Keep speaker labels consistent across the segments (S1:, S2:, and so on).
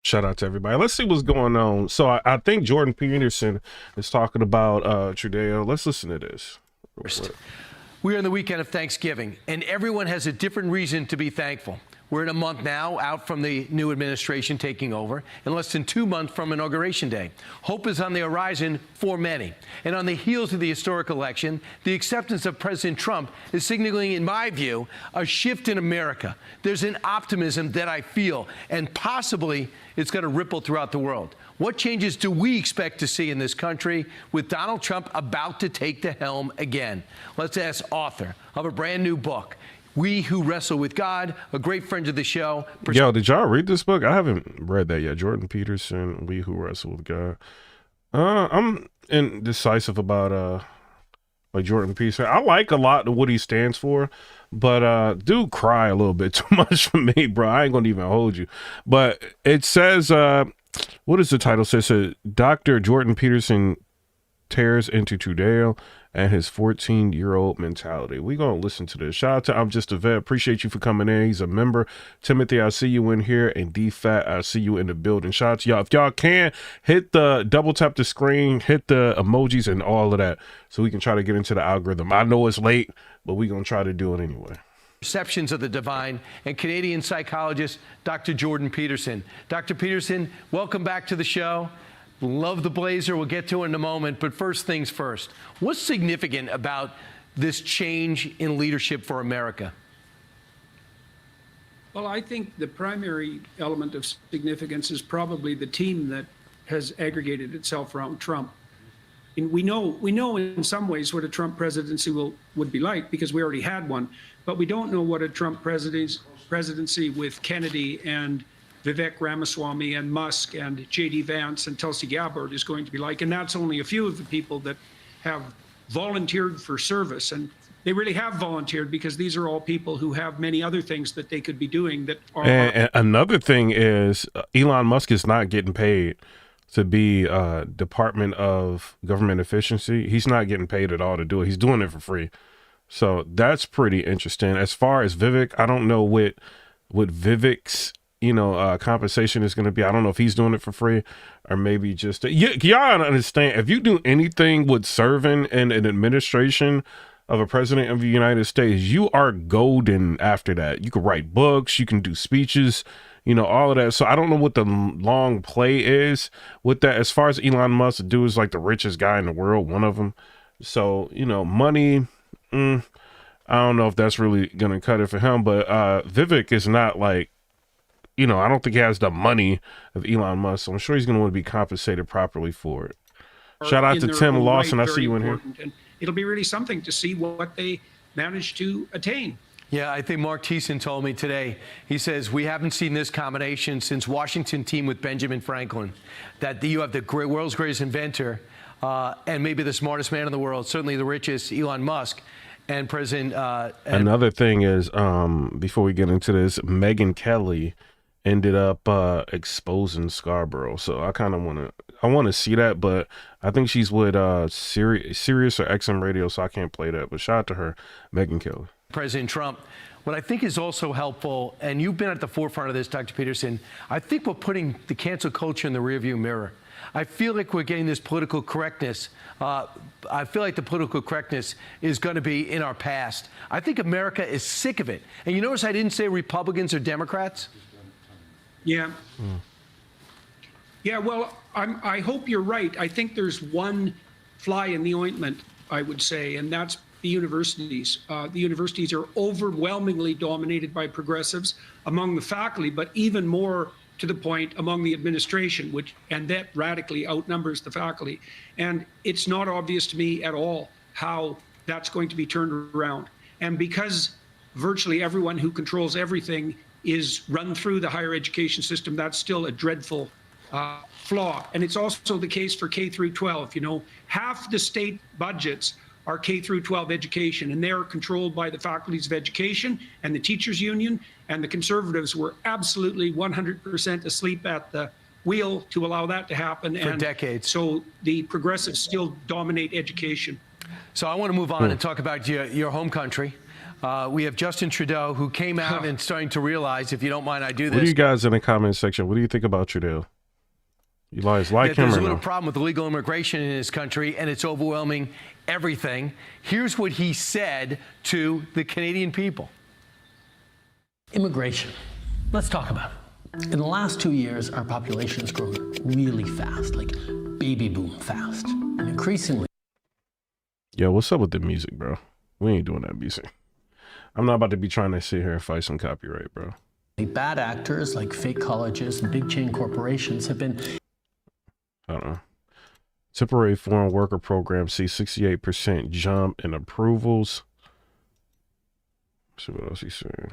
S1: Shout out to everybody. Let's see what's going on. So I think Jordan Peterson is talking about Trudeau. Let's listen to this.
S2: First, we are in the weekend of Thanksgiving, and everyone has a different reason to be thankful. We're in a month now out from the new administration taking over, and less than 2 months from Inauguration Day. Hope is on the horizon for many. And on the heels of the historic election, the acceptance of President Trump is signaling, in my view, a shift in America. There's an optimism that I feel, and possibly it's going to ripple throughout the world. What changes do we expect to see in this country with Donald Trump about to take the helm again? Let's ask author of a brand new book, We Who Wrestle with God, a great friend of the show.
S1: Yo, did y'all read this book? I haven't read that yet. Jordan Peterson, We Who Wrestle with God. I'm indecisive about like Jordan Peterson. I like a lot of what he stands for, but do cry a little bit too much for me, bro. I ain't gonna even hold you. But it says, what is the title? It says Dr. Jordan Peterson tears into Trudeau and his 14-year-old mentality. We're going to listen to this. Shout out to I'm Just a Vet. Appreciate you for coming in. He's a member. Timothy, I see you in here. And D-Fat, I see you in the building. Shout out to y'all. If y'all can, hit the double tap the screen, hit the emojis and all of that so we can try to get into the algorithm. I know it's late, but we're going to try to do it anyway.
S2: Perceptions of the divine, and Canadian psychologist Dr. Jordan Peterson. Dr. Peterson, welcome back to the show. Love the blazer. We'll get to it in a moment. But first things first, what's significant about this change in leadership for America?
S3: Well, I think the primary element of significance is probably the team that has aggregated itself around Trump. And we know in some ways what a Trump presidency would be like because we already had one, but we don't know what a Trump presidency with Kennedy and Vivek Ramaswamy and Musk and J.D. Vance and Tulsi Gabbard is going to be like. And that's only a few of the people that have volunteered for service. And they really have volunteered because these are all people who have many other things that they could be doing that are.
S1: And another thing is Elon Musk is not getting paid to be Department of Government Efficiency. He's not getting paid at all to do it. He's doing it for free. So that's pretty interesting. As far as Vivek, I don't know what Vivek's compensation is going to be. I don't know if he's doing it for free or maybe just y'all understand, if you do anything with serving in an administration of a president of the United States, you are golden after that. You can write books, you can do speeches, all of that. So I don't know what the long play is with that. As far as Elon Musk, the dude is like the richest guy in the world, one of them. So, money, I don't know if that's really going to cut it for him, but Vivek is not like, I don't think he has the money of Elon Musk, so I'm sure he's going to want to be compensated properly for it. Shout out to Tim Lawson. I see you in here.
S3: And it'll be really something to see what they manage to attain.
S2: Yeah, I think Mark Thiessen told me today, he says, we haven't seen this combination since Washington teamed with Benjamin Franklin, that you have the world's greatest inventor and maybe the smartest man in the world, certainly the richest, Elon Musk, and President.
S1: Another thing is, before we get into this, Megyn Kelly ended up exposing Scarborough, so I kind of want to see that, but I think she's with Sirius or XM Radio, so I can't play that. But shout out to her, Megyn Kelly.
S2: President Trump. What I think is also helpful, and you've been at the forefront of this, Dr. Peterson, I think we're putting the cancel culture in the rearview mirror. I feel like we're getting this political correctness. I feel like the political correctness is going to be in our past. I think America is sick of it. And you notice I didn't say Republicans or Democrats?
S3: Yeah. Yeah, well, I hope you're right. I think there's one fly in the ointment, I would say, and that's the universities. The universities are overwhelmingly dominated by progressives among the faculty, but even more to the point among the administration, and that radically outnumbers the faculty. And it's not obvious to me at all how that's going to be turned around. And because virtually everyone who controls everything is run through the higher education system, that's still a dreadful flaw. And it's also the case for K through 12. Half the state budgets are K through 12 education, and they're controlled by the faculties of education and the teachers union, and the conservatives were absolutely 100% asleep at the wheel to allow that to happen.
S2: For decades.
S3: So the progressives still dominate education.
S2: So I want to move on and talk about your home country. We have Justin Trudeau, who came out and starting to realize, if you don't mind, I do this.
S1: What do you guys in the comment section? What do you think about Trudeau? You guys like him or no?
S2: There's a little problem with illegal immigration in this country, and it's overwhelming everything. Here's what he said to the Canadian people.
S4: Immigration. Let's talk about it. In the last 2 years, our population has grown really fast, like baby boom fast, and increasingly.
S1: Yo, what's up with the music, bro? We ain't doing that music. I'm not about to be trying to sit here and fight some copyright, bro.
S4: Bad actors like fake colleges and big chain corporations have been.
S1: I don't know. Temporary foreign worker program sees 68% jump in approvals. Let's see what else he's saying.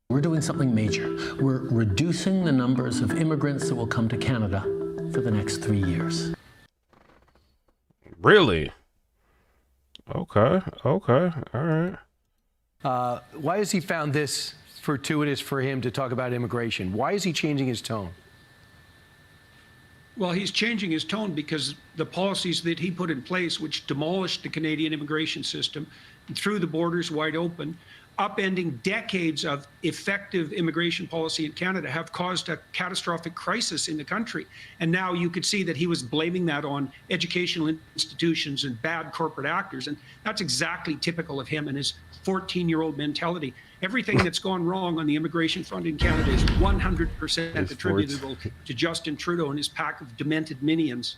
S4: We're doing something major. We're reducing the numbers of immigrants that will come to Canada for the next 3 years.
S1: Really? Okay. All right.
S2: Why has he found this fortuitous for him to talk about immigration? Why is he changing his tone?
S3: Well, he's changing his tone because the policies that he put in place, which demolished the Canadian immigration system and threw the borders wide open, upending decades of effective immigration policy in Canada, have caused a catastrophic crisis in the country. And now you could see that he was blaming that on educational institutions and bad corporate actors. And that's exactly typical of him and his 14-year-old mentality. Everything that's gone wrong on the immigration front in Canada is 100% attributable to Justin Trudeau and his pack of demented minions.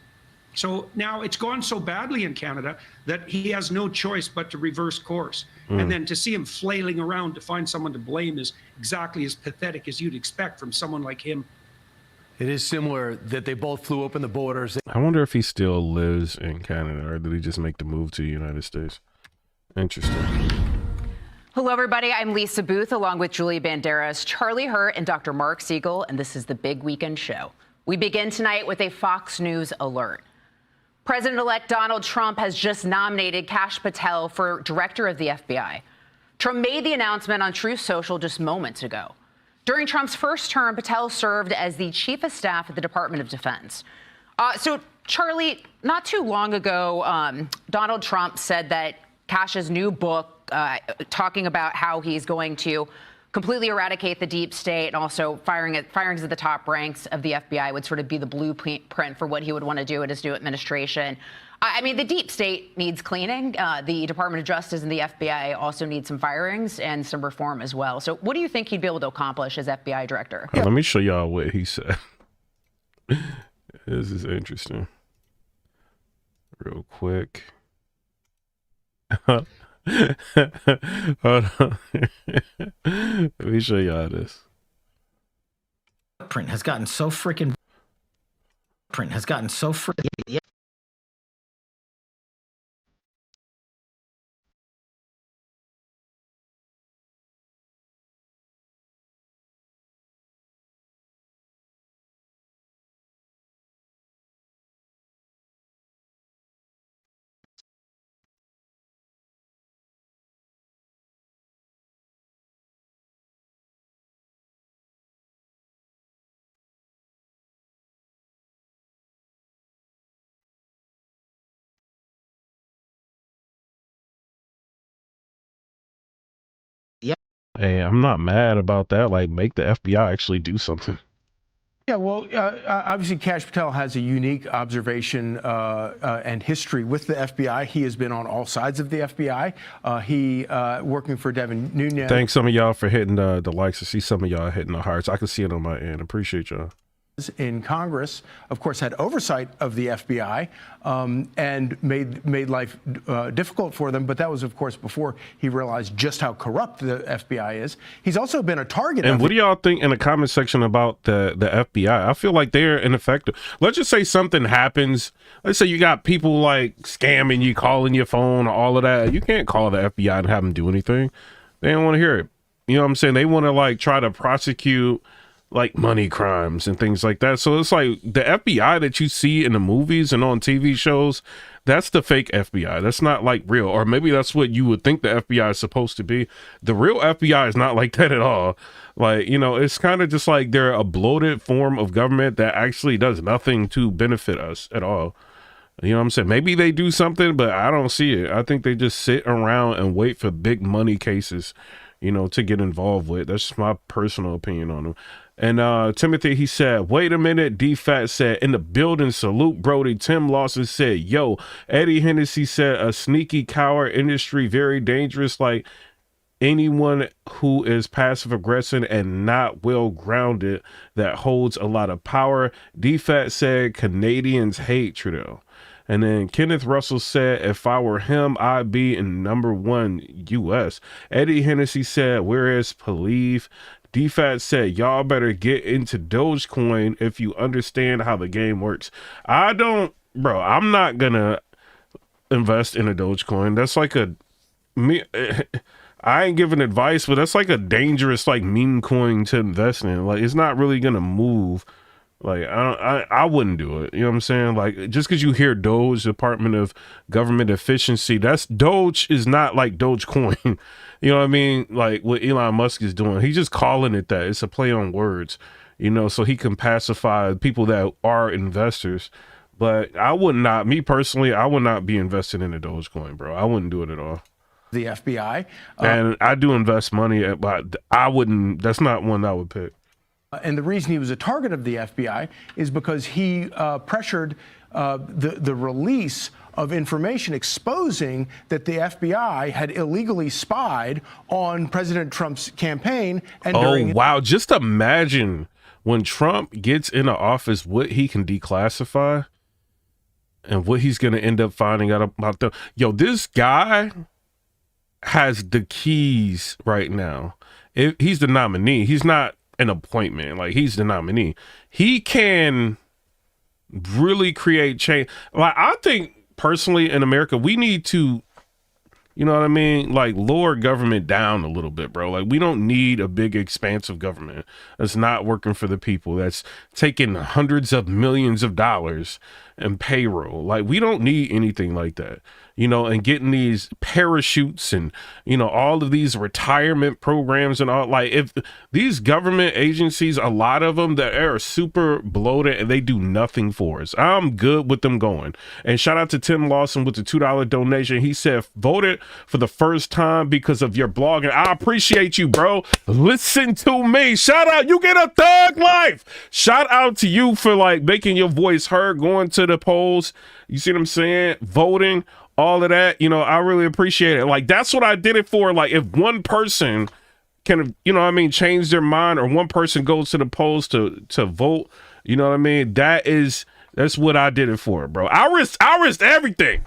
S3: So now it's gone so badly in Canada that he has no choice but to reverse course. And then to see him flailing around to find someone to blame is exactly as pathetic as you'd expect from someone like him.
S2: It is similar that they both flew open the borders.
S1: I wonder if he still lives in Canada or did he just make the move to the United States? Interesting.
S5: Hello, everybody. I'm Lisa Booth, along with Julie Banderas, Charlie Hurt, and Dr. Mark Siegel, and this is the Big Weekend Show. We begin tonight with a Fox News alert. President-elect Donald Trump has just nominated Kash Patel for director of the FBI. Trump made the announcement on Truth Social just moments ago. During Trump's first term, Patel served as the chief of staff at the Department of Defense. So, Charlie, not too long ago, Donald Trump said that Kash's new book, talking about how he's going to completely eradicate the deep state and also firings at the top ranks of the FBI would sort of be the blueprint for what he would want to do in his new administration. I mean, the deep state needs cleaning. The Department of Justice and the FBI also need some firings and some reform as well. So what do you think he'd be able to accomplish as FBI director?
S1: Let me show y'all what he said. This is interesting. Real quick. Hold on. Let me show y'all this.
S6: Print has gotten so freaking. Yeah.
S1: Hey, I'm not mad about that. Like, make the FBI actually do something.
S2: Yeah, well, obviously, Kash Patel has a unique observation and history with the FBI. He has been on all sides of the FBI. He working for Devin Nunes.
S1: Thanks some of y'all for hitting the likes. I see some of y'all hitting the hearts. I can see it on my end. Appreciate y'all.
S2: In Congress, of course, had oversight of the FBI and made life difficult for them. But that was, of course, before he realized just how corrupt the FBI is. He's also been a target.
S1: And what do y'all think in the comment section about the FBI? I feel like they're ineffective. Let's just say something happens. Let's say you got people like scamming you, calling your phone, all of that. You can't call the FBI and have them do anything. They don't want to hear it. You know what I'm saying? They want to like try to prosecute like money crimes and things like that. So it's like the FBI that you see in the movies and on TV shows, that's the fake FBI. That's not like real. Or maybe that's what you would think the FBI is supposed to be. The real FBI is not like that at all. Like, you know, it's kind of just like they're a bloated form of government that actually does nothing to benefit us at all. You know what I'm saying? Maybe they do something, but I don't see it. I think they just sit around and wait for big money cases, you know, to get involved with. That's just my personal opinion on them. And Timothy, he said, wait a minute. D-Fat said, in the building, salute Brody. Tim Lawson said, yo. Eddie Hennessy said, a sneaky coward industry, very dangerous. Like anyone who is passive aggressive and not well grounded that holds a lot of power. D-Fat said, Canadians hate Trudeau. And then Kenneth Russell said, if I were him, I'd be in #1 U.S. Eddie Hennessy said, whereas believe. D-Fat said, y'all better get into Dogecoin if you understand how the game works. I don't, bro, I'm not going to invest in a Dogecoin. That's like I ain't giving advice, but that's like a dangerous, like, meme coin to invest in. Like, it's not really going to move. Like, I wouldn't do it. You know what I'm saying? Like, just because you hear Doge, Department of Government Efficiency, that's Doge is not like Dogecoin. You know what I mean? Like what Elon Musk is doing. He's just calling it that. It's a play on words, you know, so he can pacify people that are investors. But I would not, me personally, I would not be invested in a Dogecoin, bro. I wouldn't do it at all.
S2: The FBI.
S1: And I do invest money, but I wouldn't, that's not one I would pick.
S2: And the reason he was a target of the FBI is because he pressured the release of information exposing that the FBI had illegally spied on President Trump's campaign. And
S1: wow. Just imagine when Trump gets into office, what he can declassify and what he's going to end up finding out about them. Yo, this guy has the keys right now. He's the nominee. He's not an appointment. Like, he's the nominee. He can really create change. Like, I think personally in America, we need to, you know what I mean? Like, lower government down a little bit, bro. Like, we don't need a big expansive government that's not working for the people, that's taking hundreds of millions of dollars in payroll. Like, we don't need anything like that, you know, and getting these parachutes and, you know, all of these retirement programs and all. Like, if these government agencies, a lot of them that are super bloated and they do nothing for us, I'm good with them going. And shout out to Tim Lawson with the $2 donation. He said, voted for the first time because of your blogging. I appreciate you, bro. Listen to me. Shout out. You get a thug life. Shout out to you for, like, making your voice heard, going to the polls. You see what I'm saying? Voting, all of that. You know, I really appreciate it. Like, that's what I did it for. Like, if one person can, you know what I mean, change their mind, or one person goes to the polls to vote, you know what I mean? That's what I did it for, bro. I risked everything.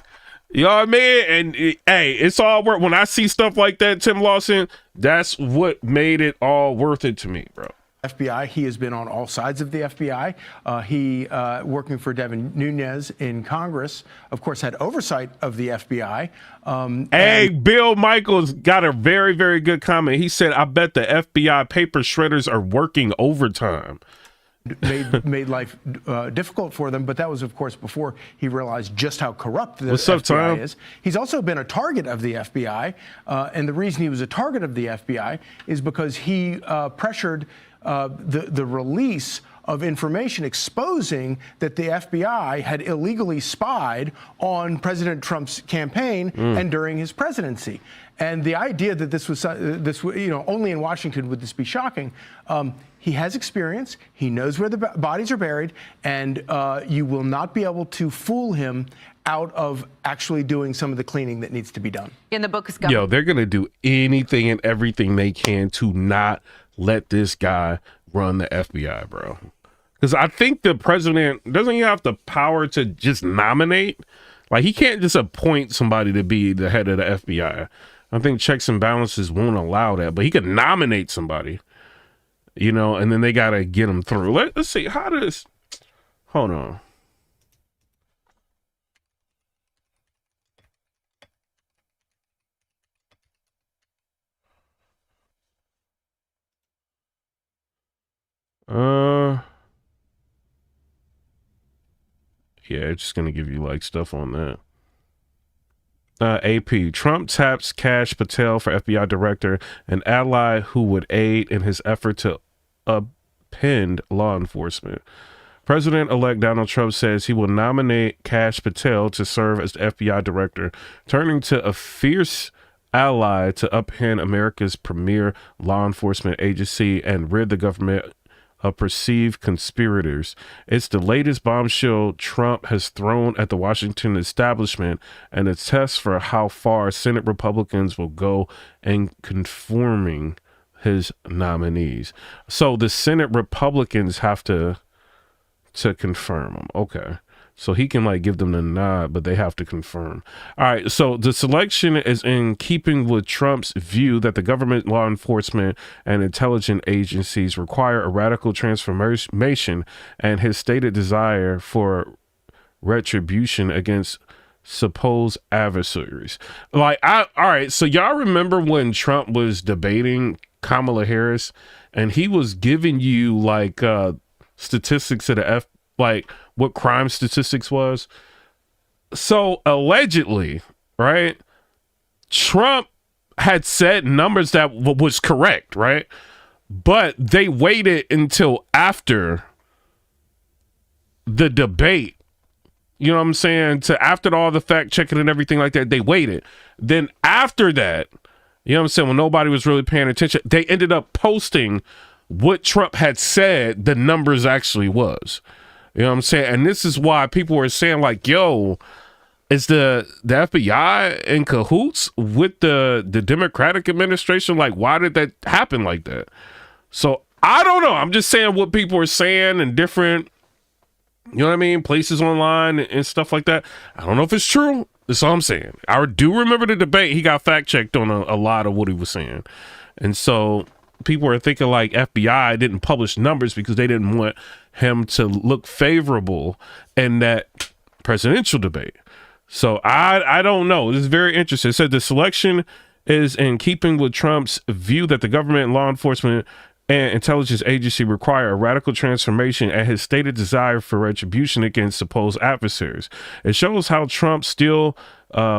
S1: You know what I mean? And hey, it's all worth. When I see stuff like that, Tim Lawson, that's what made it all worth it to me, bro.
S2: FBI. He has been on all sides of the FBI. He, working for Devin Nunes in Congress, of course, had oversight of the FBI.
S1: Hey, Bill Michaels got a very, very good comment. He said, I bet the FBI paper shredders are working overtime.
S2: made life difficult for them, but that was, of course, before he realized just how corrupt the
S1: What's up,
S2: FBI
S1: Tom?
S2: is. He's also been a target of the FBI, and the reason he was a target of the FBI is because he pressured the release of information exposing that the FBI had illegally spied on President Trump's campaign and during his presidency. And the idea that this was, you know, only in Washington would this be shocking. He has experience. He knows where the bodies are buried, and you will not be able to fool him out of actually doing some of the cleaning that needs to be done.
S5: In the book is
S1: Yo, they're going to do anything and everything they can to not let this guy run the FBI, bro. Because I think the president, doesn't he have the power to just nominate? Like, he can't just appoint somebody to be the head of the FBI. I think checks and balances won't allow that, but he could nominate somebody, you know, and then they got to get him through. Let's see, how does, hold on. Yeah, it's just going to give you, like, stuff on that. AP, Trump taps Kash Patel for FBI director, an ally who would aid in his effort to upend law enforcement. President-elect Donald Trump says he will nominate Kash Patel to serve as the FBI director, turning to a fierce ally to upend America's premier law enforcement agency and rid the government of perceived conspirators. It's the latest bombshell Trump has thrown at the Washington establishment and a test for how far Senate Republicans will go in conforming his nominees. So the Senate Republicans have to confirm him. Okay. So he can like give them the nod, but they have to confirm. All right. So the selection is in keeping with Trump's view that the government, law enforcement, and intelligence agencies require a radical transformation and his stated desire for retribution against supposed adversaries. All right. So y'all remember when Trump was debating Kamala Harris and he was giving you like statistics of the like what crime statistics was. So allegedly, right, Trump had said numbers that was correct, right? But they waited until after the debate, you know what I'm saying, to after all the fact checking and everything like that, they waited. Then after that, you know what I'm saying, when nobody was really paying attention, they ended up posting what Trump had said the numbers actually was. You know what I'm saying? And this is why people were saying like, yo, is the FBI in cahoots with the Democratic administration? Like, why did that happen like that? So I don't know. I'm just saying what people are saying in different, you know what I mean, places online and stuff like that. I don't know if it's true. That's all I'm saying. I do remember the debate. He got fact checked on a lot of what he was saying. And so people are thinking like FBI didn't publish numbers because they didn't want him to look favorable in that presidential debate. So I don't know. This is very interesting. It said the selection is in keeping with Trump's view that the government, law enforcement, and intelligence agency require a radical transformation and his stated desire for retribution against supposed adversaries. It shows how Trump still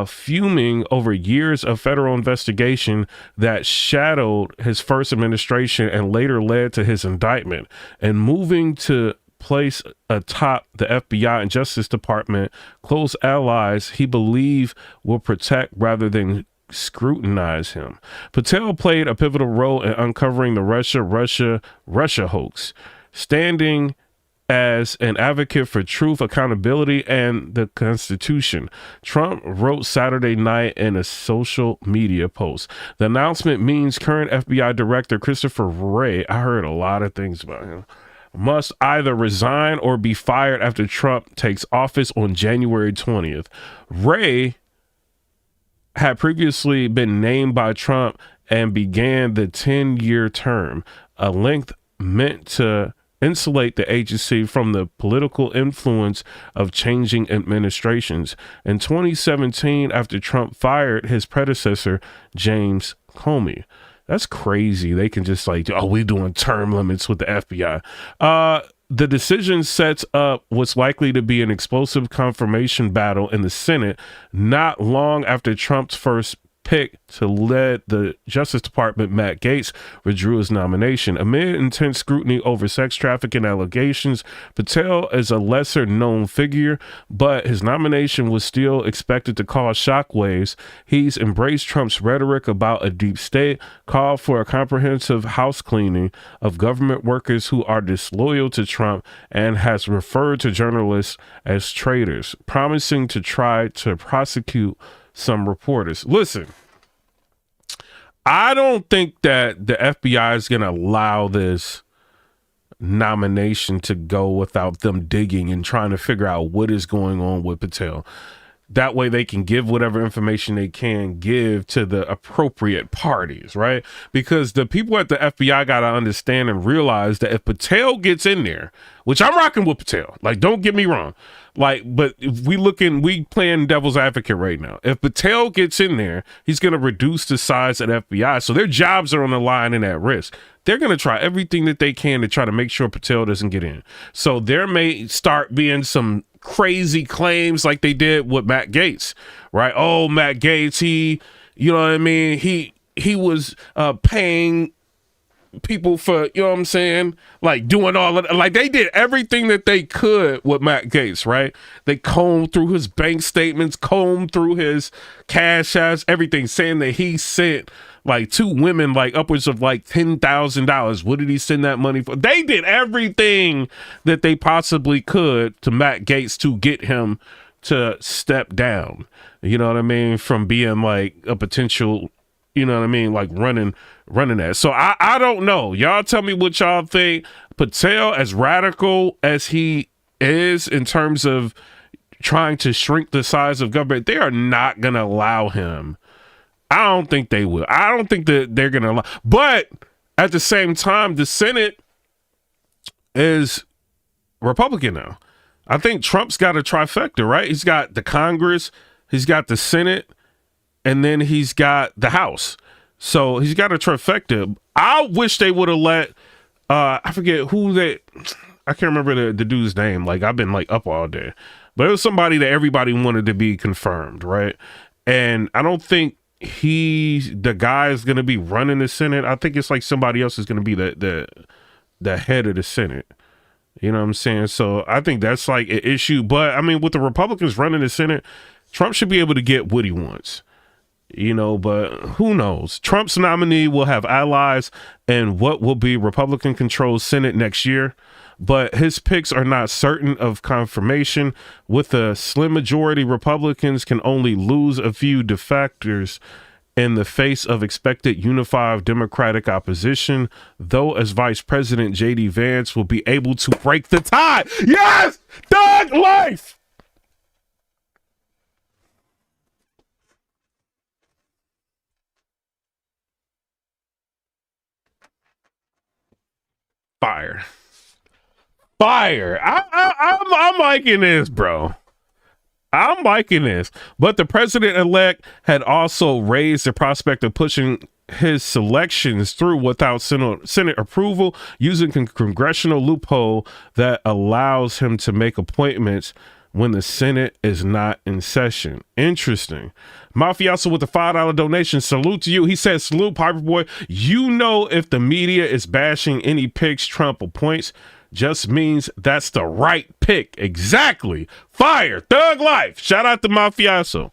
S1: fuming over years of federal investigation that shadowed his first administration and later led to his indictment, and moving to place atop the FBI and Justice Department close allies he believed will protect rather than scrutinize him. Patel played a pivotal role in uncovering the Russia hoax, standing as an advocate for truth, accountability, and the Constitution. Trump wrote Saturday night in a social media post. The announcement means current FBI Director Christopher Wray, I heard a lot of things about him, must either resign or be fired after Trump takes office on January 20th. Wray had previously been named by Trump and began the 10-year term, a length meant to insulate the agency from the political influence of changing administrations. In 2017, after Trump fired his predecessor, James Comey. That's crazy. They can just like, oh, we're doing term limits with the FBI. The decision sets up what's likely to be an explosive confirmation battle in the Senate not long after Trump's first pick to lead the Justice Department, Matt Gaetz, withdrew his nomination. Amid intense scrutiny over sex trafficking allegations, Patel is a lesser known figure, but his nomination was still expected to cause shockwaves. He's embraced Trump's rhetoric about a deep state, called for a comprehensive house cleaning of government workers who are disloyal to Trump, and has referred to journalists as traitors, promising to try to prosecute some reporters. Listen, I don't think that the FBI is going to allow this nomination to go without them digging and trying to figure out what is going on with Patel. That way they can give whatever information they can give to the appropriate parties, right? Because the people at the FBI got to understand and realize that if Patel gets in there, which I'm rocking with Patel, like, don't get me wrong, like, but if we playing devil's advocate right now. If Patel gets in there, he's going to reduce the size of the FBI. So their jobs are on the line and at risk. They're going to try everything that they can to try to make sure Patel doesn't get in. So there may start being some crazy claims like they did with Matt Gaetz, right? Oh, Matt Gaetz, he, you know what I mean? He was paying people for, you know what I'm saying, like doing all of, like they did everything that they could with Matt Gaetz, right? They combed through his bank statements, combed through his cash apps, everything, saying that he sent like two women like upwards of like $10,000. What did he send that money for? They did everything that they possibly could to Matt Gaetz to get him to step down, you know what I mean, from being like a potential, you know what I mean, like running that. So I don't know. Y'all tell me what y'all think. Patel, as radical as he is in terms of trying to shrink the size of government, they are not going to allow him. I don't think they will. I don't think that they're going to allow. But at the same time, the Senate is Republican now. I think Trump's got a trifecta, right? He's got the Congress, he's got the Senate, and then he's got the House. So he's got a trifecta. I wish they would have let, I forget who they, I can't remember the dude's name. Like, I've been like up all day. But it was somebody that everybody wanted to be confirmed, right? And I don't think the guy is going to be running the Senate. I think it's like somebody else is going to be the head of the Senate. You know what I'm saying? So I think that's like an issue. But I mean, with the Republicans running the Senate, Trump should be able to get what he wants. You know, but who knows? Trump's nominee will have allies in what will be Republican-controlled Senate next year, but his picks are not certain of confirmation. With a slim majority, Republicans can only lose a few defectors in the face of expected unified Democratic opposition, though as Vice President J.D. Vance will be able to break the tie. Yes! Thug life! Fire. I'm liking this, bro. I'm liking this. But the president-elect had also raised the prospect of pushing his selections through without Senate approval, using a congressional loophole that allows him to make appointments when the Senate is not in session. Interesting. Mafioso with the $5 donation. Salute to you. He says, salute, Piper Boy. You know, if the media is bashing any picks Trump appoints, just means that's the right pick. Exactly. Fire. Thug life. Shout out to Mafioso.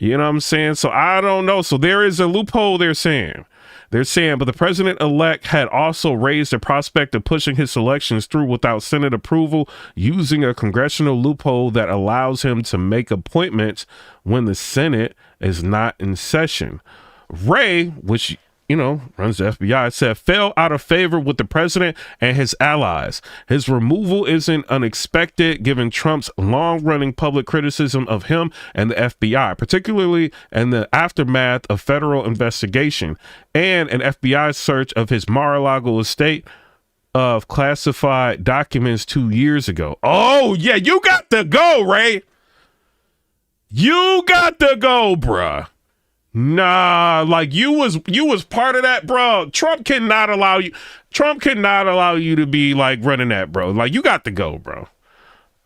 S1: You know what I'm saying? So I don't know. So there is a loophole, they're saying. But the president-elect had also raised the prospect of pushing his selections through without Senate approval, using a congressional loophole that allows him to make appointments when the Senate is not in session. Wray, which, you know, runs the FBI, said fell out of favor with the president and his allies. His removal isn't unexpected given Trump's long-running public criticism of him and the FBI, particularly in the aftermath of federal investigation and an FBI search of his Mar-a-Lago estate of classified documents 2 years ago. Oh, yeah, you got to go, Ray. You got to go, bruh. Nah, like you was part of that, bro. Trump cannot allow you to be like running that, bro. Like, you got to go, bro.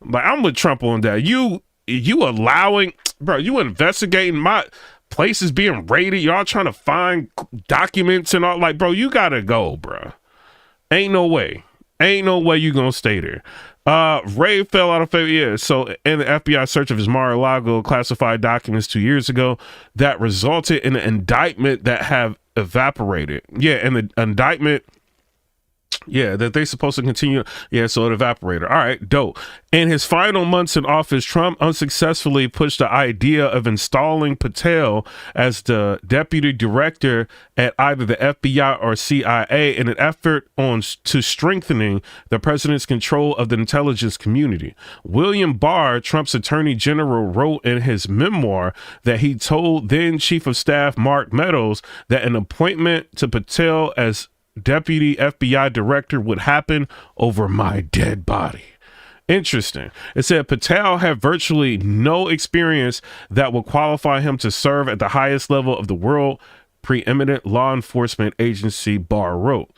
S1: Like, I'm with Trump on that. You allowing, bro, you investigating my places being raided. Y'all trying to find documents and all, like, bro, you gotta go, bro. Ain't no way you gonna stay there. Wray fell out of favor. Yeah. So in the FBI search of his Mar-a-Lago classified documents 2 years ago, that resulted in an indictment that have evaporated. Yeah. And the indictment, yeah, that they supposed to continue. Yeah, so it evaporated. All right, dope. In his final months in office, Trump unsuccessfully pushed the idea of installing Patel as the deputy director at either the FBI or CIA in an effort to strengthening the president's control of the intelligence community. William Barr, Trump's attorney general, wrote in his memoir that he told then Chief of Staff Mark Meadows that an appointment to Patel as deputy FBI director would happen over my dead body. Interesting. It said Patel had virtually no experience that would qualify him to serve at the highest level of the world preeminent law enforcement agency, Barr wrote.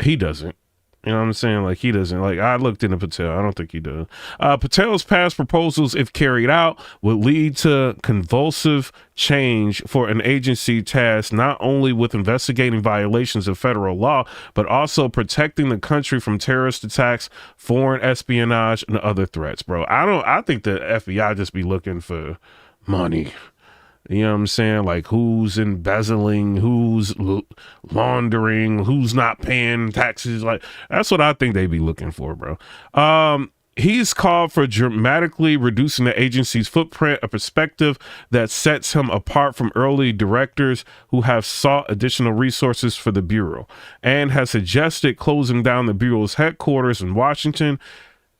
S1: He doesn't. You know what I'm saying? Like, he doesn't. Like, I looked into Patel. I don't think he does. Patel's past proposals, if carried out, would lead to convulsive change for an agency tasked not only with investigating violations of federal law, but also protecting the country from terrorist attacks, foreign espionage, and other threats, bro. I think the FBI just be looking for money. You know what I'm saying? Like, who's embezzling, who's laundering, who's not paying taxes. Like, that's what I think they be looking for, bro. He's called for dramatically reducing the agency's footprint, a perspective that sets him apart from early directors who have sought additional resources for the Bureau, and has suggested closing down the Bureau's headquarters in Washington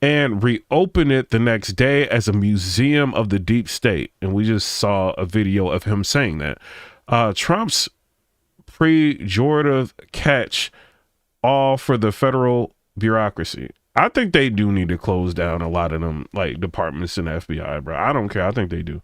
S1: and reopen it the next day as a museum of the deep state. And we just saw a video of him saying that. Trump's pejorative catch all for the federal bureaucracy. I think they do need to close down a lot of them, like, departments in the FBI, bro. I don't care. I think they do.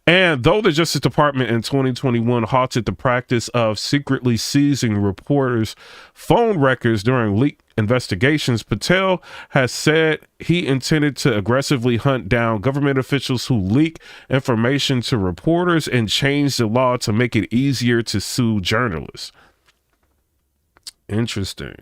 S1: And though the Justice Department in 2021 halted the practice of secretly seizing reporters' phone records during leaked investigations, Patel has said he intended to aggressively hunt down government officials who leak information to reporters and change the law to make it easier to sue journalists. Interesting.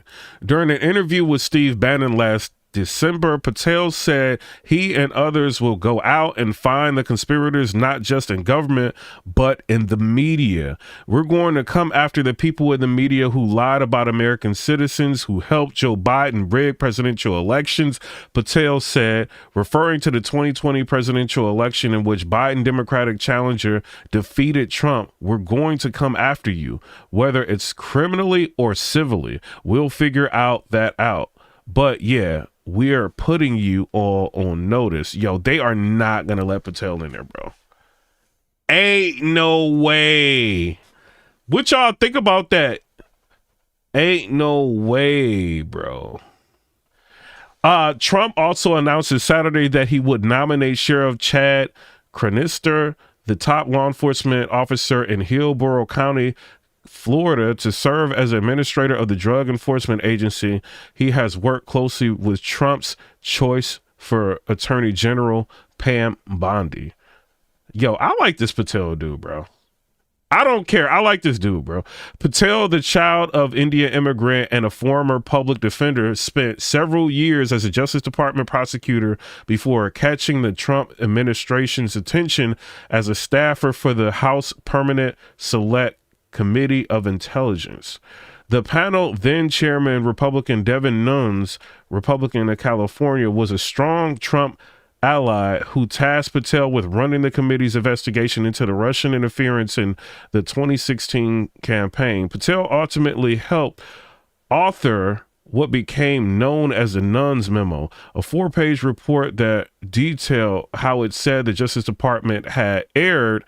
S1: During an interview with Steve Bannon last December, Patel said he and others will go out and find the conspirators, not just in government, but in the media. We're going to come after the people in the media who lied about American citizens, who helped Joe Biden rig presidential elections, Patel said, referring to the 2020 presidential election in which Biden Democratic challenger defeated Trump. We're going to come after you, whether it's criminally or civilly. We'll figure that out. But yeah, we are putting you all on notice. Yo, they are not going to let Patel in there, bro. Ain't no way. What y'all think about that? Ain't no way, bro. Trump also announced this Saturday that he would nominate Sheriff Chad Cranister, the top law enforcement officer in Hillsborough County, Florida, to serve as administrator of the Drug Enforcement Agency. He has worked closely with Trump's choice for Attorney General Pam Bondi. Yo, I like this Patel dude, bro. I don't care. I like this dude, bro. Patel, the child of Indian immigrant and a former public defender, spent several years as a Justice Department prosecutor before catching the Trump administration's attention as a staffer for the House Permanent Select Committee of Intelligence. The panel, then chairman Republican Devin Nunes, Republican of California, was a strong Trump ally who tasked Patel with running the committee's investigation into the Russian interference in the 2016 campaign. Patel ultimately helped author what became known as the Nunes Memo, a 4-page report that detailed how it said the Justice Department had erred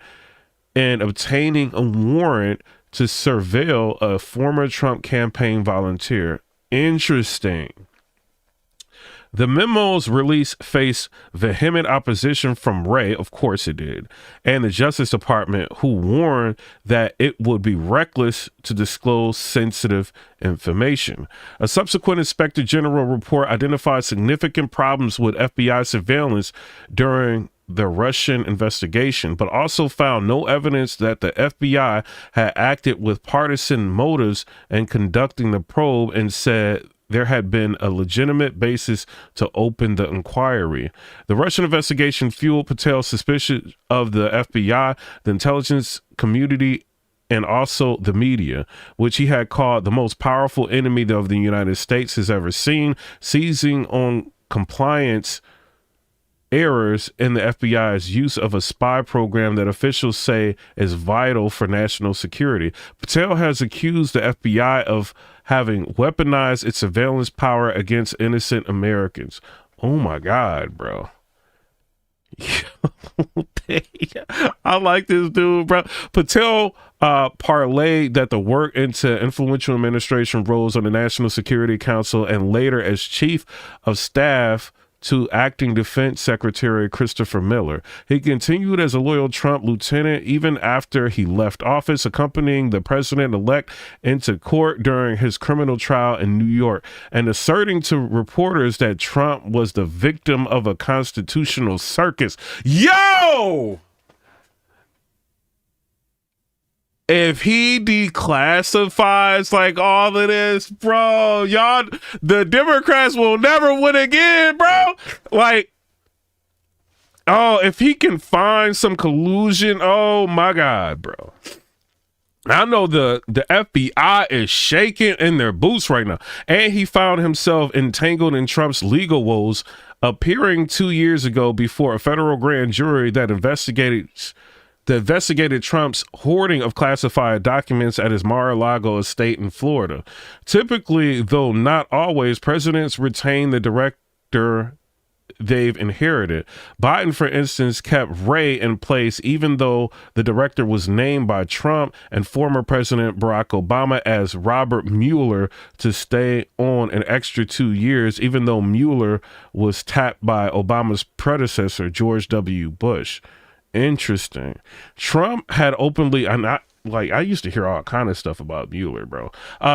S1: in obtaining a warrant to surveil a former Trump campaign volunteer. Interesting. The memo's release faced vehement opposition from Wray, of course it did, and the Justice Department, who warned that it would be reckless to disclose sensitive information. A subsequent Inspector General report identified significant problems with FBI surveillance during the Russian investigation, but also found no evidence that the FBI had acted with partisan motives in conducting the probe, and said there had been a legitimate basis to open the inquiry. The Russian investigation fueled Patel's suspicion of the FBI, the intelligence community, and also the media, which he had called the most powerful enemy of the United States has ever seen, seizing on compliance errors in the FBI's use of a spy program that officials say is vital for national security. Patel has accused the FBI of having weaponized its surveillance power against innocent Americans. Oh my God, bro. I like this dude, bro. Patel parlayed that the work into influential administration roles on the National Security Council and later as chief of staff to acting Defense Secretary Christopher Miller. He continued as a loyal Trump lieutenant even after he left office, accompanying the president-elect into court during his criminal trial in New York and asserting to reporters that Trump was the victim of a constitutional circus. Yo! If he declassifies like all of this, bro, y'all, the Democrats will never win again, bro. Like, oh, if he can find some collusion, oh my God, bro. I know the FBI is shaking in their boots right now. And he found himself entangled in Trump's legal woes, appearing 2 years ago before a federal grand jury that investigated Trump's hoarding of classified documents at his Mar-a-Lago estate in Florida. Typically, though not always, presidents retain the director they've inherited. Biden, for instance, kept Wray in place even though the director was named by Trump and former President Barack Obama as Robert Mueller to stay on an extra 2 years, even though Mueller was tapped by Obama's predecessor, George W. Bush. Interesting. Trump had openly, I used to hear all kind of stuff about Mueller, bro.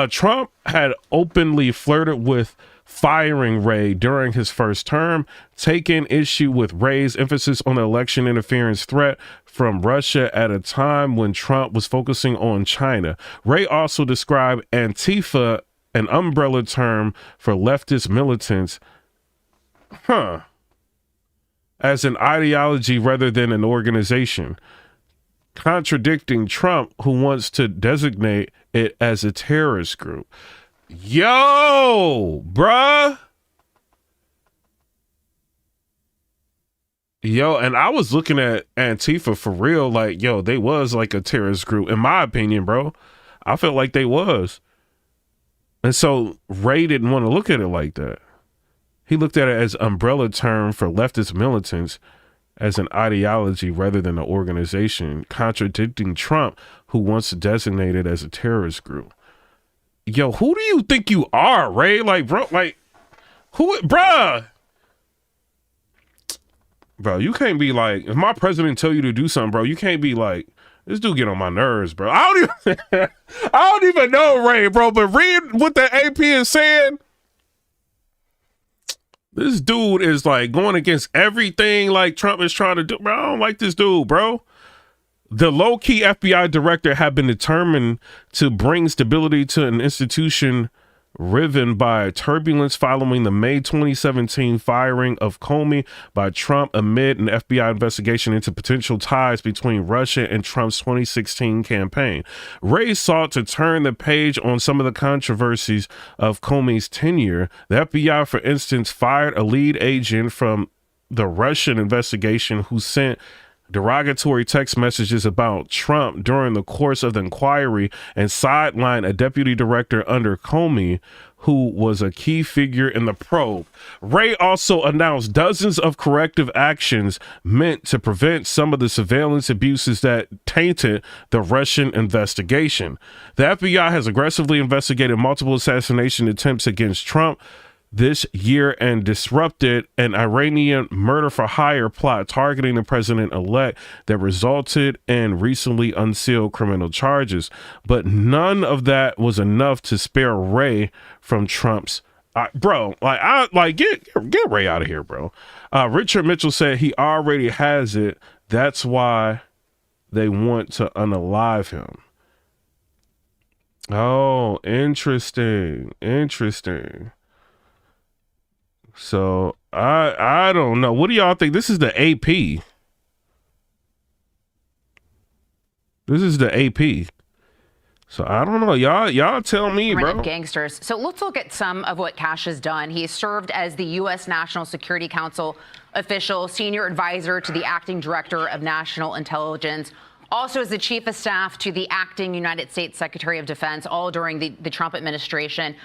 S1: Trump had openly flirted with firing Wray during his first term, taking issue with Wray's emphasis on the election interference threat from Russia at a time when Trump was focusing on China. Wray also described Antifa, an umbrella term for leftist militants, as an ideology rather than an organization, contradicting Trump, who wants to designate it as a terrorist group. Yo, bruh. Yo, and I was looking at Antifa for real, like, yo, they was like a terrorist group, in my opinion, bro. I felt like they was. And so Wray didn't want to look at it like that. He looked at it as umbrella term for leftist militants as an ideology rather than an organization, contradicting Trump, who wants to designate it as a terrorist group. Yo, who do you think you are, Wray? Like, bro, like, who, bruh? Bro, you can't be like, if my president tell you to do something, bro, you can't be like, this dude get on my nerves, bro. I don't even know, Wray, bro, but read what the AP is saying. This dude is like going against everything like Trump is trying to do. Bro, I don't like this dude, bro. The low-key FBI director had been determined to bring stability to an institution riven by turbulence following the May 2017 firing of Comey by Trump amid an FBI investigation into potential ties between Russia and Trump's 2016 campaign. Wray sought to turn the page on some of the controversies of Comey's tenure. The FBI, for instance, fired a lead agent from the Russian investigation who sent derogatory text messages about Trump during the course of the inquiry and sidelined a deputy director under Comey who was a key figure in the probe. Wray also announced dozens of corrective actions meant to prevent some of the surveillance abuses that tainted the Russian investigation. The FBI has aggressively investigated multiple assassination attempts against Trump this year and disrupted an Iranian murder-for-hire plot targeting the president-elect that resulted in recently unsealed criminal charges. But none of that was enough to spare Wray from Trump's bro. Get Wray out of here, bro. Richard Mitchell said he already has it. That's why they want to unalive him. Oh, interesting. So I don't know. What do y'all think? This is the AP. So I don't know. Y'all tell me, bro.
S5: Gangsters. So let's look at some of what Kash has done. He served as the U.S. National Security Council official, senior advisor to the acting director of national intelligence, also as the chief of staff to the acting United States Secretary of Defense, all during the Trump administration.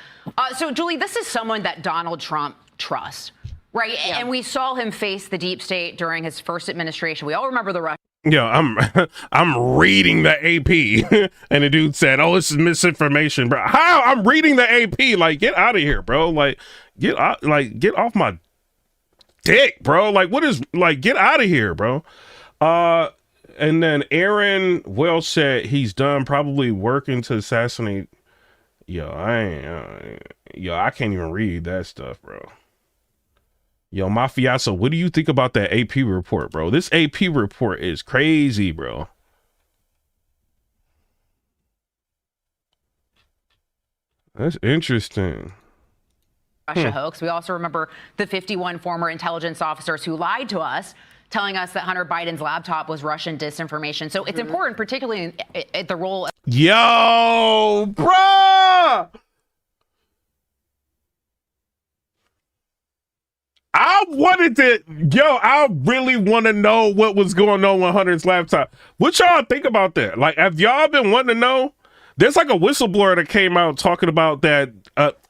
S5: So, Julie, this is someone that Donald Trump trusts, right? Yeah. And we saw him face the deep state during his first administration. We all remember the Russia.
S1: Yeah, I'm reading the AP, and the dude said, "Oh, this is misinformation, bro." How? I'm reading the AP. Like, get out of here, bro. Like, get off my. dick, bro. Like, what is, like, get out of here, bro. And then Aaron Welch said he's done probably working to assassinate. I can't even read that stuff, bro. Yo, Mafioso, what do you think about that AP report, bro? This AP report is crazy, bro. That's interesting.
S5: Russia hoax. We also remember the 51 former intelligence officers who lied to us, telling us that Hunter Biden's laptop was Russian disinformation. So it's important, particularly in the role of...
S1: Yo, bruh! I really want to know what was going on with Hunter's laptop. What y'all think about that? Like, have y'all been wanting to know? There's like a whistleblower that came out talking about that.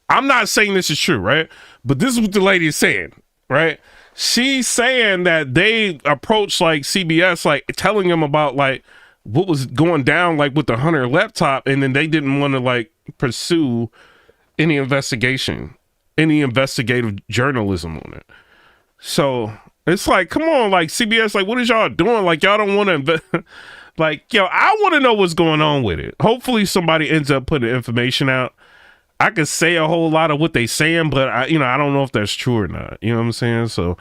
S1: I'm not saying this is true, right? But this is what the lady is saying, right? She's saying that they approached like CBS, like telling them about like what was going down like with the Hunter laptop, and then they didn't want to like pursue any investigation, any investigative journalism on it. So it's like, come on, like CBS, like what is y'all doing? Like y'all don't want to invest. Like, yo, I want to know what's going on with it. Hopefully somebody ends up putting information out. I could say a whole lot of what they saying, but I don't know if that's true or not. You know what I'm saying? So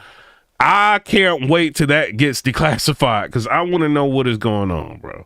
S1: I can't wait till that gets declassified because I want to know what is going on, bro.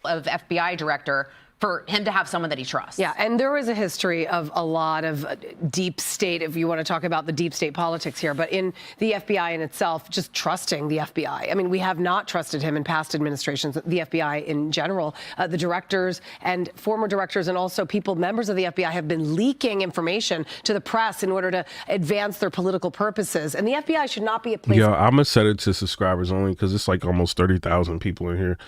S5: Of FBI director, for him to have someone that he trusts.
S7: Yeah, and there is a history of a lot of deep state, if you want to talk about the deep state politics here, but in the FBI in itself, just trusting the FBI. I mean, we have not trusted him in past administrations, the FBI in general. The directors and former directors and also members of the FBI have been leaking information to the press in order to advance their political purposes. And the FBI should not be a place...
S1: Yeah, I'm going to set it to subscribers only because it's like almost 30,000 people in here.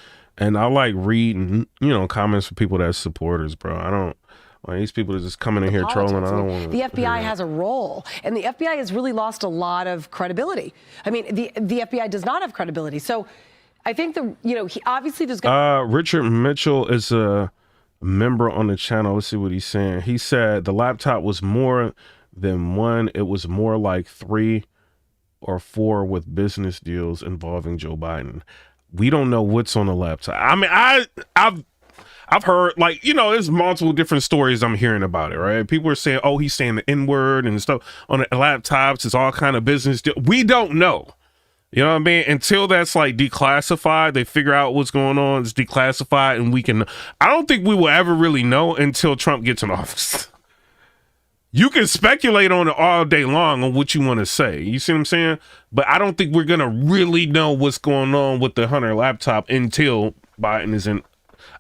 S1: And I like reading, comments from people that's supporters, bro. I don't, like these people are just coming in here trolling. I don't want to.
S7: The FBI has a role, and the FBI has really lost a lot of credibility. I mean, the FBI does not have credibility. So I think he obviously there's going
S1: Richard Mitchell is a member on the channel. Let's see what he's saying. He said the laptop was more than one. It was more like 3 or 4 with business deals involving Joe Biden. We don't know what's on the laptop. I mean, I've heard like, there's multiple different stories I'm hearing about it, right? People are saying, oh, he's saying the N-word and stuff on the laptops. It's all kind of business deal. We don't know. You know what I mean? Until that's like declassified, they figure out what's going on. It's declassified and I don't think we will ever really know until Trump gets in office. You can speculate on it all day long on what you want to say. You see what I'm saying? But I don't think we're going to really know what's going on with the Hunter laptop until Biden is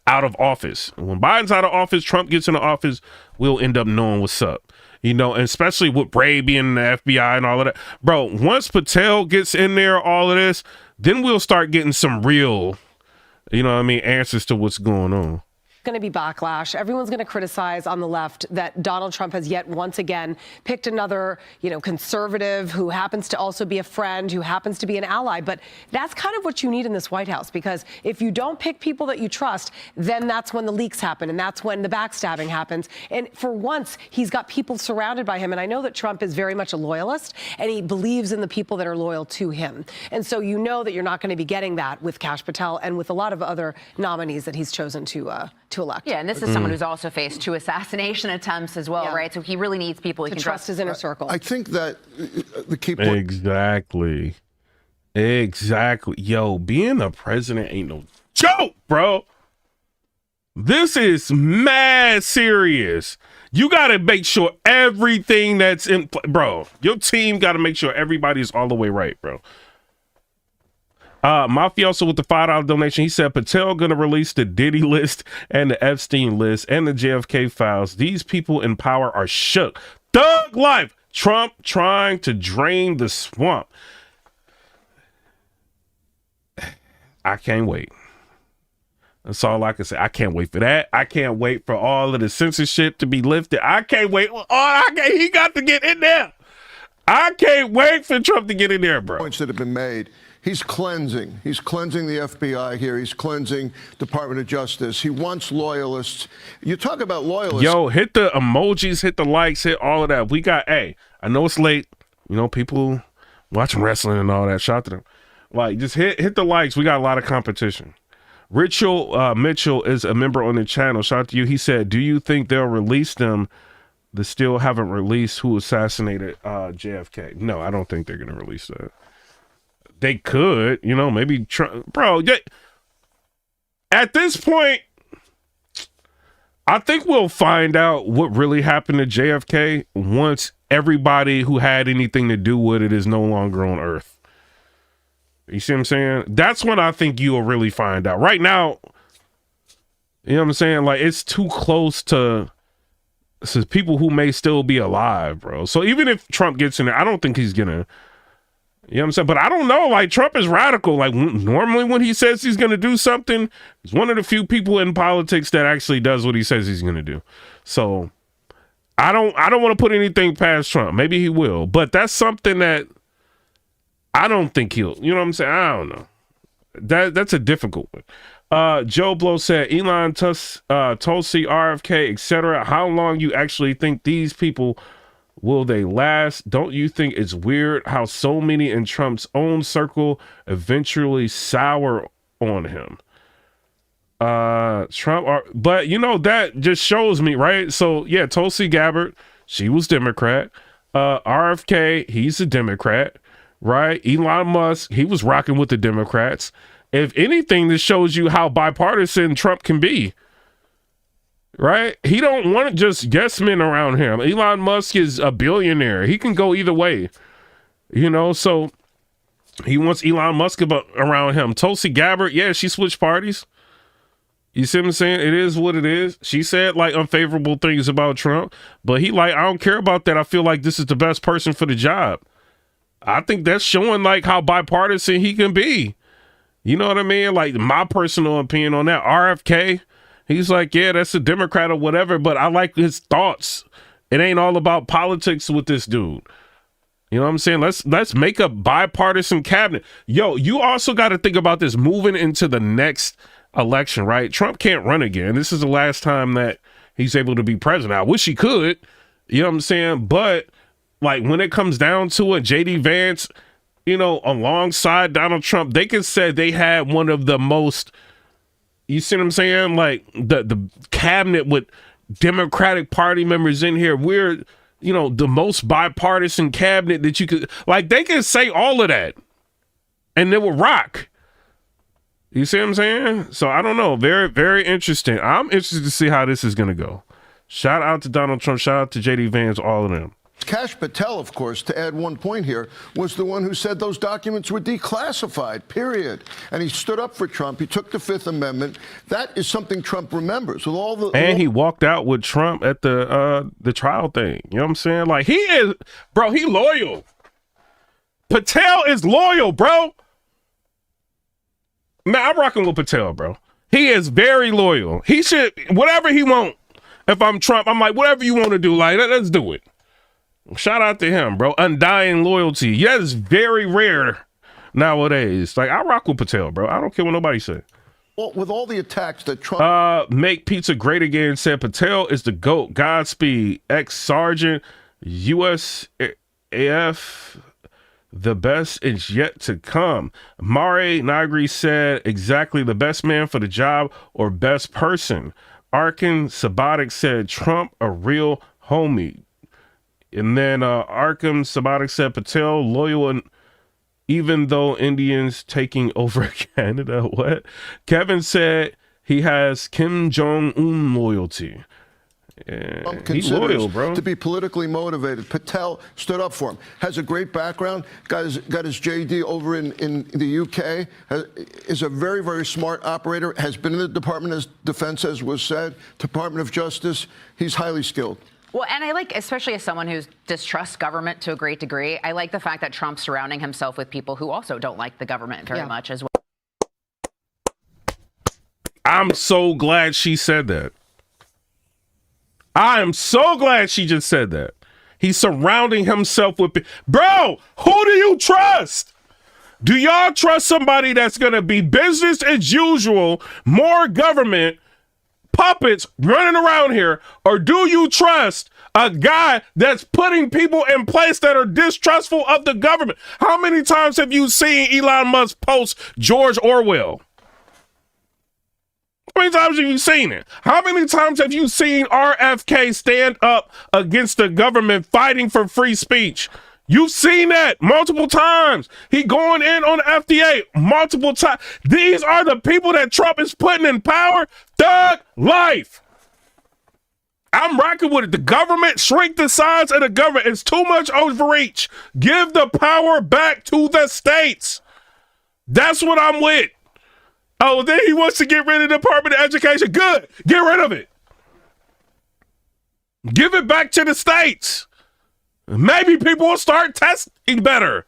S1: out of office. When Biden's out of office, Trump gets into office, we'll end up knowing what's up. And especially with Wray being in the FBI and all of that. Bro, once Patel gets in there, all of this, then we'll start getting some real, answers to what's going on.
S7: Going to be backlash. Everyone's going to criticize on the left that Donald Trump has yet once again picked another, conservative who happens to also be a friend, who happens to be an ally. But that's kind of what you need in this White House, because if you don't pick people that you trust, then that's when the leaks happen and that's when the backstabbing happens. And for once, he's got people surrounded by him. And I know that Trump is very much a loyalist and he believes in the people that are loyal to him. And so that you're not going to be getting that with Kash Patel and with a lot of other nominees that he's chosen to elect.
S5: Yeah, and this is someone who's also faced 2 assassination attempts as well, right? So he really needs people he can
S7: trust his inner circle.
S8: I think that the key point...
S1: Exactly. Yo, being a president ain't no joke, bro. This is mad serious. You got to make sure everything that's in... Bro, your team got to make sure everybody's all the way right, bro. Mafioso with the $5 donation. He said Patel gonna release the Diddy list and the Epstein list and the JFK files. These people in power are shook. Thug life. Trump trying to drain the swamp. I can't wait. That's all I can say. I can't wait for that. I can't wait for all of the censorship to be lifted. I can't wait. He got to get in there. I can't wait for Trump to get in there, bro.
S8: Points that have been made. He's cleansing. He's cleansing the FBI here. He's cleansing Department of Justice. He wants loyalists. You talk about loyalists.
S1: Yo, hit the emojis, hit the likes, hit all of that. We got, I know it's late. People watching wrestling and all that. Shout out to them. Like, just hit the likes. We got a lot of competition. Mitchell is a member on the channel. Shout out to you. He said, do you think they'll release them that still haven't released who assassinated JFK? No, I don't think they're going to release that. They could, maybe Trump. Bro, at this point, I think we'll find out what really happened to JFK once everybody who had anything to do with it is no longer on Earth. You see what I'm saying? That's when I think you'll really find out. Right now, you know what I'm saying? Like, it's too close to people who may still be alive, bro. So even if Trump gets in there, I don't think he's gonna, you know what I'm saying? But I don't know. Like, Trump is radical. Like, normally when he says he's gonna do something, he's one of the few people in politics that actually does what he says he's gonna do. So I don't want to put anything past Trump. Maybe he will, but that's something that I don't think he'll, you know what I'm saying? I don't know. That's a difficult one. Joe Blow said, Elon, Tulsi, RFK, etc. How long you actually think these people, will they last? Don't you think it's weird how so many in Trump's own circle eventually sour on him? But that just shows me, right? So yeah, Tulsi Gabbard, she was Democrat. RFK, he's a Democrat. Right? Elon Musk, he was rocking with the Democrats. If anything, this shows you how bipartisan Trump can be. Right? He don't want just yes men around him. Elon Musk is a billionaire. He can go either way. So he wants Elon Musk around him. Tulsi Gabbard, yeah, she switched parties. You see what I'm saying? It is what it is. She said like unfavorable things about Trump, but he like, I don't care about that. I feel like this is the best person for the job. I think that's showing like how bipartisan he can be. You know what I mean? Like, my personal opinion on that. RFK, he's like, yeah, that's a Democrat or whatever, but I like his thoughts. It ain't all about politics with this dude. You know what I'm saying? Let's make a bipartisan cabinet. Yo, you also got to think about this moving into the next election, right? Trump can't run again. This is the last time that he's able to be president. I wish he could. You know what I'm saying? But like, when it comes down to it, JD Vance, alongside Donald Trump, they can say they had one of the most, you see what I'm saying? Like, the cabinet with Democratic Party members in here. We're, the most bipartisan cabinet that you could, like, they can say all of that and it will rock. You see what I'm saying? So I don't know. Very, very interesting. I'm interested to see how this is going to go. Shout out to Donald Trump. Shout out to JD Vance, all of them.
S8: Kash Patel, of course, to add one point here, was the one who said those documents were declassified, period. And he stood up for Trump. He took the Fifth Amendment. That is something Trump remembers. With all the
S1: he walked out with Trump at the trial thing. You know what I'm saying? Like, he is, bro, he loyal. Patel is loyal, bro. Man, I'm rocking with Patel, bro. He is very loyal. He should, whatever he want. If I'm Trump, I'm like, whatever you want to do, like, let's do it. Shout out to him, bro. Undying loyalty. Yeah, it's very rare nowadays. Like, I rock with Patel, bro. I don't care what nobody say.
S8: Well, with all the attacks that Trump...
S1: Make pizza great again said Patel is the GOAT. Godspeed. Ex-Sergeant. USAF. The best is yet to come. Mare Nagri said exactly the best man for the job or best person. Arkin Sabatic said Trump a real homie. And then Arkham Sabatic said Patel loyal, and even though Indians taking over Canada. What? Kevin said he has Kim Jong-un loyalty.
S8: Trump
S1: He's loyal, bro.
S8: To be politically motivated. Patel stood up for him. Has a great background. Got his JD over in the UK. Is a very, very smart operator. Has been in the Department of Defense, as was said. Department of Justice. He's highly skilled.
S5: Well, and I like, especially as someone who distrusts government to a great degree, I like the fact that Trump's surrounding himself with people who also don't like the government very much as well.
S1: I'm so glad she said that. I am so glad she just said that. He's surrounding himself with... Bro, who do you trust? Do y'all trust somebody that's going to be business as usual, more government puppets running around here, or do you trust A guy that's putting people in place that are distrustful of the government. How many times have you seen Elon Musk post George Orwell? How many times have you seen it? How many times have you seen RFK stand up against the government fighting for free speech? You've seen that multiple times. He going in on the FDA multiple times. These are the people that Trump is putting in power. Thug life. I'm rocking with it. The government, shrink the size of the government. It's too much overreach. Give the power back to the states. That's what I'm with. Oh, then he wants to get rid of the Department of Education. Good. Get rid of it. Give it back to the states. Maybe people will start testing better.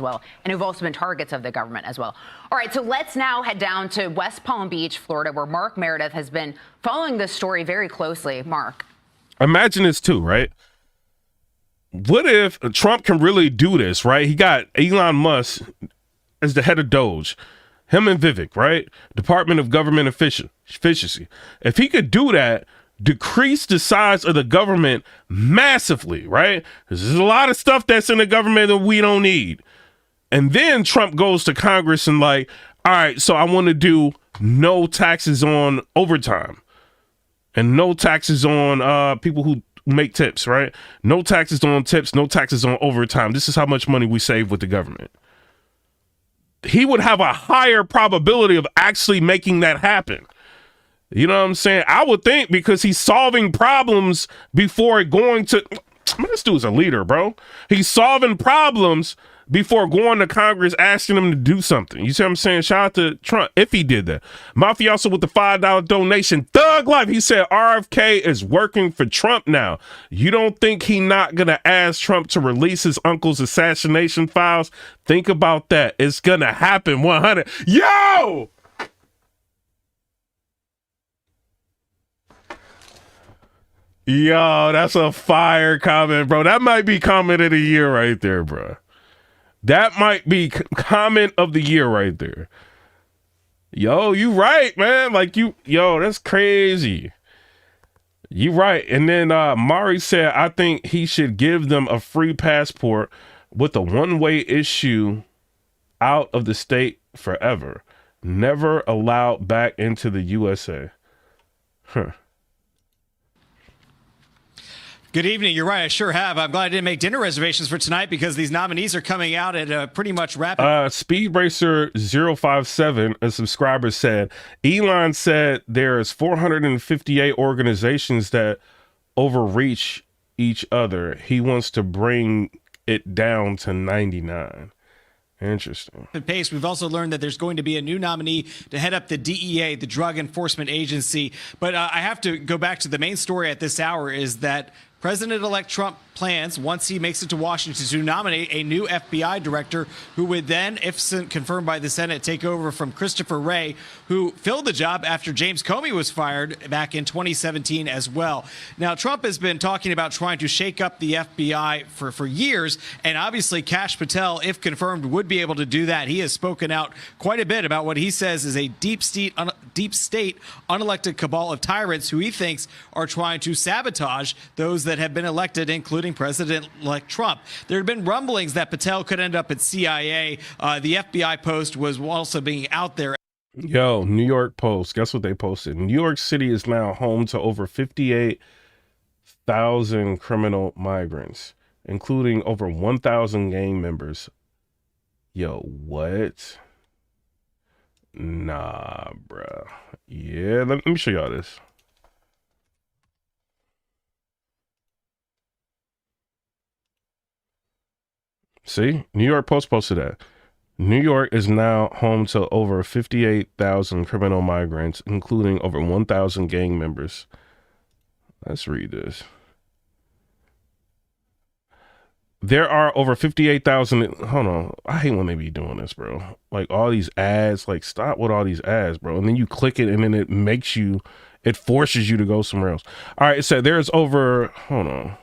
S5: Well, and who've also been targets of the government as well. All right, so let's now head down to West Palm Beach, Florida, where Mark Meredith has been following this story very closely. Mark.
S1: Imagine this too, right? What if Trump can really do this, right? He got Elon Musk as the head of Doge, him and Vivek, right? Department of Government Efficiency. If he could do that, decrease the size of the government massively, right? There's a lot of stuff that's in the government that we don't need. And then Trump goes to Congress and like, all right, so I want to do no taxes on overtime and no taxes on people who make tips, right? No taxes on tips, no taxes on overtime. This is how much money we save with the government. He would have a higher probability of actually making that happen. You know what I'm saying? I would think because he's solving problems before going to... Man, this dude's a leader, bro. He's solving problems before going to Congress asking them to do something. You see what I'm saying? Shout out to Trump if he did that. Mafioso with the $5 donation. Thug life. He said RFK is working for Trump now. You don't think he not going to ask Trump to release his uncle's assassination files? Think about that. It's going to happen 100. Yo! Yo, that's a fire comment, bro. That might be comment of the year right there, bro. That might be comment of the year right there. Yo, you right, man. Like yo, that's crazy. You right. And then Mari said, I think he should give them a free passport with a one-way issue out of the state forever. Never allowed back into the USA. Huh.
S9: Good evening. You're right. I sure have. I'm glad I didn't make dinner reservations for tonight because these nominees are coming out at a pretty much rapid.
S1: Speed Racer 057, a subscriber said, Elon said there's 458 organizations that overreach each other. He wants to bring it down to 99. Interesting.
S9: Pace. We've also learned that there's going to be a new nominee to head up the DEA, the Drug Enforcement Agency. But I have to go back to the main story at this hour is that President-elect Trump plans, once he makes it to Washington, to nominate a new FBI director who would then, if confirmed by the Senate, take over from Christopher Wray, who filled the job after James Comey was fired back in 2017 as well. Now, Trump has been talking about trying to shake up the FBI for years, and obviously Kash Patel, if confirmed, would be able to do that. He has spoken out quite a bit about what he says is a deep state unelected cabal of tyrants who he thinks are trying to sabotage those that have been elected, including President-elect Trump. There had been rumblings that Patel could end up at CIA. The FBI post was also being out there.
S1: Yo, New York Post, guess what they posted? New York City is now home to over 58,000 criminal migrants, including over 1,000 gang members. Yo, what? Nah, bruh. Yeah, let me show y'all this. See, New York Post posted that. New York is now home to over 58,000 criminal migrants, including over 1,000 gang members. Let's read this. There are over 58,000. Hold on. I hate when they be doing this, bro. Like all these ads, like stop with all these ads, bro. And then you click it and then it forces you to go somewhere else. All right. It said there's over, hold on.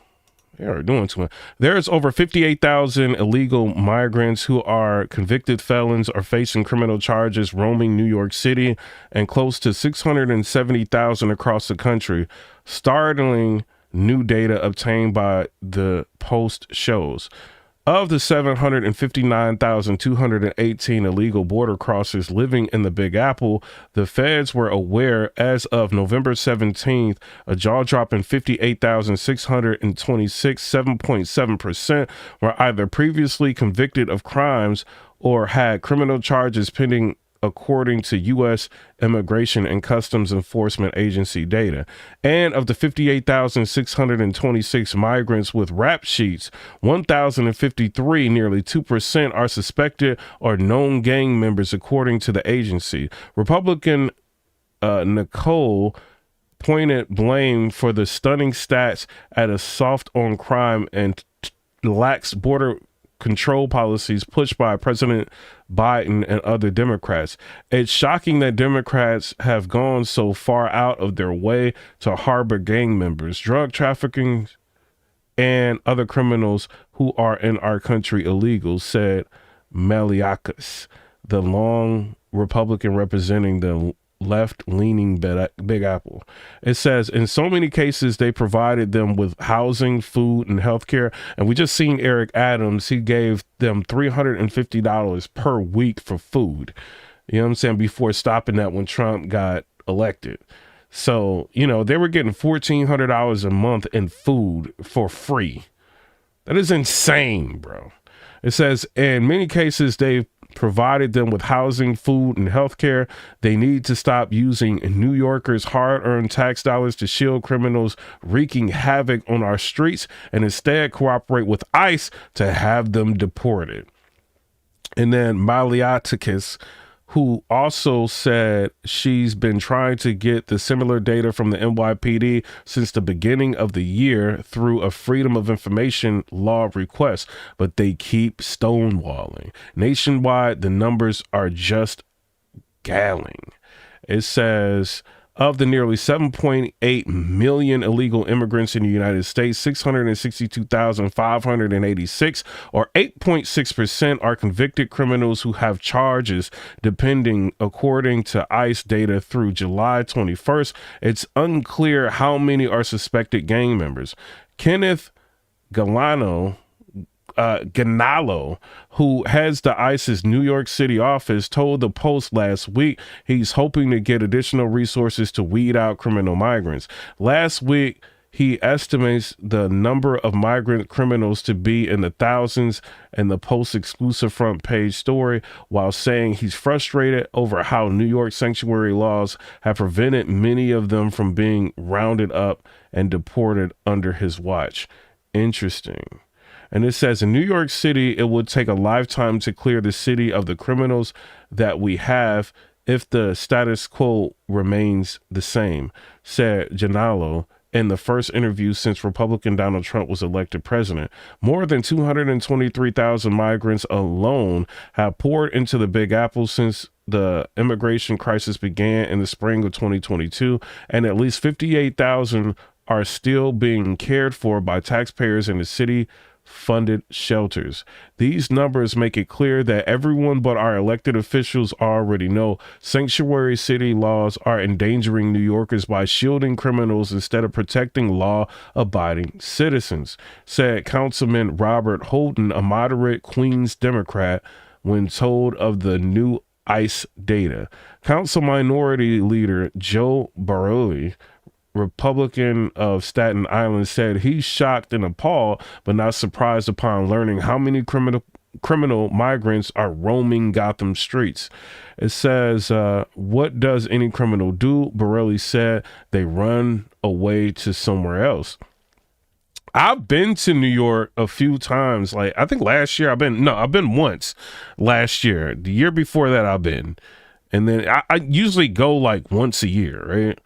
S1: They are doing too much. There's over 58,000 illegal migrants who are convicted felons or facing criminal charges roaming New York City, and close to 670,000 across the country. Startling new data obtained by the Post shows. Of the 759,218 illegal border crossers living in the Big Apple, the feds were aware as of November 17th, a jaw-dropping 58,626, 7.7%, were either previously convicted of crimes or had criminal charges pending, according to U.S. Immigration and Customs Enforcement Agency data. And of the 58,626 migrants with rap sheets, 1,053, nearly 2%, are suspected or known gang members, according to the agency. Republican Nicole pointed blame for the stunning stats at a soft on crime and lax border control policies pushed by President Biden and other Democrats. It's shocking that Democrats have gone so far out of their way to harbor gang members, drug trafficking, and other criminals who are in our country illegal, said Maliakas, the long Republican representing the left-leaning Big Apple. It says, in so many cases, they provided them with housing, food, and health care. And we just seen Eric Adams. He gave them $350 per week for food. You know what I'm saying? Before stopping that when Trump got elected. So, you know, they were getting $1,400 a month in food for free. That is insane, bro. It says, in many cases, they've provided them with housing, food, and health care. They need to stop using New Yorkers' hard-earned tax dollars to shield criminals wreaking havoc on our streets and instead cooperate with ICE to have them deported. And then Maliatakis, who also said she's been trying to get the similar data from the NYPD since the beginning of the year through a Freedom of Information law request, but they keep stonewalling. Nationwide, the numbers are just galling. It says, of the nearly 7.8 million illegal immigrants in the United States, 662,586, or 8.6%, are convicted criminals who have charges depending, according to ICE data through July 21st. It's unclear how many are suspected gang members. Kenneth Ganalo, who heads the ICE's New York City office, told the Post last week he's hoping to get additional resources to weed out criminal migrants. Last week, he estimates the number of migrant criminals to be in the thousands in the Post exclusive front page story, while saying he's frustrated over how New York sanctuary laws have prevented many of them from being rounded up and deported under his watch. Interesting. And it says, in New York City, it would take a lifetime to clear the city of the criminals that we have if the status quo remains the same, said Janalo in the first interview since Republican Donald Trump was elected president. More than 223,000 migrants alone have poured into the Big Apple since the immigration crisis began in the spring of 2022, and at least 58,000 are still being cared for by taxpayers in the city funded shelters. These numbers make it clear that everyone but our elected officials already know sanctuary city laws are endangering New Yorkers by shielding criminals instead of protecting law-abiding citizens, said Councilman Robert Holden, a moderate Queens Democrat, when told of the new ICE data. Council Minority Leader Joe Bodily, Republican of Staten Island, said he's shocked and appalled, but not surprised upon learning how many criminal migrants are roaming Gotham streets. It says, what does any criminal do? Borelli said they run away to somewhere else. I've been to New York a few times. Like, I think last year I've been once last year. The year before that I've been. And then I usually go like once a year, right?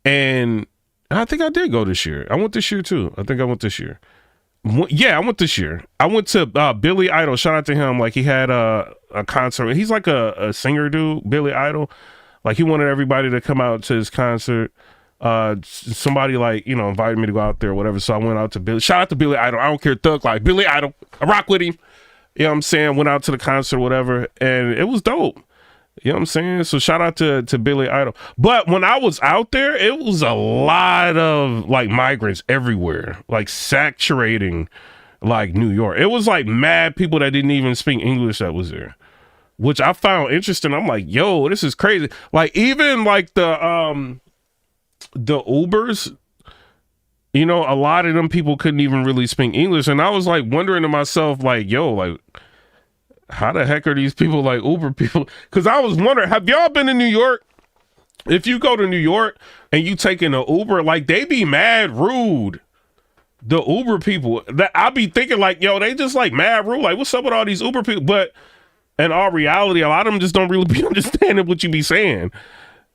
S1: And I think I did go this year. I went this year too. I think I went this year. Yeah, I went this year. I went to Billy Idol. Shout out to him. Like, he had a concert. He's like a singer dude, Billy Idol. Like, he wanted everybody to come out to his concert. somebody like, invited me to go out there or whatever. So I went out to Billy. Shout out to Billy Idol. I don't care, Thug Life. Billy Idol. I rock with him. You know what I'm saying? Went out to the concert or whatever, and it was dope. You know what I'm saying? So shout out to Billy Idol. But when I was out there, it was a lot of like migrants everywhere, like saturating like New York. It was like mad people that didn't even speak English that was there, which I found interesting. I'm like, yo, this is crazy. Like even like the Ubers, a lot of them people couldn't even really speak English. And I was like wondering to myself, like, yo, like, how the heck are these people like Uber people? Because I was wondering, have y'all been in New York? If you go to New York and you take in an Uber, like they be mad rude. The Uber people, that I be thinking like, yo, they just like mad rude. Like, what's up with all these Uber people? But in all reality, a lot of them just don't really be understanding what you be saying.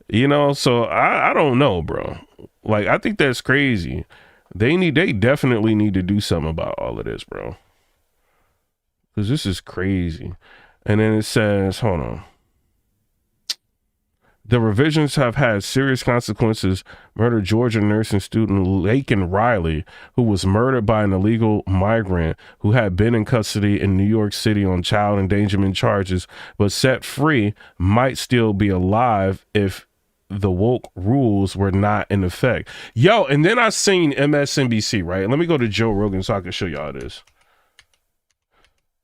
S1: So I don't know, bro. Like, I think that's crazy. They definitely need to do something about all of this, bro. Because this is crazy. And then it says, hold on. The revisions have had serious consequences. Murdered Georgia nursing student Laken Riley, who was murdered by an illegal migrant who had been in custody in New York City on child endangerment charges, but set free, might still be alive if the woke rules were not in effect. Yo, and then I seen MSNBC, right? Let me go to Joe Rogan so I can show y'all this.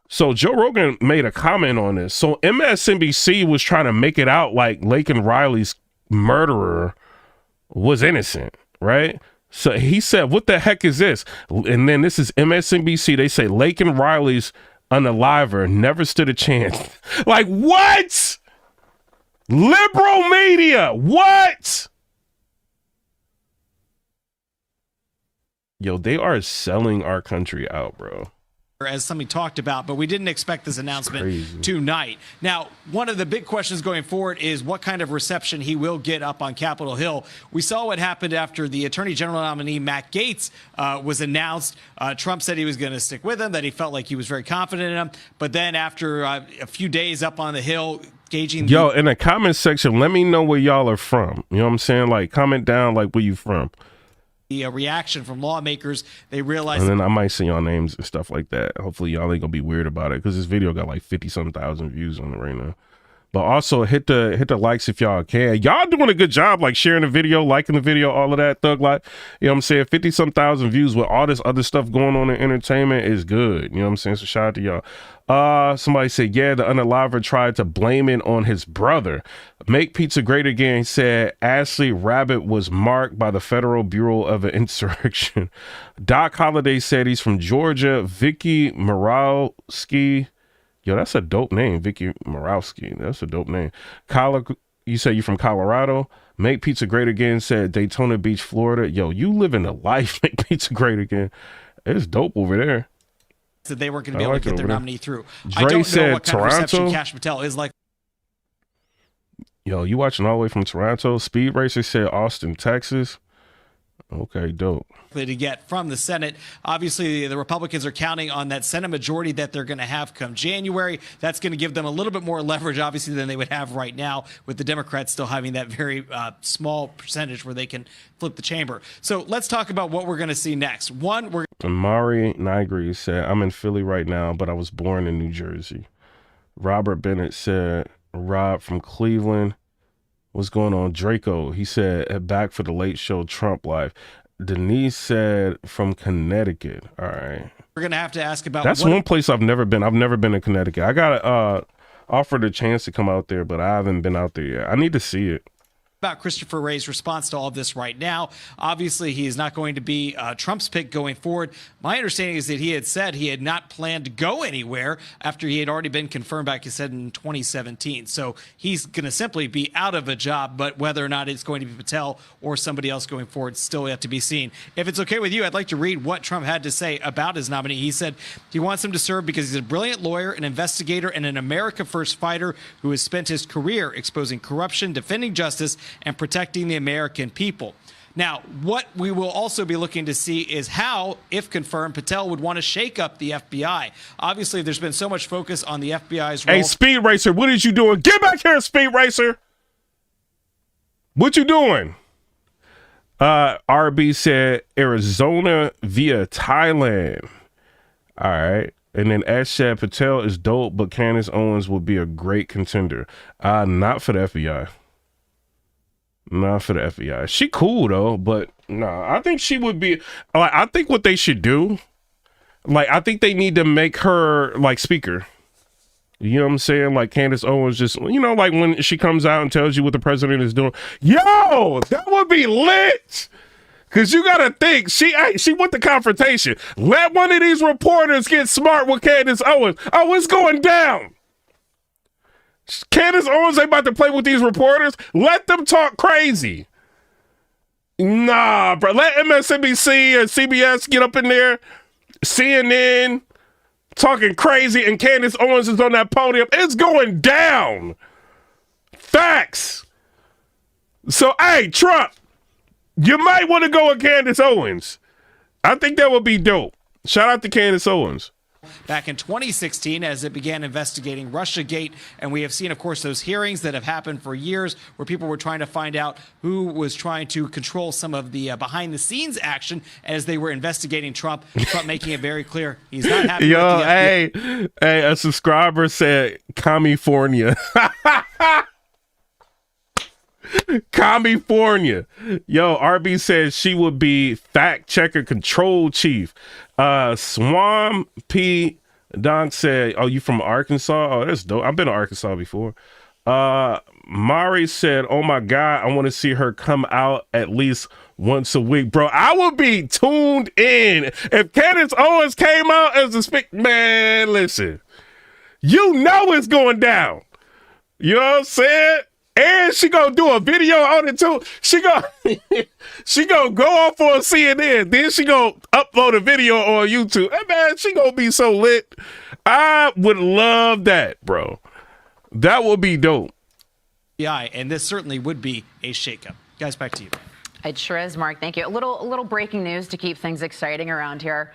S1: So Joe Rogan made a comment on this. So MSNBC was trying to make it out like Laken Riley's murderer was innocent, right? So he said, what the heck is this? And then this is MSNBC. They say Laken Riley's unaliver never stood a chance. Like, what? Liberal media, what? Yo, they are selling our country out, bro.
S9: As somebody talked about, but we didn't expect this announcement tonight. Now, one of the big questions going forward is what kind of reception he will get up on Capitol Hill. We saw what happened after the Attorney General nominee, Matt Gaetz, was announced. Trump said he was going to stick with him, that he felt like he was very confident in him. But then after a few days up on the Hill, gauging...
S1: Yo, in the comment section, let me know where y'all are from. You know what I'm saying? Like, comment down, like, where you from.
S9: The reaction from lawmakers, they realize,
S1: and then I might see y'all names and stuff like that. Hopefully y'all ain't gonna be weird about it, because this video got like 50-some thousand views on it right now. But also hit the likes if y'all can. Y'all doing a good job, like sharing the video, liking the video, all of that. Thug Life, you know what I'm saying? 50-some thousand views with all this other stuff going on in entertainment is good. You know what I'm saying? So shout out to y'all. Somebody said, yeah, the unaliver tried to blame it on his brother. Make Pizza Great Again said Ashley Rabbit was marked by the Federal Bureau of Insurrection. Doc Holliday said he's from Georgia. Vicky Morawski. Yo, that's a dope name, Vicky Morawski. That's a dope name. You say you're from Colorado. Make Pizza Great Again said Daytona Beach, Florida. Yo, you living a life. Make Pizza Great Again. It's dope over there.
S9: That they weren't going to be able to get their nominee through.
S1: Dre
S9: I don't know
S1: said
S9: what kind of reception Kash Patel is like.
S1: Yo, you watching all the way from Toronto? Speed Racer said Austin, Texas. Okay, dope.
S9: To get from the Senate. Obviously, the Republicans are counting on that Senate majority that they're going to have come January. That's going to give them a little bit more leverage, obviously, than they would have right now, with the Democrats still having that very small percentage where they can flip the chamber. So let's talk about what we're going to see next.
S1: Mari Nigri said, I'm in Philly right now, but I was born in New Jersey. Robert Bennett said, Rob from Cleveland. What's going on? Draco, he said, back for the Late Show Trump Life. Denise said from Connecticut. All right.
S9: We're going to have to ask about...
S1: That's one place I've never been. I've never been to Connecticut. I got offered a chance to come out there, but I haven't been out there yet. I need to see it.
S9: About Christopher Wray's response to all of this right now. Obviously, he is not going to be Trump's pick going forward. My understanding is that he had said he had not planned to go anywhere after he had already been confirmed back, he said, in 2017. So he's going to simply be out of a job, but whether or not it's going to be Patel or somebody else going forward still yet to be seen. If it's okay with you, I'd like to read what Trump had to say about his nominee. He said he wants him to serve because he's a brilliant lawyer, an investigator, and an America First fighter who has spent his career exposing corruption, defending justice, and protecting the American people. Now, what we will also be looking to see is how, if confirmed, Patel would want to shake up the FBI. Obviously, there's been so much focus on the FBI's role.
S1: Hey, Speed Racer, what is you doing? Get back here, Speed Racer. What you doing? RB said Arizona via Thailand. All right. And then Kash Patel is dope, but Candace Owens would be a great contender. Not for the FBI. Not for the FBI. She cool though, but no, I think she would be like, I think what they should do, like, I think they need to make her like speaker. You know what I'm saying? Like Candace Owens just, you know, like when she comes out and tells you what the president is doing. Yo, that would be lit. Cause you gotta think, she want the confrontation. Let one of these reporters get smart with Candace Owens. Oh, it's going down. Candace Owens ain't about to play with these reporters. Let them talk crazy. Nah, bro. Let MSNBC and CBS get up in there. CNN talking crazy, and Candace Owens is on that podium. It's going down. Facts. So, hey, Trump, you might want to go with Candace Owens. I think that would be dope. Shout out to Candace Owens.
S9: Back in 2016, as it began investigating Russiagate, and we have seen, of course, those hearings that have happened for years where people were trying to find out who was trying to control some of the behind-the-scenes action as they were investigating Trump. Trump making it very clear he's not happy with the FBI.
S1: Hey, a subscriber said California. California. Yo, RB says she would be fact checker control chief. Swam P Don said, oh, you from Arkansas? Oh, that's dope. I've been to Arkansas before. Mari said, oh my God, I want to see her come out at least once a week. Bro, I would be tuned in. If Candace Owens came out as a man, listen, you know it's going down. You know what I'm saying? And she gonna do a video on it too. She gonna go off on CNN. Then she gonna upload a video on YouTube. Hey man, she gonna be so lit. I would love that, bro. That would be dope.
S9: Yeah, and this certainly would be a shakeup. Guys, back to you.
S5: It sure is, Mark. Thank you. A little breaking news to keep things exciting around here.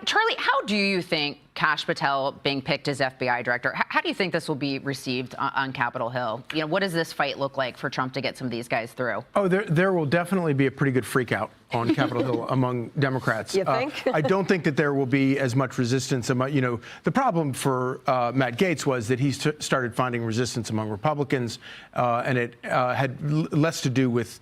S5: Charlie, how do you think Kash Patel being picked as FBI director, how do you think this will be received on Capitol Hill? You know, what does this fight look like for Trump to get some of these guys through?
S2: Oh, there will definitely be a pretty good freak out on Capitol Hill among Democrats.
S7: You think?
S2: I don't think that there will be as much resistance. The problem for Matt Gaetz was that he started finding resistance among Republicans, and it had less to do with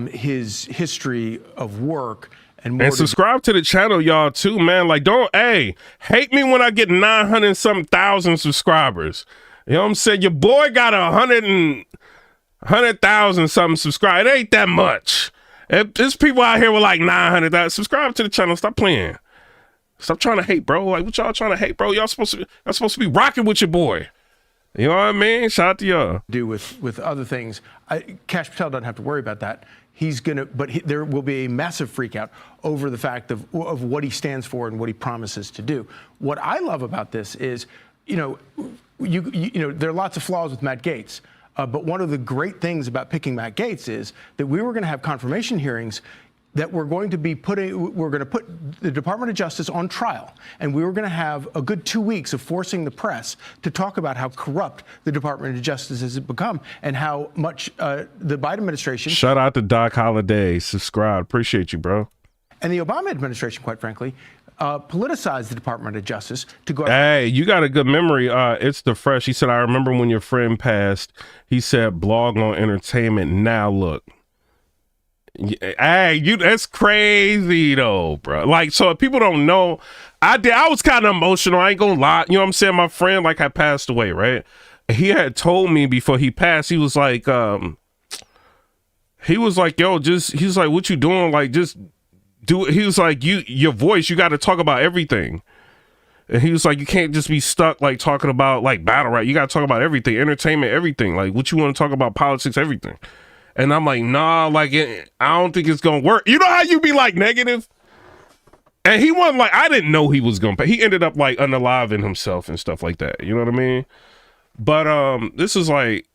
S2: his history of work. And
S1: subscribe to the channel, y'all, too, man. Like, hate me when I get 900-something thousand subscribers. You know what I'm saying? Your boy got 100,000 something subscribers. It ain't that much. There's people out here with like 900,000. Subscribe to the channel. Stop playing. Stop trying to hate, bro. Like, what y'all trying to hate, bro? Y'all supposed to be rocking with your boy. You know what I mean? Shout out to y'all.
S2: Do with other things. Kash Patel doesn't have to worry about that. There will be a massive freak out over the fact of what he stands for and what he promises to do. What I love about this is, there are lots of flaws with Matt Gaetz, but one of the great things about picking Matt Gaetz is that we were going to have confirmation hearings that we're going to put the Department of Justice on trial, and we were going to have a good 2 weeks of forcing the press to talk about how corrupt the Department of Justice has become and how much the Biden administration.
S1: Shout out to Doc Holliday. Subscribe. Appreciate you, bro.
S2: And the Obama administration, quite frankly, politicized the Department of Justice to go.
S1: Hey, you got a good memory. It's the fresh. He said, I remember when your friend passed. He said, blog on entertainment. Now look. Hey, that's crazy though, bro. Like, so if people don't know, I was kind of emotional. I ain't gonna lie. You know what I'm saying? My friend had passed away, right? He had told me before he passed, he was like, yo, he's like, what you doing? Like, just do it. He was like, your voice, you got to talk about everything. And he was like, you can't just be stuck like talking about like battle rap. You got to talk about everything, entertainment, everything. Like, what you want to talk about, politics, everything. And I'm like, nah, like, I don't think it's going to work. You know how you be like negative? And he wasn't like, I didn't know he was going to pay. He ended up like unaliving himself and stuff like that. You know what I mean? But this is like,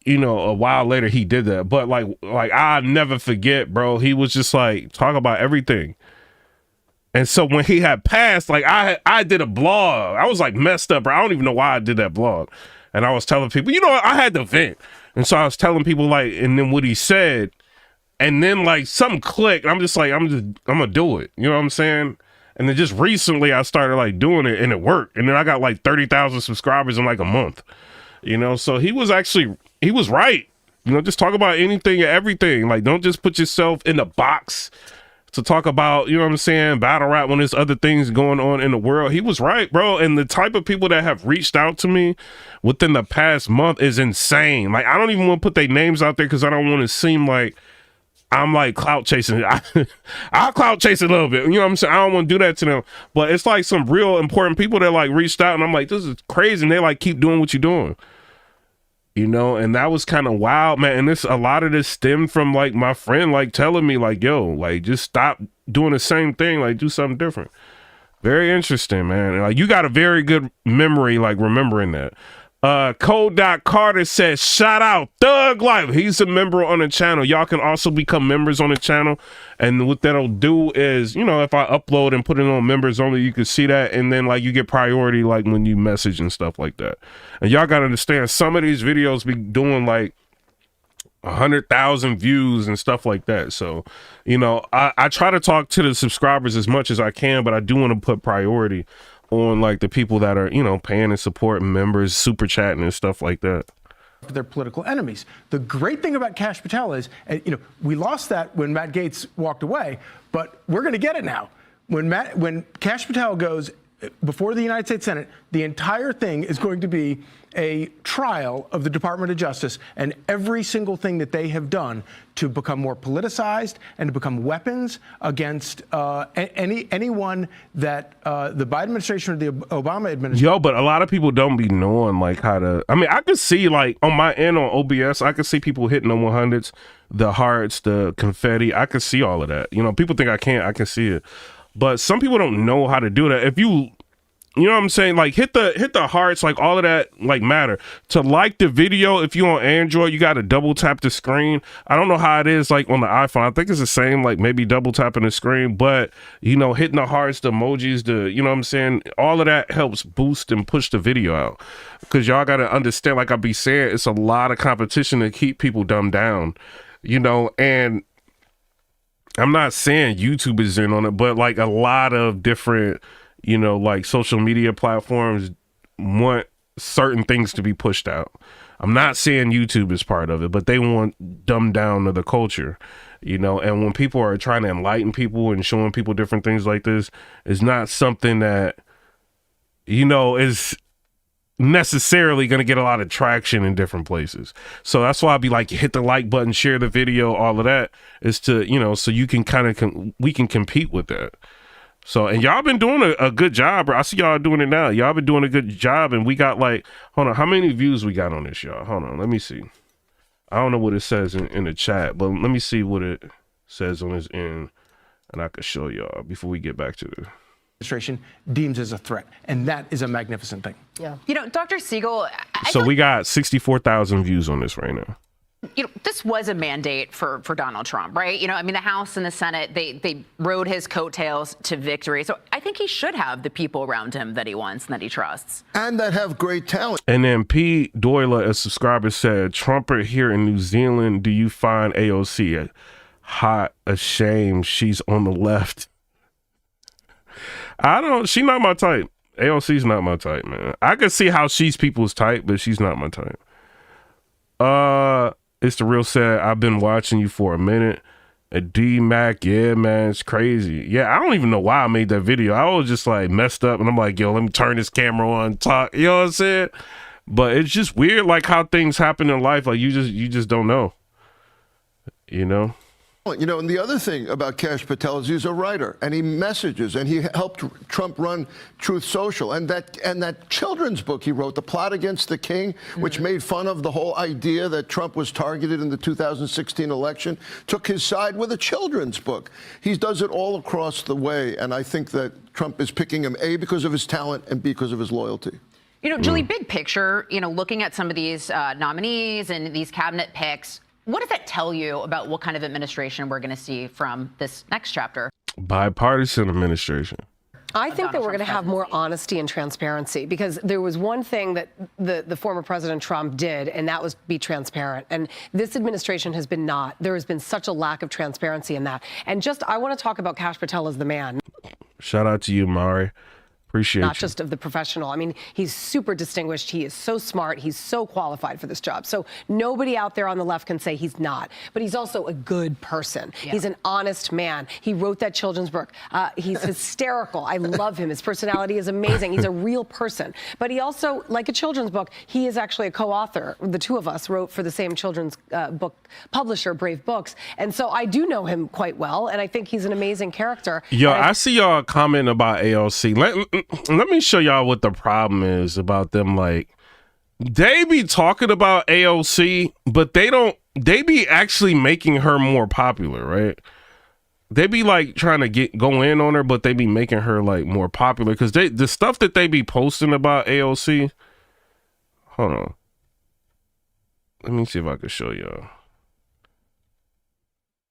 S1: a while later he did that. But like I'll never forget, bro. He was just like, talk about everything. And so when he had passed, like I did a blog. I was like messed up, bro. I don't even know why I did that blog. And I was telling people, I had to vent. And so I was telling people like, and then what he said, And then like something clicked. I'm just like, I'm gonna do it. You know what I'm saying? And then just recently I started like doing it and it worked. And then I got like 30,000 subscribers in like a month. You know, so he was right. You know, just talk about anything and everything. Like, don't just put yourself in the box to talk about, you know what I'm saying, battle rap when there's other things going on in the world. He was right, bro. And the type of people that have reached out to me within the past month is insane. Like, I don't even want to put their names out there because I don't want to seem like I'm like clout chasing. I'll clout chase a little bit. You know what I'm saying? I don't want to do that to them. But it's like some real important people that like reached out and I'm like, this is crazy. And they like keep doing what you're doing. You know, and that was kind of wild, man. And a lot of this stemmed from like my friend like telling me like, yo, like just stop doing the same thing, like do something different. Very interesting, man. And, like, you got a very good memory, like remembering that. Code Carter says, shout out Thug Life. He's a member on the channel. Y'all can also become members on the channel. And what that'll do is, you know, if I upload and put it on members only, you can see that. And then like you get priority like when you message and stuff like that. And y'all got to understand some of these videos be doing like 100,000 views and stuff like that. So, you know, I try to talk to the subscribers as much as I can, but I do want to put priority on like the people that are, you know, paying and supporting members, super chatting and stuff like that.
S10: Their political enemies. The great thing about Kash Patel is, you know, we lost that when Matt Gaetz walked away, but we're going to get it now. When Kash Patel goes before the United States Senate, the entire thing is going to be a trial of the Department of Justice and every single thing that they have done to become more politicized and to become weapons against anyone that the Biden administration or the Obama administration.
S1: Yo, but a lot of people don't be knowing like how to. I mean, I could see like on my end on OBS, I could see people hitting the 100s, the hearts, the confetti. I could see all of that. You know, people think I can't. I can see it, but some people don't know how to do that. If you know what I'm saying? Like hit the hearts, like all of that like matter. To like the video, if you on Android, you got to double tap the screen. I don't know how it is like on the iPhone. I think it's the same, like maybe double tapping the screen, but you know, hitting the hearts, the emojis, you know what I'm saying? All of that helps boost and push the video out. Because y'all got to understand, like I be saying, it's a lot of competition to keep people dumbed down, you know, and I'm not saying YouTube is in on it, but like a lot of different, you know, like social media platforms want certain things to be pushed out. I'm not saying YouTube is part of it, but they want dumbed down to the culture, you know, and when people are trying to enlighten people and showing people different things like this, it's not something that, you know, is necessarily going to get a lot of traction in different places. So that's why I'd be like, hit the like button, share the video, all of that is to, you know, so you can kind of, we can compete with that. So, and y'all been doing a good job, bro. I see y'all doing it now. Y'all been doing a good job, and we got like, hold on, how many views we got on this, y'all? Hold on, let me see. I don't know what it says in the chat, but let me see what it says on this end, and I can show y'all before we get back to the
S10: administration deems as a threat, and that is a magnificent thing.
S7: Yeah.
S5: You know, Dr. Siegel.
S1: So we got 64,000 views on this right now.
S5: You know, this was a mandate for Donald Trump, right? You know, I mean, the House and the Senate, they rode his coattails to victory. So I think he should have the people around him that he wants and that he trusts.
S8: And that have great talent.
S1: And then P. Doyle, a subscriber, said, Trumper here in New Zealand, do you find AOC hot, ashamed she's on the left? She's not my type. AOC's not my type, man. I can see how she's people's type, but she's not my type. It's the real sad. I've been watching you for a minute. D-Mac, yeah, man, it's crazy. Yeah, I don't even know why I made that video. I was just like messed up, and I'm like, yo, let me turn this camera on, talk. You know what I'm saying? But it's just weird, like how things happen in life. Like you just don't know. You know.
S8: You know, and the other thing about Kash Patel is he's a writer, and he messages, and he helped Trump run Truth Social, and that children's book he wrote, The Plot Against the King, which made fun of the whole idea that Trump was targeted in the 2016 election, took his side with a children's book. He does it all across the way, and I think that Trump is picking him, A, because of his talent, and B, because of his loyalty.
S5: You know, Julie, big picture, you know, looking at some of these nominees and these cabinet picks, what does that tell you about what kind of administration we're going to see from this next chapter?
S1: Bipartisan administration.
S7: I think that we're going to have more honesty and transparency, because there was one thing that the former President Trump did, and that was be transparent. And this administration has been not. There has been such a lack of transparency in that. And I want to talk about Kash Patel as the man.
S1: Shout out to you, Mari. Appreciate
S7: Not
S1: you.
S7: just of the professional. I mean, he's super distinguished. He is so smart. He's so qualified for this job. So nobody out there on the left can say he's not. But he's also a good person. Yeah. He's an honest man. He wrote that children's book. He's hysterical. I love him. His personality is amazing. He's a real person. But he also, like a children's book, he is actually a co-author. The two of us wrote for the same children's book publisher, Brave Books. And so I do know him quite well, and I think he's an amazing character.
S1: Yo, I see y'all commenting about AOC. Let me show y'all what the problem is about them. Like, they be talking about AOC, but they be actually making her more popular, right? They be like trying to go in on her, but they be making her like more popular, because the stuff that they be posting about AOC. Hold on. Let me see if I can show y'all.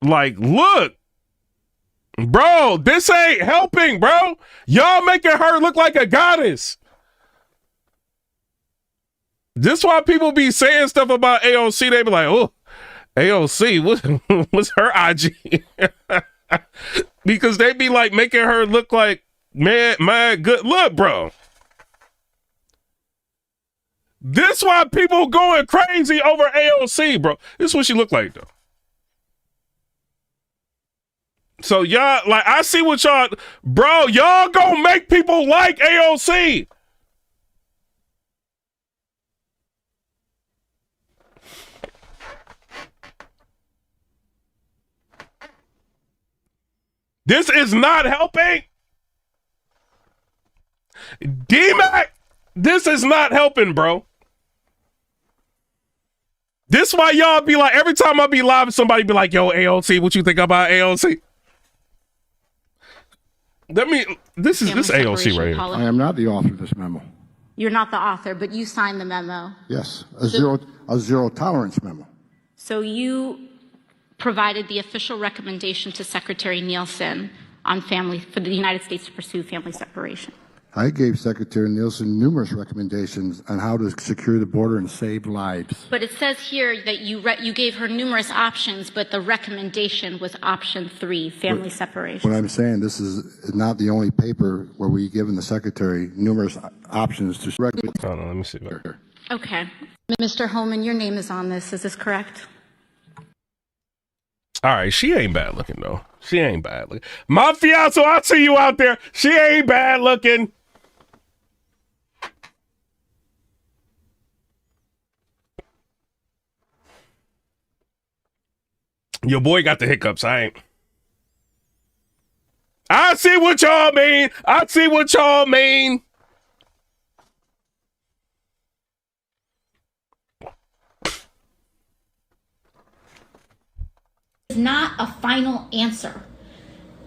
S1: Like, look. Bro, this ain't helping, bro. Y'all making her look like a goddess. This why people be saying stuff about AOC. They be like, oh, AOC, what's her IG? Because they be like making her look like mad good. Look, bro. This why people going crazy over AOC, bro. This is what she look like, though. So y'all, like, I see what y'all, bro, y'all gonna make people like AOC. This is not helping. D-Mac, this is not helping, bro. This why y'all be like, every time I be live, somebody be like, yo, AOC, what you think about AOC? This AOC right here.
S11: I am not the author of this memo.
S12: You're not the author, but you signed the memo.
S11: Yes, a zero tolerance memo.
S12: So you provided the official recommendation to Secretary Nielsen on for the United States to pursue family separation.
S11: I gave Secretary Nielsen numerous recommendations on how to secure the border and save lives.
S12: But it says here that you gave her numerous options, but the recommendation was option 3, family separation.
S11: What I'm saying, this is not the only paper where we've given the Secretary numerous options to...
S1: Hold on, let me see.
S12: Okay. Mr. Holman, your name is on this. Is this correct?
S1: All right, she ain't bad looking, though. She ain't bad looking. My fiance, I see you out there. She ain't bad looking. Your boy got the hiccups. I see what y'all mean. I see what y'all mean.
S12: It's not a final answer.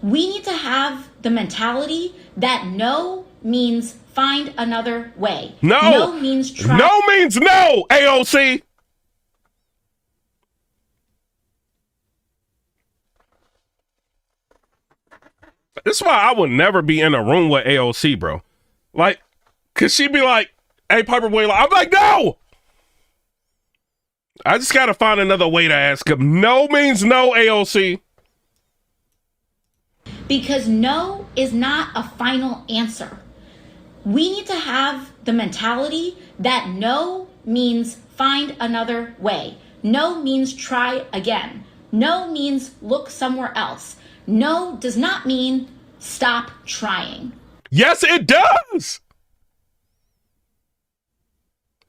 S12: We need to have the mentality that no means find another way. No means try.
S1: No means no, AOC. This is why I would never be in a room with AOC, bro. Like, cause she'd be like, hey, Piper Boy, I'm like, no. I just gotta find another way to ask him. No means no, AOC.
S12: Because no is not a final answer. We need to have the mentality that no means find another way. No means try again. No means look somewhere else. No does not mean stop trying.
S1: Yes, it does.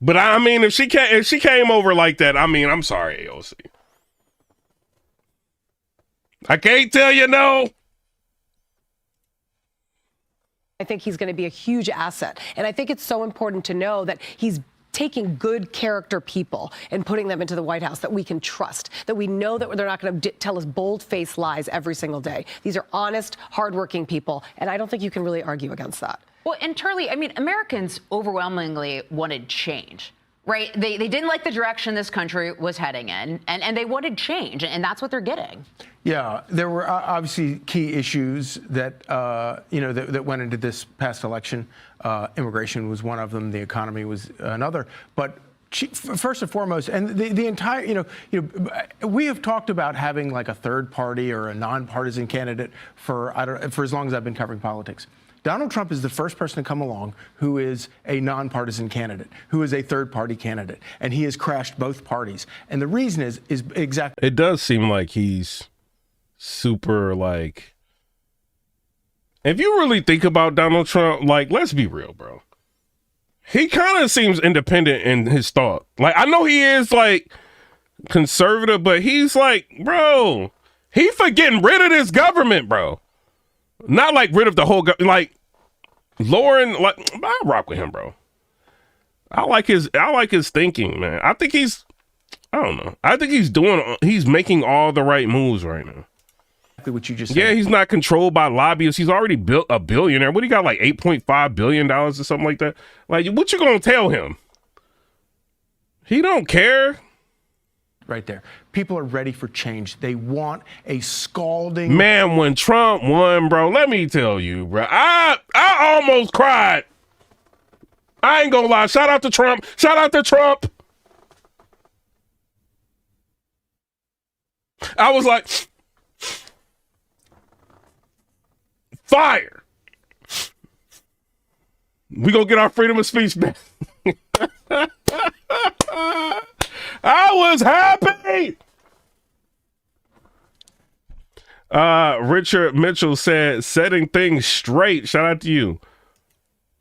S1: But I mean, if she came over like that, I mean, I'm sorry, AOC. I can't tell you no.
S7: I think he's going to be a huge asset. And I think it's so important to know that he's taking good character people and putting them into the White House that we can trust, that we know that they're not going to tell us bold-faced lies every single day. These are honest, hardworking people, and I don't think you can really argue against that.
S5: Well, and Charlie, I mean, Americans overwhelmingly wanted change. Right. They didn't like the direction this country was heading in, and they wanted change, and that's what they're getting.
S10: Yeah, there were obviously key issues that that went into this past election. Immigration was one of them. The economy was another. But first and foremost, and the entire, we have talked about having like a third party or a nonpartisan candidate for as long as I've been covering politics. Donald Trump is the first person to come along who is a nonpartisan candidate, who is a third-party candidate, and he has crashed both parties. And the reason is exactly.
S1: It does seem like he's super, like, if you really think about Donald Trump, like, let's be real, bro. He kind of seems independent in his thought. Like, I know he is, like, conservative, but he's like, bro, he for getting rid of this government, bro. Not like rid of the whole like Lauren, like I rock with him, bro. I like his thinking, man. I think I don't know. I think he's making all the right moves right now.
S10: What you just said.
S1: Yeah, he's not controlled by lobbyists. He's already built a billionaire. What do you got, like $8.5 billion or something like that? Like, what you gonna tell him? He don't care.
S10: Right there. People are ready for change. They want a scalding.
S1: Man, when Trump won, bro, let me tell you, bro, I almost cried. I ain't gonna lie. Shout out to Trump. Shout out to Trump. I was like, fire. We gonna get our freedom of speech back. I was happy. Richard Mitchell said, setting things straight. Shout out to you.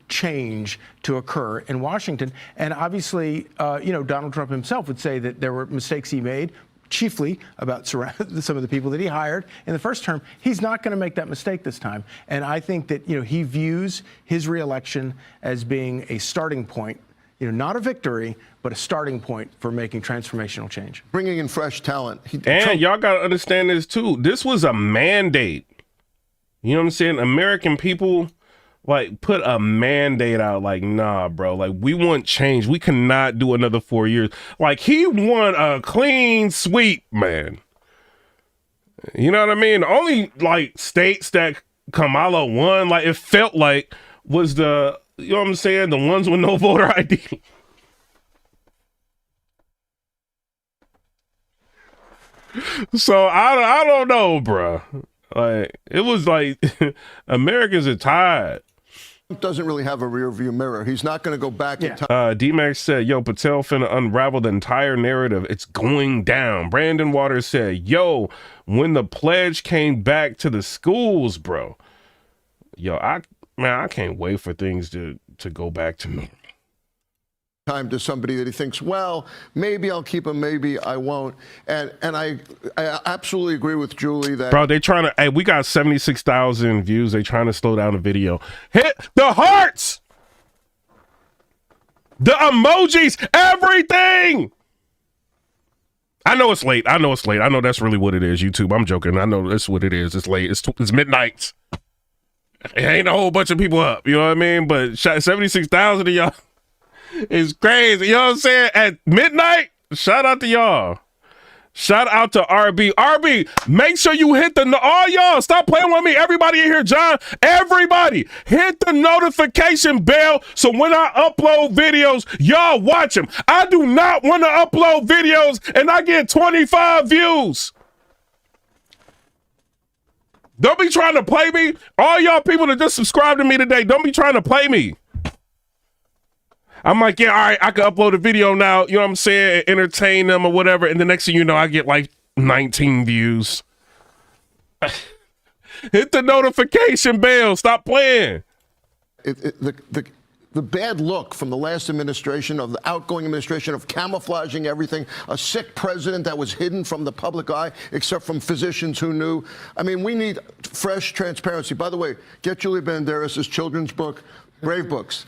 S10: Change to occur in Washington. And obviously, Donald Trump himself would say that there were mistakes he made, chiefly about some of the people that he hired in the first term. He's not going to make that mistake this time. And I think that, he views his reelection as being a starting point, not a victory, but a starting point for making transformational change.
S8: Bringing in fresh talent.
S1: And y'all got to understand this, too. This was a mandate. You know what I'm saying? American people, like, put a mandate out. Like, nah, bro. Like, we want change. We cannot do another 4 years. Like, he won a clean sweep, man. You know what I mean? The only, like, states that Kamala won, like, it felt like, was the, you know what I'm saying? The ones with no voter ID. So I don't know, bro. Like, it was like Americans are tired.
S8: Doesn't really have a rear view mirror. He's not going to go back in time.
S1: D-Max said, yo, Patel finna unravel the entire narrative. It's going down. Brandon Waters said, yo, when the pledge came back to the schools, bro. Yo, I can't wait for things to go back to normal.
S8: Time to somebody that he thinks, well, maybe I'll keep him, maybe I won't. And I absolutely agree with Julie that,
S1: bro, they trying to, hey, we got 76,000 views. They trying to slow down the video. Hit the hearts, the emojis, everything. I know it's late. I know that's really what it is, YouTube. I'm joking. I know that's what it is. It's late. It's midnight. It ain't a whole bunch of people up. You know what I mean? But 76,000 of y'all is crazy. You know what I'm saying? At midnight, shout out to y'all. Shout out to RB. RB, make sure you hit all y'all, stop playing with me. Everybody in here, John, everybody, hit the notification bell so when I upload videos, y'all watch them. I do not want to upload videos and I get 25 views. Don't be trying to play me. All y'all people that just subscribed to me today, don't be trying to play me. I'm like, yeah, all right, I can upload a video now, you know what I'm saying, entertain them or whatever, and the next thing you know, I get like 19 views. Hit the notification bell. Stop playing.
S8: The bad look from the last administration, of the outgoing administration, of camouflaging everything, a sick president that was hidden from the public eye, except from physicians who knew. I mean, we need fresh transparency. By the way, get Julie Banderas' children's book, Brave Books.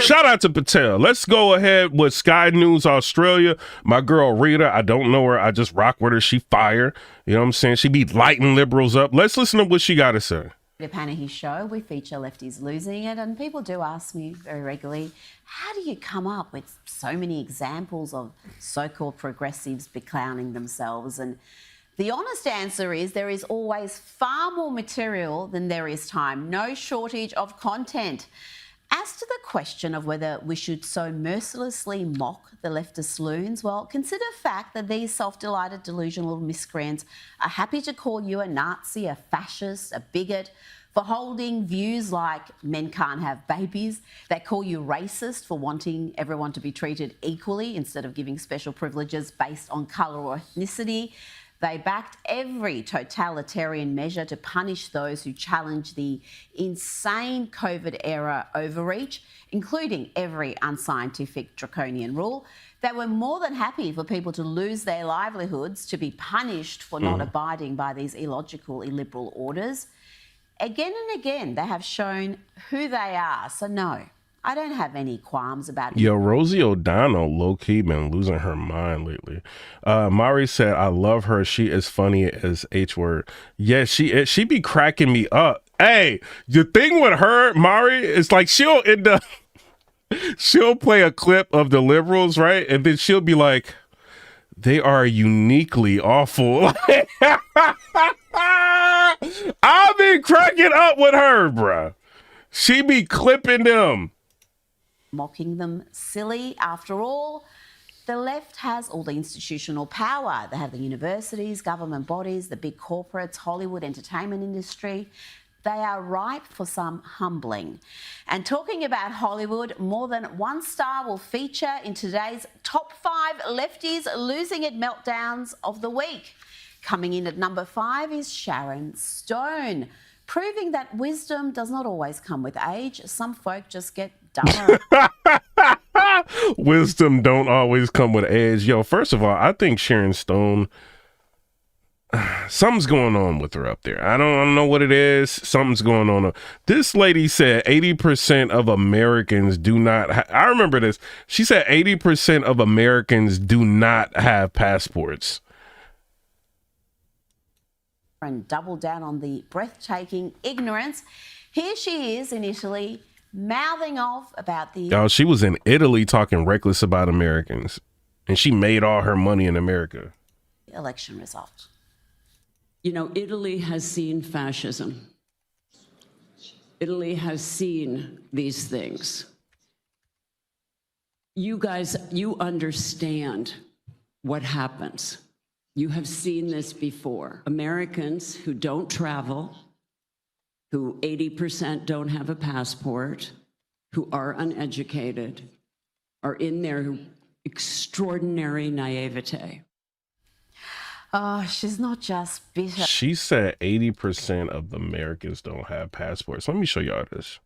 S1: Shout out to Patel. Let's go ahead with Sky News Australia. My girl Rita, I don't know her. I just rock with her. She fire. You know what I'm saying? She be lighting liberals up. Let's listen to what she got to say.
S13: Panahy's show, we feature lefties losing it, and people do ask me very regularly, how do you come up with so many examples of so-called progressives beclowning themselves? And the honest answer is there is always far more material than there is time, no shortage of content. As to the question of whether we should so mercilessly mock the leftist loons, well, consider the fact that these self-delighted delusional miscreants are happy to call you a Nazi, a fascist, a bigot, for holding views like men can't have babies. They call you racist for wanting everyone to be treated equally instead of giving special privileges based on colour or ethnicity. They backed every totalitarian measure to punish those who challenge the insane COVID-era overreach, including every unscientific draconian rule. They were more than happy for people to lose their livelihoods, to be punished for not abiding by these illogical, illiberal orders. Again and again, they have shown who they are. So no, I don't have any qualms about it.
S1: Yo, Rosie O'Donnell, low-key been losing her mind lately. Mari said, I love her. She is funny as H-word. Yeah, she be cracking me up. Hey, the thing with her, Mari, is like she'll play a clip of the liberals, right? And then she'll be like, they are uniquely awful. I've been cracking up with her, bruh. She be clipping them.
S13: Mocking them silly. After all, the left has all the institutional power. They have the universities, government bodies, the big corporates, Hollywood, entertainment industry. They are ripe for some humbling. And talking about Hollywood, more than one star will feature in today's top 5 lefties losing it meltdowns of the week. Coming in at number 5 is Sharon Stone, proving that wisdom does not always come with age. Some folk just get dumber.
S1: Wisdom don't always come with age. Yo, first of all, I think Sharon Stone, something's going on with her up there. I don't know what it is. Something's going on. This lady said 80% of Americans do not I remember this. She said 80% of Americans do not have passports.
S13: And double down on the breathtaking ignorance. Here she is in Italy, mouthing off about the...
S1: Oh, she was in Italy talking reckless about Americans, and she made all her money in America.
S13: Election result.
S14: You know, Italy has seen fascism. Italy has seen these things. You guys, you understand what happens. You have seen this before. Americans who don't travel, who 80% don't have a passport, who are uneducated, are in their extraordinary naivete.
S13: Oh, she's not just bitter.
S1: She said 80% of Americans don't have passports. Let me show y'all this.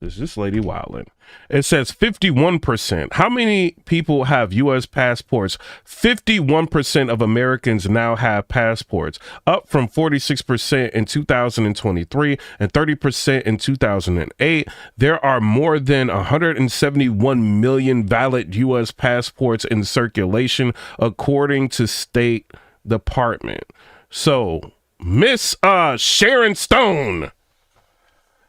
S1: Is this lady wildin'? It says 51%. How many people have U.S. passports? 51% of Americans now have passports, up from 46% in 2023 and 30% in 2008. There are more than 171 million valid U.S. passports in circulation, according to State Department. So, Miss Sharon Stone,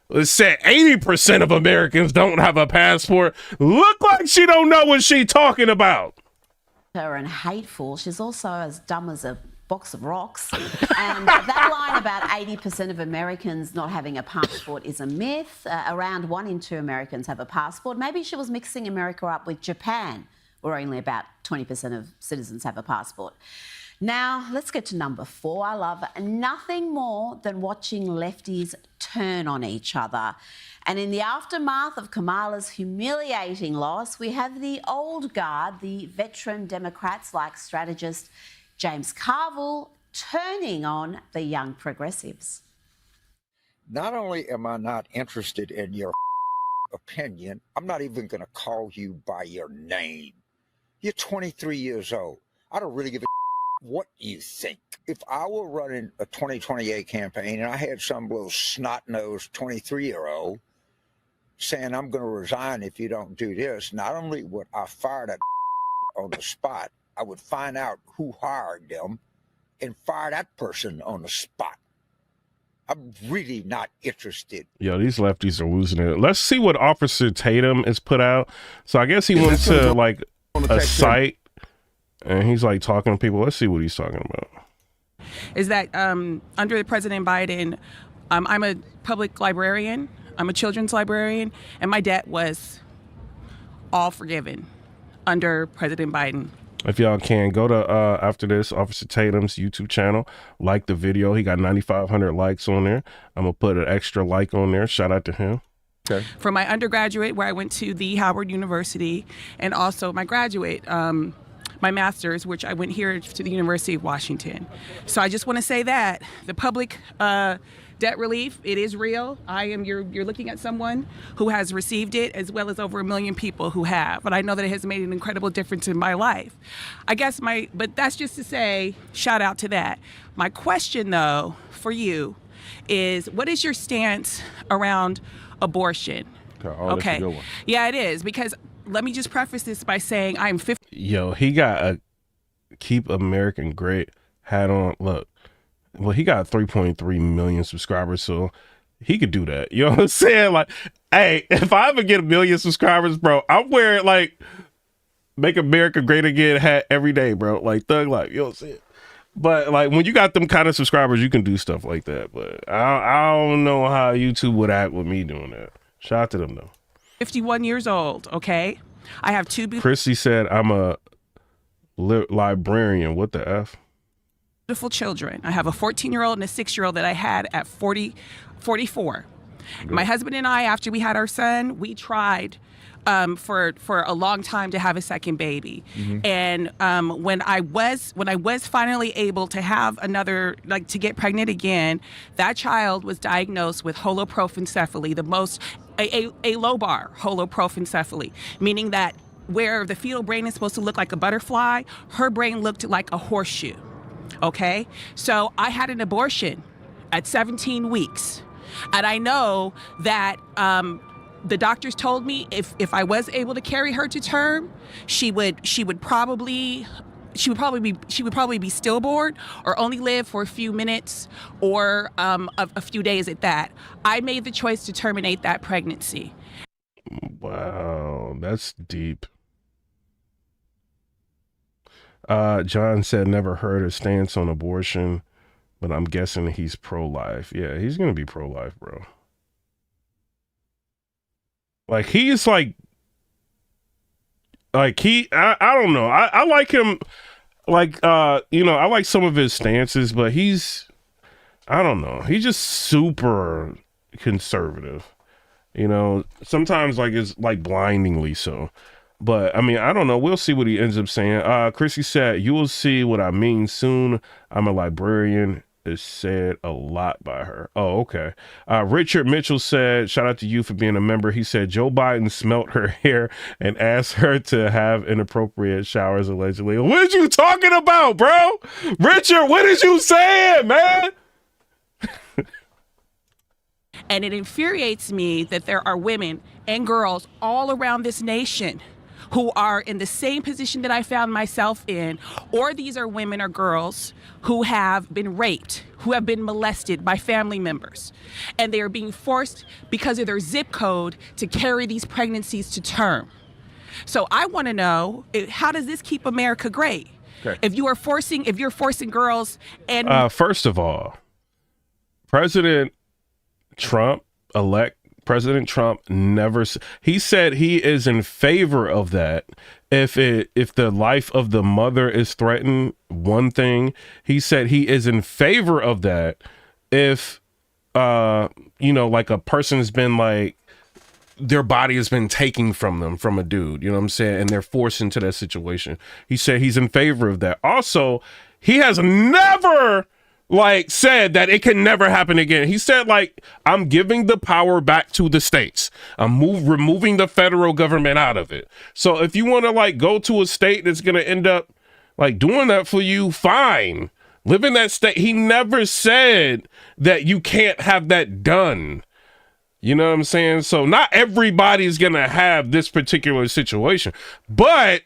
S1: it said 80% of Americans don't have a passport. Look like she don't know what she talking about.
S13: And hateful. She's also as dumb as a box of rocks. And that line about 80% of Americans not having a passport is a myth. Around 1 in 2 Americans have a passport. Maybe she was mixing America up with Japan, where only about 20% of citizens have a passport. Now, let's get to number 4. I love nothing more than watching lefties turn on each other. And in the aftermath of Kamala's humiliating loss, we have the old guard, the veteran Democrats like strategist James Carville, turning on the young progressives.
S15: Not only am I not interested in your opinion, I'm not even going to call you by your name. You're 23 years old. I don't really give a what you think. If I were running a 2028 campaign and I had some little snot-nosed 23-year-old saying I'm going to resign if you don't do this, not only would I fire that on the spot, I would find out who hired them and fire that person on the spot. I'm really not interested.
S1: Yo, these lefties are losing it. Let's see what Officer Tatum has put out. So I guess he went to like a site and he's like talking to people. Let's see what he's talking about.
S16: Is that under President Biden, I'm a public librarian, I'm a children's librarian, and my debt was all forgiven under President Biden.
S1: If y'all can, go to, after this, Officer Tatum's YouTube channel, like the video. He got 9,500 likes on there. I'm going to put an extra like on there. Shout out to him. Okay.
S16: For my undergraduate, where I went to the Howard University, and also my graduate, my master's, which I went here to the University of Washington. So I just want to say that the public debt relief, it is real. You're looking at someone who has received it, as well as over 1 million people who have. But I know that it has made an incredible difference in my life. I guess but that's just to say, shout out to that. My question though, for you, is what is your stance around abortion?
S1: Okay.
S16: Yeah, it is, because let me just preface this by saying I'm 50.
S1: Yo, he got a Keep American Great hat on. Look, well, he got 3.3 million subscribers, so he could do that. You know what I'm saying? Like, hey, if I ever get 1 million subscribers, bro, I'm wearing like Make America Great Again hat every day, bro. Like Thug Life, you know what I'm saying? But like when you got them kind of subscribers, you can do stuff like that. But I don't know how YouTube would act with me doing that. Shout out to them though.
S16: 51 years old, okay? I have two
S1: Chrissy said I'm a librarian. What the F?
S16: beautiful children. I have a 14-year-old and a 6-year-old that I had at 44. Yeah. My husband and I, after we had our son, we tried for a long time to have a second baby. Mm-hmm. And when I was finally able to have another, like to get pregnant again, that child was diagnosed with holoprosencephaly, a lobar holoprosencephaly, meaning that where the fetal brain is supposed to look like a butterfly, her brain looked like a horseshoe. Okay, so I had an abortion at 17 weeks, and I know that the doctors told me if I was able to carry her to term, she would probably be stillborn or only live for a few minutes or a few days at that. I made the choice to terminate that pregnancy.
S1: Wow, that's deep. John said never heard a stance on abortion, but I'm guessing he's pro-life. Yeah, he's gonna be pro-life, bro. Like he's like I don't know. I like him. Like I like some of his stances, but I don't know. He's just super conservative. Sometimes like it's like blindingly so. But I mean, I don't know. We'll see what he ends up saying. Chrissy said, "You will see what I mean soon. I'm a librarian." Is said a lot by her. Oh, okay. Richard Mitchell said, shout out to you for being a member. He said Joe Biden smelt her hair and asked her to have inappropriate showers, allegedly. What you talking about, bro? Richard, what is you saying, man?
S16: And it infuriates me that there are women and girls all around this nation who are in the same position that I found myself in, or these are women or girls who have been raped, who have been molested by family members, and they are being forced because of their zip code to carry these pregnancies to term. So I want to know, how does this keep America great? Okay. If you're forcing girls and
S1: first of all, President Trump he said he is in favor of that. If the life of the mother is threatened, one thing. He said he is in favor of that if like a person's been like their body has been taken from them from a dude, you know what I'm saying, and they're forced into that situation. He said he's in favor of that. Also, he has never said that it can never happen again. He said, I'm giving the power back to the states. I'm removing the federal government out of it. So if you want to go to a state that's going to end up doing that for you, fine. Live in that state. He never said that you can't have that done. You know what I'm saying? So not everybody's going to have this particular situation, but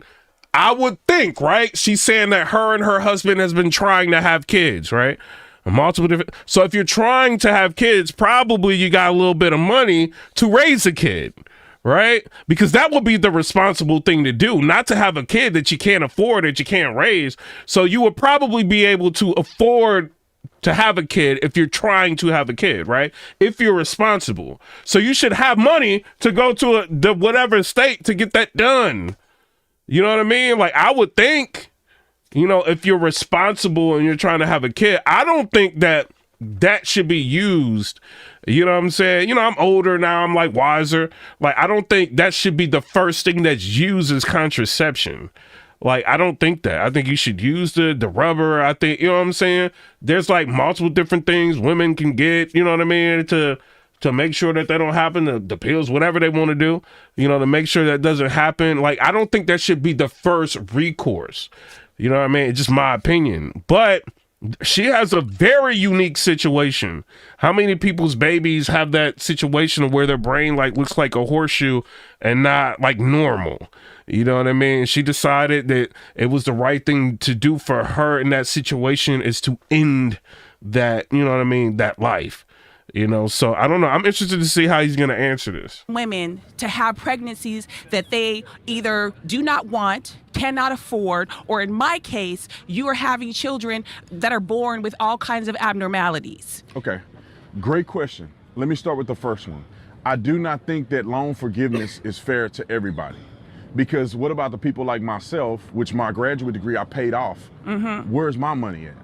S1: I would think, right? She's saying that her and her husband has been trying to have kids, right? multiple different. So if you're trying to have kids, probably you got a little bit of money to raise a kid, right? Because that would be the responsible thing to do, not to have a kid that you can't afford, that you can't raise. So you would probably be able to afford to have a kid if you're trying to have a kid, right? If you're responsible. So you should have money to go to the whatever state to get that done. You know what I mean? Like, I would think, you know, if you're responsible and you're trying to have a kid, I don't think that should be used. You know what I'm saying? You know, I'm older now. I'm like wiser. Like, I don't think that should be the first thing that's used as contraception. Like, I don't think that. I think you should use the rubber. I think, you know what I'm saying? There's like multiple different things women can get, you know what I mean, to make sure that don't happen, the pills, whatever they want to do, you know, to make sure that doesn't happen. Like, I don't think that should be the first recourse. You know what I mean? It's just my opinion. But she has a very unique situation. How many people's babies have that situation where their brain like looks like a horseshoe and not like normal? You know what I mean? She decided that it was the right thing to do for her in that situation is to end that, you know what I mean, that life. You know, so I don't know. I'm interested to see how he's going to answer this.
S16: Women to have pregnancies that they either do not want, cannot afford, or in my case, you are having children that are born with all kinds of abnormalities.
S17: Okay, great question. Let me start with the first one. I do not think that loan forgiveness is fair to everybody. Because what about the people like myself, which my graduate degree I paid off? Where's my money at?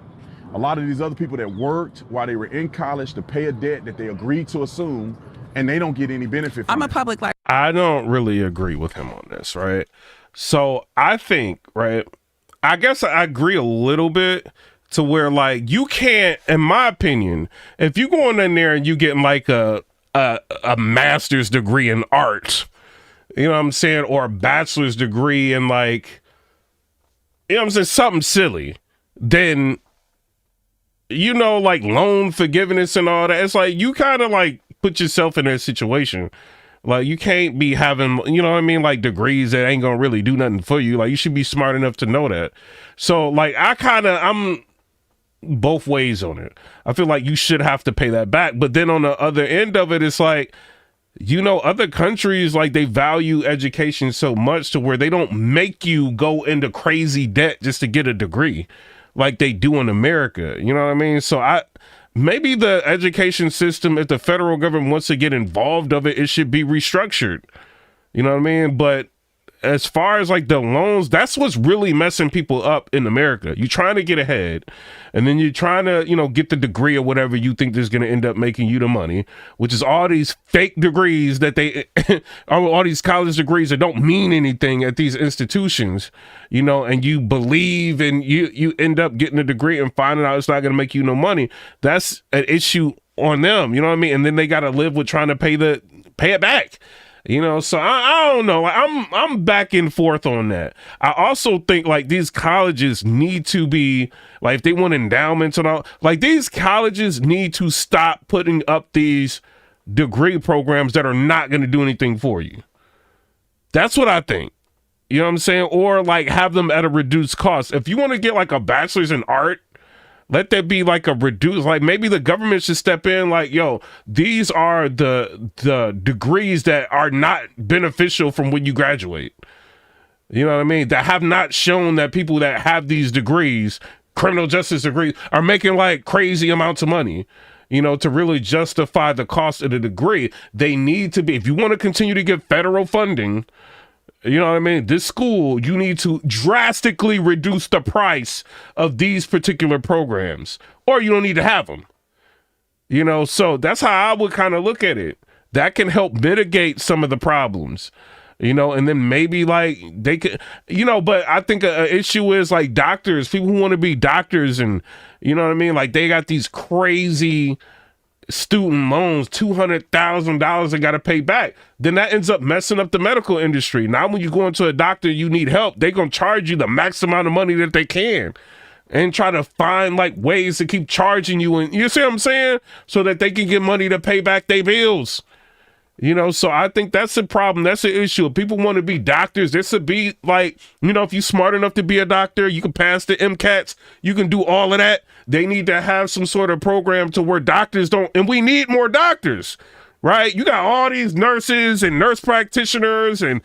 S17: A lot of these other people that worked while they were in college to pay a debt that they agreed to assume, and they don't get any benefit from it.
S1: I don't really agree with him on this, right? So I think, right, I guess I agree a little bit to where, like, you can't, in my opinion, if you going in there and you getting like a master's degree in art, you know what I'm saying, or a bachelor's degree in, like, you know what I'm saying, something silly, then, you know, like loan forgiveness and all that, it's like you kind of like put yourself in that situation. Like, you can't be having, you know what I mean, like degrees that ain't gonna really do nothing for you. Like, you should be smart enough to know that. So, like, I'm both ways on it. I feel like you should have to pay that back. But then on the other end of it, it's like, you know, other countries, like, they value education so much to where they don't make you go into crazy debt just to get a degree like they do in America. You know what I mean? So maybe the education system, if the federal government wants to get involved of it should be restructured. You know what I mean? But as far as like the loans, that's what's really messing people up in America. You're trying to get ahead, and then you're trying to, you know, get the degree or whatever you think is going to end up making you the money, which is all these fake degrees that all these college degrees that don't mean anything at these institutions, you know, and you believe and you end up getting a degree and finding out it's not going to make you no money. That's an issue on them, you know what I mean? And then they got to live with trying to pay it back. You know, so I don't know. Like, I'm back and forth on that. I also think like these colleges need to be like, if they want endowments and all, like these colleges need to stop putting up these degree programs that are not going to do anything for you. That's what I think. You know what I'm saying? Or like have them at a reduced cost. If you want to get like a bachelor's in art, let that be like a reduce, like maybe the government should step in like, yo, these are the degrees that are not beneficial from when you graduate. You know what I mean? That have not shown that people that have these degrees, criminal justice degrees, are making like crazy amounts of money. You know, to really justify the cost of the degree, they need to be, if you want to continue to get federal funding, you know what I mean? This school, you need to drastically reduce the price of these particular programs, or you don't need to have them. You know, so that's how I would kind of look at it. That can help mitigate some of the problems, you know, and then maybe like they could, you know, but I think an issue is like doctors, people who want to be doctors and, you know what I mean? Like they got these crazy student loans, $200,000 they got to pay back. Then that ends up messing up the medical industry. Now, when you go into a doctor, you need help, they're going to charge you the max amount of money that they can and try to find like ways to keep charging you. And you see what I'm saying? So that they can get money to pay back their bills. You know, so I think that's a problem. That's an issue. If people want to be doctors, this would be like, you know, if you're smart enough to be a doctor, you can pass the MCATs, you can do all of that. They need to have some sort of program to where doctors don't, and we need more doctors, right? You got all these nurses and nurse practitioners and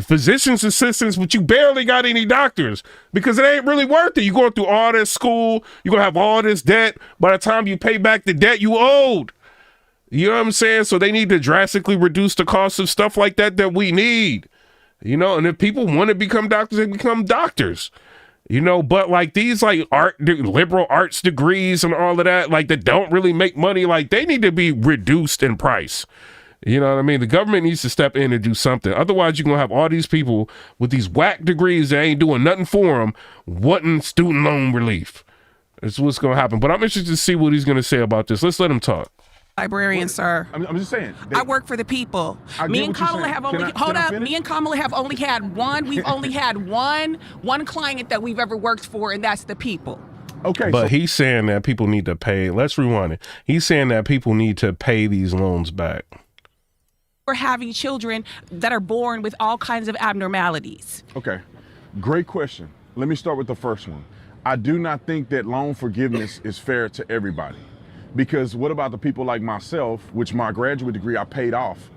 S1: physician's assistants, but you barely got any doctors because it ain't really worth it. You're going through all this school, you're going to have all this debt. By the time you pay back the debt you owed, you know what I'm saying? So they need to drastically reduce the cost of stuff like that we need, you know? And if people want to become doctors, they become doctors, you know? But like these like liberal arts degrees and all of that, like that don't really make money, like they need to be reduced in price. You know what I mean? The government needs to step in and do something. Otherwise, you're going to have all these people with these whack degrees that ain't doing nothing for them, wanting student loan relief. That's what's going to happen. But I'm interested to see what he's going to say about this. Let's let him talk.
S16: Librarian, sir.
S17: I'm just saying.
S16: I work for the people. Me and Kamala have only Me and Kamala have only had one. We've only had one client that we've ever worked for, and that's the people.
S17: Okay.
S1: But he's saying that people need to pay. Let's rewind it. He's saying that people need to pay these loans back.
S16: We're having children that are born with all kinds of abnormalities.
S17: Okay. Great question. Let me start with the first one. I do not think that loan forgiveness is fair to everybody. Because what about the people like myself, which my graduate degree I paid off?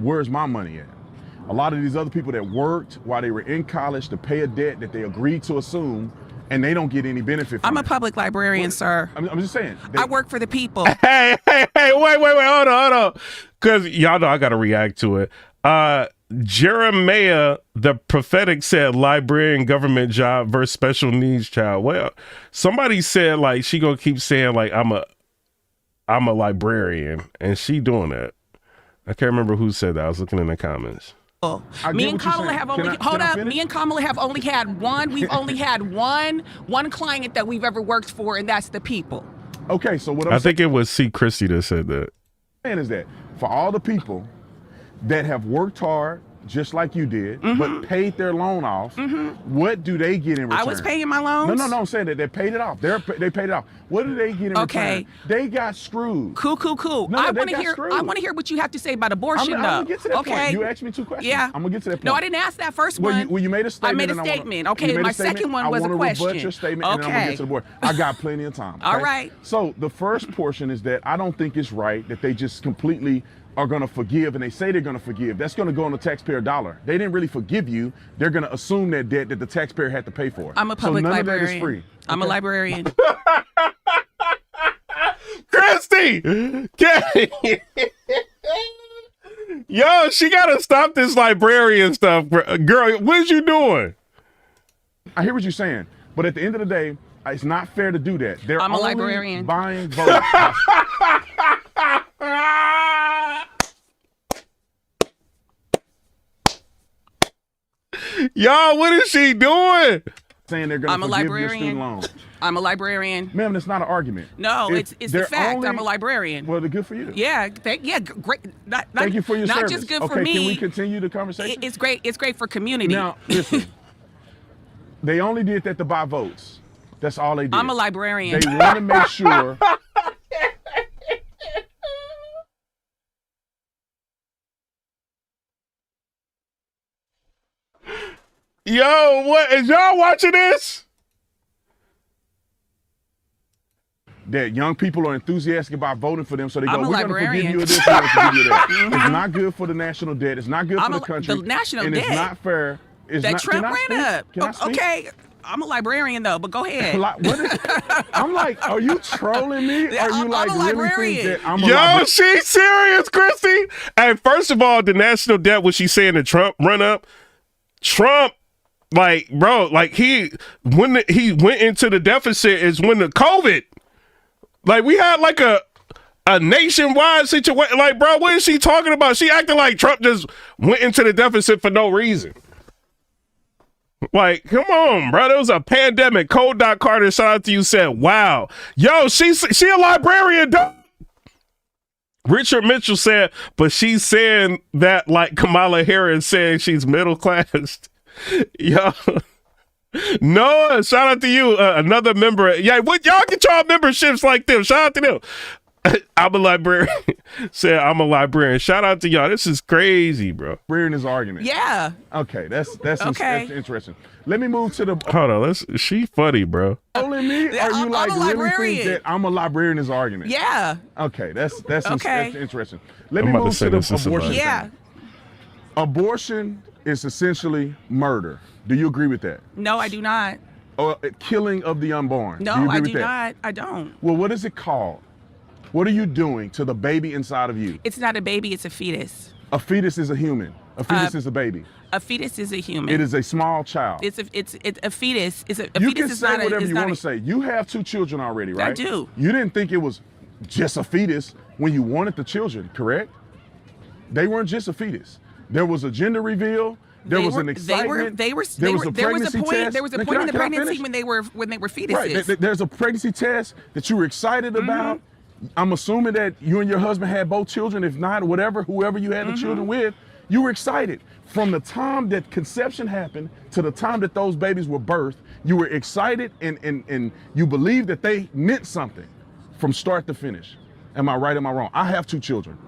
S17: Where's my money at? A lot of these other people that worked while they were in college to pay a debt that they agreed to assume, and they don't get any benefit from
S16: I'm a public librarian, sir.
S17: I'm just saying.
S16: I work for the people.
S1: Hey, wait, hold on. Because y'all know I got to react to it. Jeremiah, the prophetic, said librarian government job versus special needs child. Well, somebody said like she gonna keep saying like I'm a librarian, and she doing that. I can't remember who said that. I was looking in the comments.
S16: Me and Kamala have only Me and Kamala have only had one. We've only had one client that we've ever worked for, and that's the people.
S17: Okay, so what
S1: I think it was C. Christie that said that.
S17: Saying is that for all the people that have worked hard just like you did, but paid their loan off, what do they get in return?
S16: I was paying my loans?
S17: No, I'm saying that they paid it off. They paid it off. What do they get in return? They got screwed.
S16: Cool.
S17: No,
S16: I want to hear what you have to say about abortion,
S17: I'm
S16: though.
S17: gonna get to that point. You asked me two questions.
S16: Yeah.
S17: I'm gonna get to that point.
S16: No, I didn't ask that first one.
S17: Well, you made a statement.
S16: I made a statement. Okay, my second one was a question.
S17: I want to rebut your statement, and then I'm gonna get to the board. I got plenty of time. Okay?
S16: All right.
S17: So the first portion is that I don't think it's right that they just completely are going to forgive, and they say they're going to forgive. That's going to go on the taxpayer dollar. They didn't really forgive you. They're going to assume that debt that the taxpayer had to pay for.
S16: I'm a public
S17: so none
S16: librarian.
S17: Of that is free.
S16: I'm a librarian.
S1: Christy! Yo, she got to stop this librarian stuff. Girl, what is you doing?
S17: I hear what you're saying, but at the end of the day, it's not fair to do that. They're
S16: I'm a
S17: only
S16: librarian.
S17: Buying votes.
S1: Y'all, what is she doing?
S17: Saying they're going to forgive your student loans.
S16: I'm a librarian.
S17: Ma'am, that's not an argument.
S16: No, it's the fact. I'm a librarian.
S17: Well, good for you.
S16: Yeah, great.
S17: Thank you for your service.
S16: Not just good for me.
S17: Can we continue the conversation?
S16: It's great. It's great for community.
S17: Now, listen. They only did that to buy votes. That's all they did.
S16: I'm a librarian.
S17: They want to make sure.
S1: Yo, what is y'all watching this?
S17: That young people are enthusiastic about voting for them, so they go,
S16: we're
S17: going to forgive you of this, we're going to forgive you of that. It's not good for the national debt. It's not good for the country.
S16: The national
S17: and
S16: debt.
S17: It's not fair.
S16: Trump ran up. Okay, I'm a librarian though, but go ahead.
S17: I'm like, are you trolling me? Are you like really think that I'm a
S1: Yo, she's serious, Christy. And first of all, the national debt, was she saying the Trump run up? Trump, like, bro, like he went into the deficit is when the COVID. Like we had like a nationwide situation. Like, bro, what is she talking about? She acting like Trump just went into the deficit for no reason. Like, come on, bro. There was a pandemic. Code. Carter, shout out to you, said, wow. Yo, she a librarian, dog. Richard Mitchell said, but she's saying that like Kamala Harris saying she's middle class. Yo. Noah, shout out to you. Another member. Yeah, what y'all get y'all memberships like them. Shout out to them. I'm a librarian. Said I'm a librarian. Shout out to y'all. This is crazy, bro.
S17: We're in his argument.
S16: Yeah.
S17: Okay, that's
S16: Okay.
S17: interesting. Let me move to the.
S1: Hold on. She funny, bro.
S17: Only me? Or you
S16: I'm a
S17: like really think
S16: librarian.
S17: that I'm a librarian in his argument?
S16: Yeah.
S17: Okay, that's
S16: Okay.
S17: interesting. Let
S1: I'm
S17: me
S1: about to
S17: move
S1: say
S17: to the
S1: this is
S17: abortion.
S1: about-
S16: Yeah.
S17: thing. Abortion is essentially murder. Do you agree with that?
S16: No, I do not.
S17: Or killing of the unborn.
S16: No,
S17: do you agree
S16: I
S17: with
S16: do
S17: that?
S16: not. I don't.
S17: Well, what is it called? What are you doing to the baby inside of you?
S16: It's not a baby, it's a fetus.
S17: A fetus is a human. A fetus is a baby.
S16: A fetus is a human.
S17: It is a small child.
S16: It's a fetus. It's a
S17: You
S16: fetus
S17: can
S16: is
S17: say
S16: not
S17: whatever
S16: a,
S17: you want to say. You have 2 children already, right?
S16: I do.
S17: You didn't think it was just a fetus when you wanted the children, correct? They weren't just a fetus. There was a gender reveal. There was an excitement.
S16: There was a point in the pregnancy when they were fetuses.
S17: Right. There's a pregnancy test that you were excited about. I'm assuming that you and your husband had both children. If not, whoever you had the children with, you were excited. From the time that conception happened to the time that those babies were birthed, you were excited and you believed that they meant something from start to finish. Am I right? Am I wrong? I have 2 children.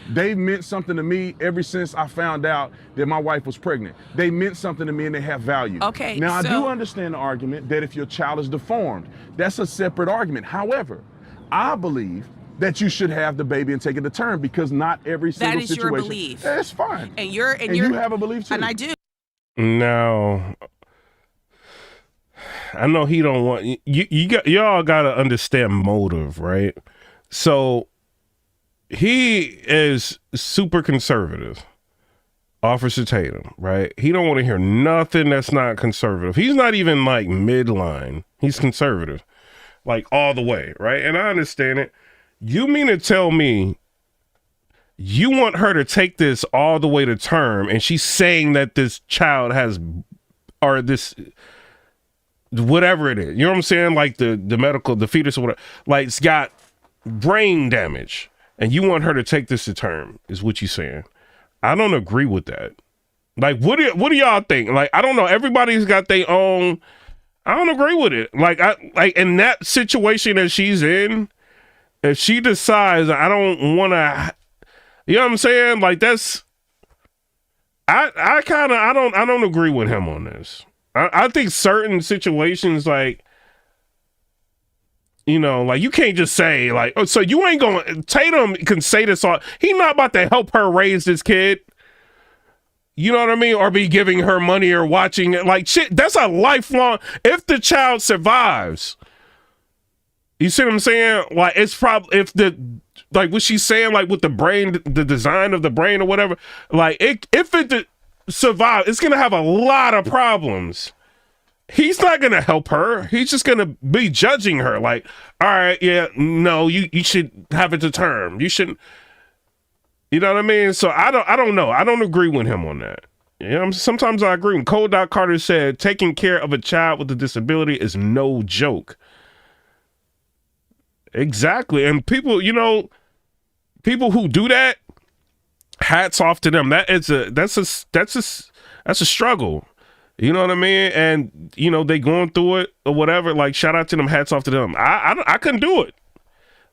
S17: They meant something to me ever since I found out that my wife was pregnant. They meant something to me and they have value.
S16: Okay.
S17: Now, I do understand the argument that if your child is deformed, that's a separate argument. However, I believe that you should have the baby and take it to term because not every single situation.
S16: That is your belief.
S17: That's fine.
S16: And you
S17: have a belief too.
S16: And I do.
S1: Now, I know he don't want y'all got to understand motive, right? So he is super conservative, Officer Tatum, right? He don't want to hear nothing that's not conservative. He's not even like midline. He's conservative, like all the way, right? And I understand it. You mean to tell me you want her to take this all the way to term and she's saying that this child has, or this, whatever it is, you know what I'm saying? Like the medical, the fetus or whatever, like it's got brain damage and you want her to take this to term is what you're saying. I don't agree with that. Like, what do y'all think? Like, I don't know. Everybody's got their own, I don't agree with it. Like in that situation that she's in, if she decides I don't want to, you know what I'm saying? Like that's, I don't agree with him on this. I think certain situations, like, you know, like you can't just say like, oh, so you ain't going, Tatum can say this all, he not about to help her raise this kid. You know what I mean? Or be giving her money or watching it. Like shit, that's a lifelong, if the child survives, you see what I'm saying? Like it's probably, if the, like what she's saying, like with the brain, the design of the brain or whatever, like if it survives, it's going to have a lot of problems. He's not going to help her. He's just going to be judging her. Like, all right, yeah, no, you should have it to term. You shouldn't, you know what I mean? So I don't know. I don't agree with him on that. You know, sometimes I agree. When Cole Doc Carter said, taking care of a child with a disability is no joke. Exactly. And people, you know, people who do that, hats off to them. That's a struggle. You know what I mean? And, you know, they going through it or whatever. Like, shout out to them, hats off to them. I couldn't do it.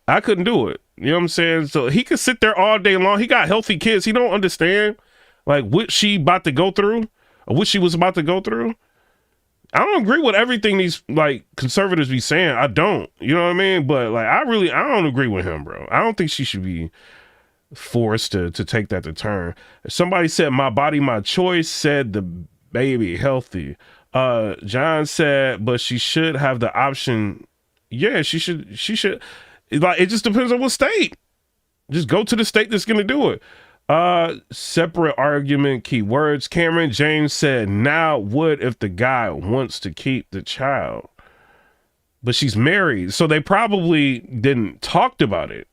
S1: I couldn't do it. You know what I'm saying? So he could sit there all day long. He got healthy kids. He don't understand, like, what she about to go through or what she was about to go through. I don't agree with everything these, like, conservatives be saying. I don't. You know what I mean? But, like, I don't agree with him, bro. I don't think she should be forced to take that to term. Somebody said, my body, my choice, said the baby healthy. John said, but she should have the option. Yeah, she should. Like, it just depends on what state. Just go to the state that's going to do it. Separate argument, keywords. Cameron James said, now what if the guy wants to keep the child? But she's married, so they probably didn't talked about it.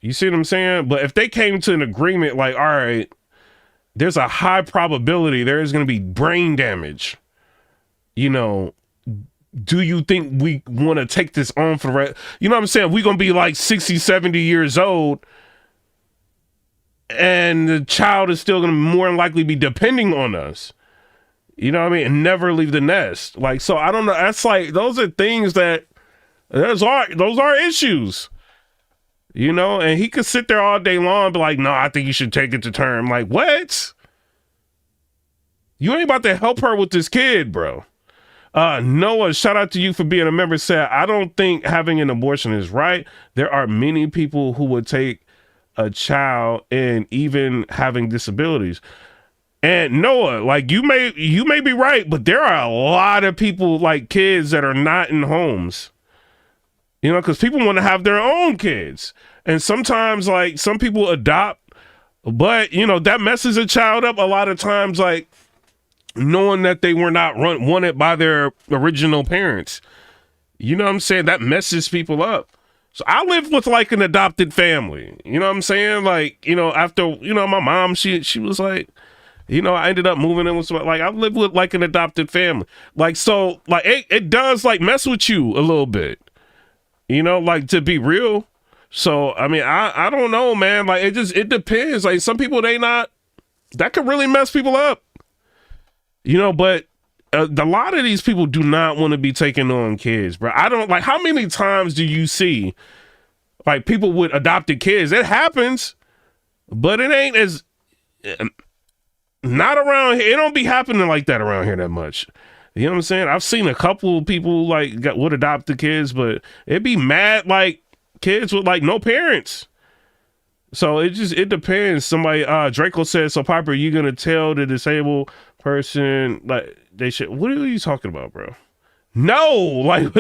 S1: You see what I'm saying? But if they came to an agreement, like, all right, there's a high probability there is going to be brain damage. You know, do you think we want to take this on for the rest? You know what I'm saying? We're going to be like 60, 70 years old and the child is still going to more than likely be depending on us. You know what I mean? And never leave the nest. Like, so I don't know. That's like, those are things that, those are issues. You know, and he could sit there all day long and be like, no, I think you should take it to term. Like, what? You ain't about to help her with this kid, bro. Noah, shout out to you for being a member, said, I don't think having an abortion is right. There are many people who would take a child and even having disabilities. And Noah, like you may be right, but there are a lot of people, like kids, that are not in homes. You know, because people want to have their own kids. And sometimes, like, some people adopt, but, you know, that messes a child up a lot of times, like, knowing that they were not wanted by their original parents. You know what I'm saying? That messes people up. So I live with, like, an adopted family. You know what I'm saying? Like, you know, after, you know, my mom, she was like, you know, I ended up moving in with, like, I live with, like, an adopted family. Like, so, like, it does, like, mess with you a little bit. You know, like, to be real. So, I mean, I don't know, man. Like, it depends. Like, some people, that could really mess people up. You know, but a lot of these people do not want to be taking on kids, bro. I don't, like, how many times do you see, like, people with adopted kids? It happens, but it ain't as, not around here. It don't be happening like that around here that much. You know what I'm saying? I've seen a couple of people like would adopt the kids, but it'd be mad like kids with like no parents. So it depends. Somebody Draco said, so Piper, you gonna tell the disabled person like they should? What are you talking about, bro? No, like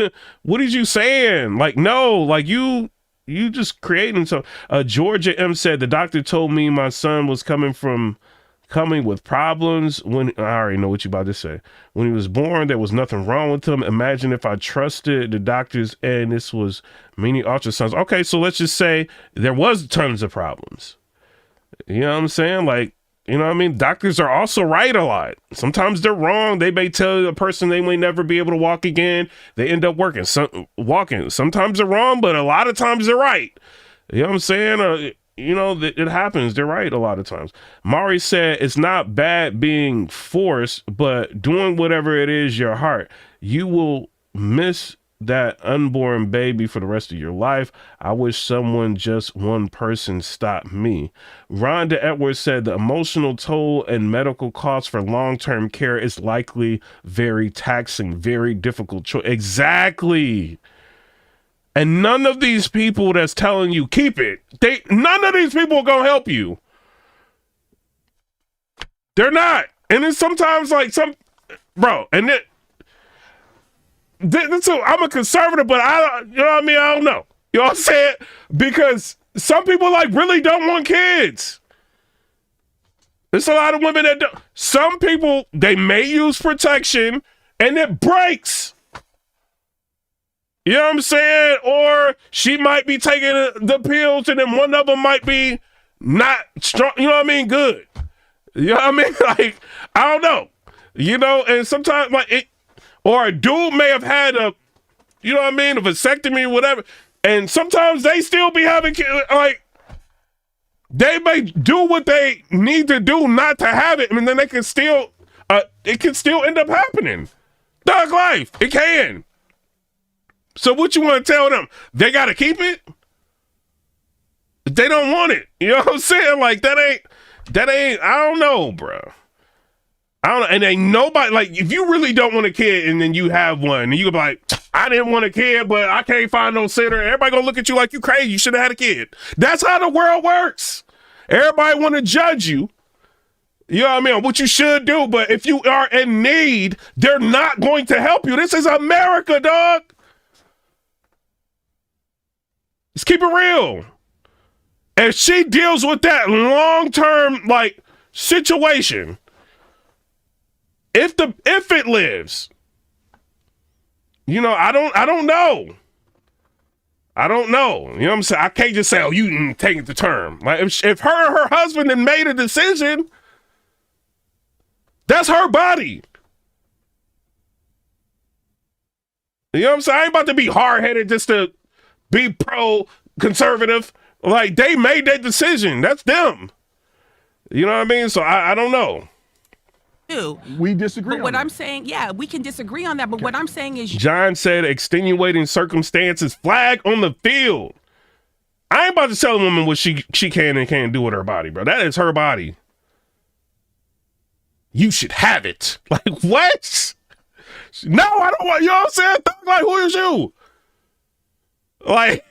S1: what are you saying? Like no, like you just creating some. Georgia M said the doctor told me my son was coming with problems when I already know what you about to say. When he was born, there was nothing wrong with him. Imagine if I trusted the doctors and this was many ultrasounds. Okay, so let's just say there was tons of problems. You know what I'm saying? Like, you know what I mean? Doctors are also right a lot. Sometimes they're wrong. They may tell a person they may never be able to walk again. They end up walking. Sometimes they're wrong, but a lot of times they're right. You know what I'm saying? You know, it happens. They're right a lot of times. Mari said, it's not bad being forced, but doing whatever it is your heart. You will miss that unborn baby for the rest of your life. I wish someone, just one person, stopped me. Rhonda Edwards said the emotional toll and medical costs for long-term care is likely very taxing, very difficult choice. Exactly. And none of these people that's telling you keep it, none of these people are gonna help you. They're not. And then sometimes like and I'm a conservative, but you know what I mean? I don't know. You know what I'm saying? Because some people like really don't want kids. There's a lot of women that don't. Some people, they may use protection and it breaks. You know what I'm saying? Or she might be taking the pills and then one of them might be not strong, you know what I mean? Good. You know what I mean? Like, I don't know. You know, and sometimes like or a dude may have had a vasectomy or whatever. And sometimes they still be having kids. Like, they may do what they need to do not to have it. I mean, then they can still, it can still end up happening. Thug life. It can. So what you want to tell them? They got to keep it? They don't want it. You know what I'm saying? Like, that ain't, I don't know, bro. I don't know. And ain't nobody, like, if you really don't want a kid and then you have one and you be like, I didn't want a kid, but I can't find no sitter. Everybody gonna look at you like you crazy. You should have had a kid. That's how the world works. Everybody want to judge you. You know what I mean? What you should do. But if you are in need, they're not going to help you. This is America, dog. Let's keep it real. If she deals with that long-term like situation, if it lives, you know, I don't know. I don't know. You know what I'm saying? I can't just say, oh, you can take it to term. Like if her and her husband had made a decision, that's her body. You know what I'm saying? I ain't about to be hard-headed just to be pro-conservative. Like, they made that decision. That's them. You know what I mean? So I don't know.
S17: We disagree.
S16: But what I'm saying, yeah, we can disagree on that. But what I'm saying is,
S1: John said extenuating circumstances, flag on the field. I ain't about to tell a woman what she can and can't do with her body, bro. That is her body. You should have it. Like, what? No, I don't want, you know what I'm saying? Like, who is you? Like,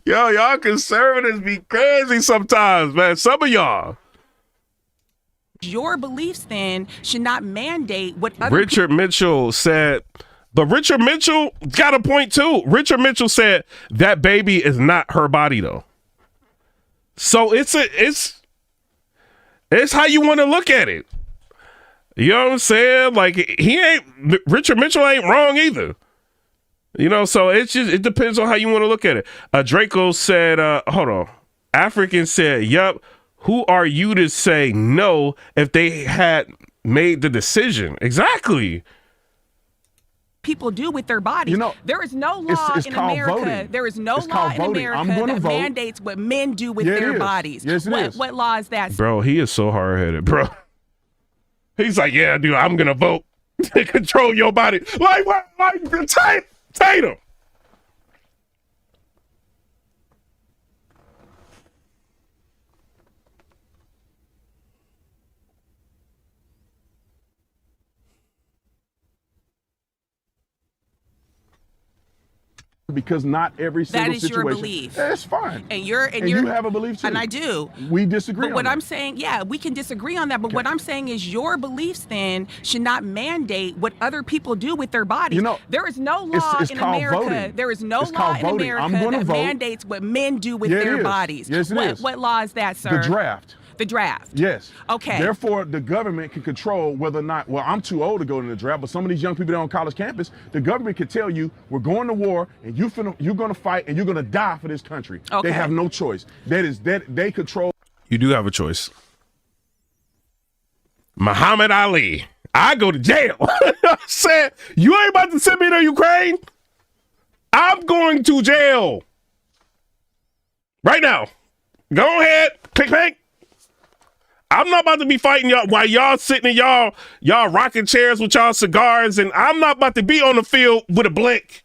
S1: yo, y'all conservatives be crazy sometimes, man. Some of y'all.
S16: Your beliefs then should not mandate what other
S1: Richard Mitchell said, but Richard Mitchell got a point too. Richard Mitchell said that baby is not her body though. So it's how you want to look at it. You know what I'm saying? Like Richard Mitchell ain't wrong either. You know, so it depends on how you want to look at it. Draco said, hold on. African said, yup. Who are you to say no if they had made the decision? Exactly.
S16: People do with their bodies.
S17: You know,
S16: there is no law in America.
S17: Voting.
S16: There is no
S17: it's
S16: law in
S17: voting.
S16: America that mandates what men do with their bodies.
S17: Yes, it is.
S16: What law is that?
S1: Bro, he is so hard-headed, bro. He's like, yeah, dude, I'm going to vote to control your body. Like, what? Like, Tatum.
S17: Because not every single
S16: that is
S17: situation.
S16: Your belief.
S17: That's fine.
S16: And
S17: you have a belief too.
S16: And I do.
S17: We disagree.
S16: But what I'm saying, yeah, we can disagree on that. But what I'm saying is your beliefs then should not mandate what other people do with their bodies.
S17: You know,
S16: there is no law in America.
S17: Voting.
S16: There is no
S17: it's
S16: law in
S17: voting.
S16: America that mandates what men do with their bodies.
S17: Yes, it is.
S16: What law is that, sir?
S17: The draft.
S16: The draft.
S17: Yes.
S16: Okay.
S17: Therefore, the government can control whether or not, well, I'm too old to go to the draft, but some of these young people that are on college campus, the government can tell you, we're going to war and you're going to fight and you're going to die for this country.
S16: Okay.
S17: They have no choice. They control.
S1: You do have a choice. Muhammad Ali. I go to jail. Said, you ain't about to send me to Ukraine? I'm going to jail. Right now. Go ahead. Click, click. I'm not about to be fighting y'all while y'all sitting in y'all rocking chairs with y'all cigars, and I'm not about to be on the field with a blick.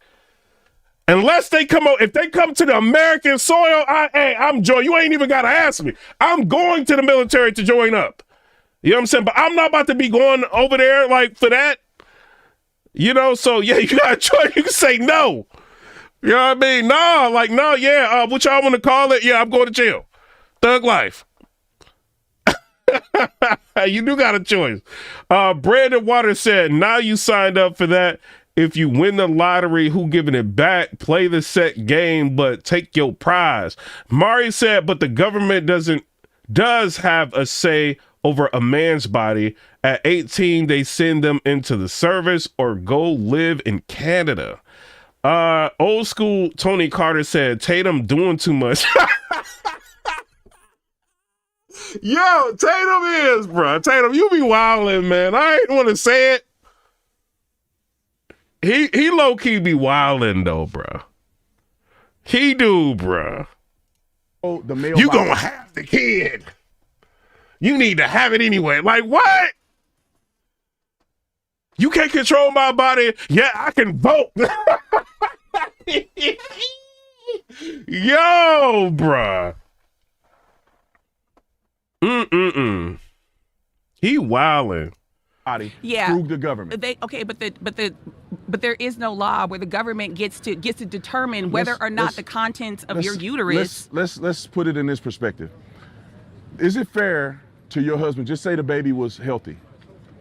S1: Unless they come out, if they come to the American soil, I'm joining. You ain't even got to ask me. I'm going to the military to join up. You know what I'm saying? But I'm not about to be going over there like for that. You know, so yeah, you got a choice. You can say no. You know what I mean? No, yeah, what y'all want to call it? Yeah, I'm going to jail. Thug life. You do got a choice. Brandon Waters said, now you signed up for that. If you win the lottery, who giving it back? Play the set game, but take your prize. Mari said, but the government does have a say over a man's body. At 18, they send them into the service or go live in Canada. Old school Tony Carter said, Tatum doing too much. Yo, Tatum is, bro. Tatum, you be wildin', man. I ain't want to say it. He low-key be wildin', though, bro. He do, bro.
S17: Oh,
S1: you gonna have the kid. You need to have it anyway. Like, what? You can't control my body. Yeah, I can vote. Yo, bruh. He wildin'.
S16: Yeah.
S17: Through the government.
S16: But there is no law where the government gets to determine whether or not the contents of your uterus.
S17: Let's put it in this perspective. Is it fair to your husband? Just say the baby was healthy.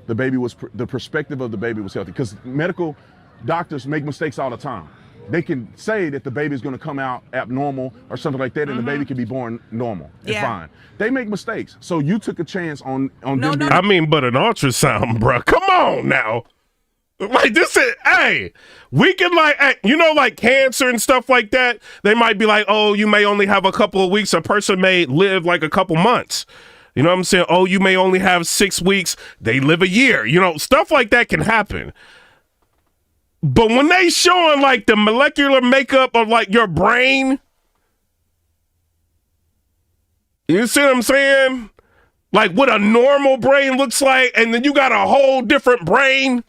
S17: The perspective of the baby was healthy, because medical doctors make mistakes all the time. They can say that the baby is going to come out abnormal or something like that, and the baby can be born normal. It's fine. They make mistakes. So you took a chance on them.
S1: No. I mean, but an ultrasound, bro. Come on now. Like this is, hey, we can like cancer and stuff like that. They might be like, oh, you may only have a couple of weeks. A person may live like a couple months. You know what I'm saying? Oh, you may only have 6 weeks. They live a year. You know, stuff like that can happen. But when they showing like the molecular makeup of like your brain, you see what I'm saying? Like what a normal brain looks like, and then you got a whole different brain.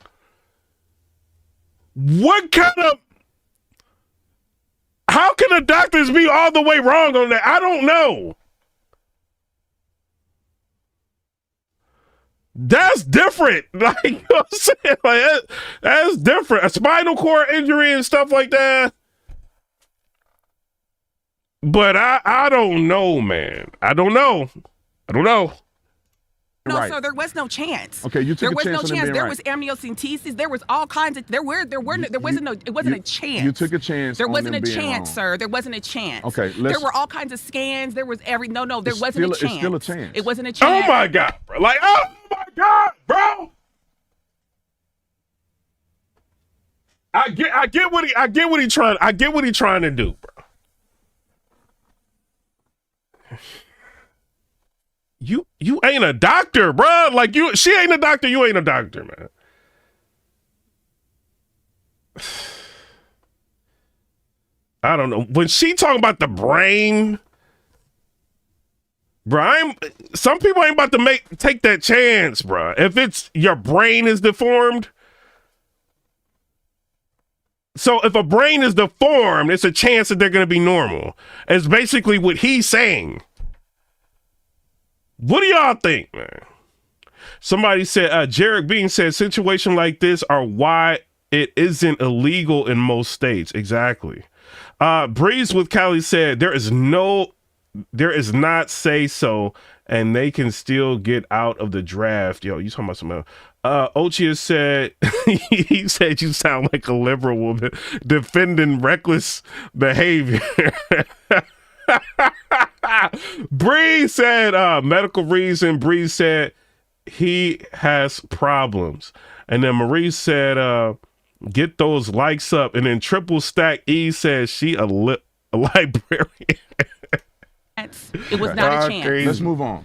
S1: How can the doctors be all the way wrong on that? I don't know. That's different. Like, you know what I'm saying? Like, that's different. A spinal cord injury and stuff like that. But I don't know, man. I don't know.
S16: No,
S17: Right.
S16: so there was no chance.
S17: Okay, you took
S16: there
S17: a
S16: was
S17: chance
S16: no
S17: on them
S16: chance.
S17: being
S16: There
S17: right.
S16: was amniocentesis. There was all kinds of. It wasn't a chance.
S17: You took a chance.
S16: There
S17: on
S16: wasn't a
S17: them being
S16: chance,
S17: wrong.
S16: sir. There wasn't a chance.
S17: Okay,
S16: there were all kinds of scans. There was there
S17: It's
S16: wasn't a
S17: still-
S16: chance.
S17: it's still a chance.
S16: It wasn't a chance.
S1: Oh my God, bro. Like, oh my God, bro. I get what he's trying to do, bro. You ain't a doctor, bro. Like, she ain't a doctor, you ain't a doctor, man. I don't know. When she talking about the brain, bro, some people ain't about to take that chance, bro. If it's your brain is deformed. So if a brain is deformed, it's a chance that they're going to be normal. It's basically what he's saying. What do y'all think, man? Somebody said, Jared Bean said, situation like this are why it isn't illegal in most states. Exactly. Breeze with Cali said, there is not say so, and they can still get out of the draft. Yo, you talking about something else? Ochia said, he said you sound like a liberal woman defending reckless behavior. Bree said, medical reason. Bree said he has problems. And then Marie said, get those likes up. And then Triple Stack E said she a librarian.
S16: It was not a chance.
S17: Let's move on.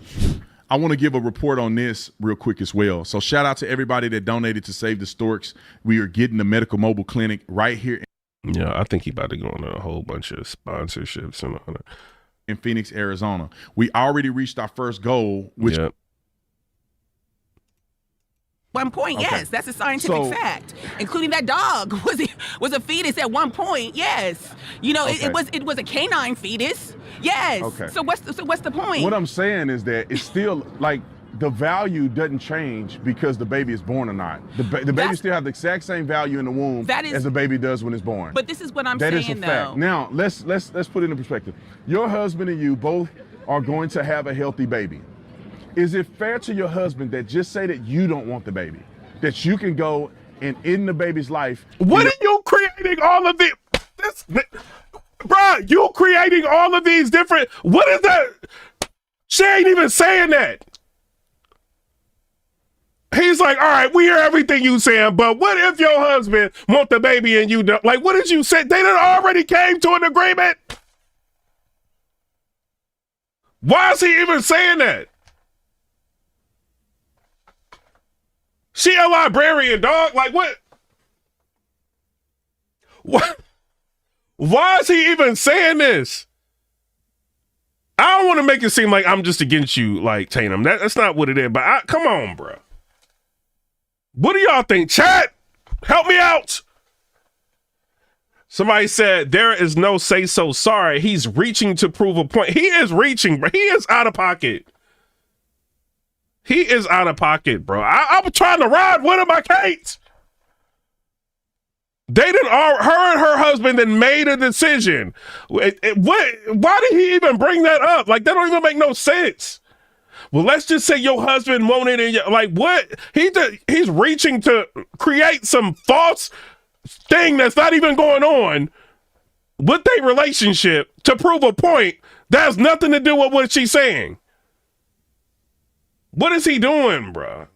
S17: I want to give a report on this real quick as well. So shout out to everybody that donated to Save the Storks. We are getting the medical mobile clinic right here.
S1: Yeah, I think he about to go on a whole bunch of sponsorships and all that.
S17: In Phoenix, Arizona. We already reached our first goal, which
S16: 1 point,
S17: Okay.
S16: yes, that's a scientific fact. Including that dog was a fetus at 1 point. Yes, it was a canine fetus. Yes.
S17: Okay.
S16: So what's the point?
S17: What I'm saying is that it's still like the value doesn't change because the baby is born or not. The baby still has the exact same value in the womb as the baby does when it's born.
S16: But this is what I'm
S17: That
S16: saying,
S17: is a
S16: though.
S17: fact. Now let's put it into perspective. Your husband and you both are going to have a healthy baby. Is it fair to your husband that just say that you don't want the baby, that you can go and end the baby's life?
S1: What are you creating all of this? Bro, you creating all of these different. What is that? She ain't even saying that. He's like, all right, we hear everything you saying, but what if your husband want the baby and you don't? Like, what did you say? They done already came to an agreement. Why is he even saying that? She a librarian, dog. Like, what? What? Why is he even saying this? I don't want to make it seem like I'm just against you, like Tatum. That's not what it is. But come on, bro. What do y'all think? Chat, help me out. Somebody said there is no say so. Sorry, he's reaching to prove a point. He is reaching, bro. He is out of pocket. He is out of pocket, bro. I'm trying to ride with him. I can't. They didn't. Her and her husband then made a decision. Why did he even bring that up? Like, that don't even make no sense. Well, let's just say your husband wanted it. Like, what? He's reaching to create some false thing that's not even going on with their relationship to prove a point that has nothing to do with what she's saying. What is he doing, bro?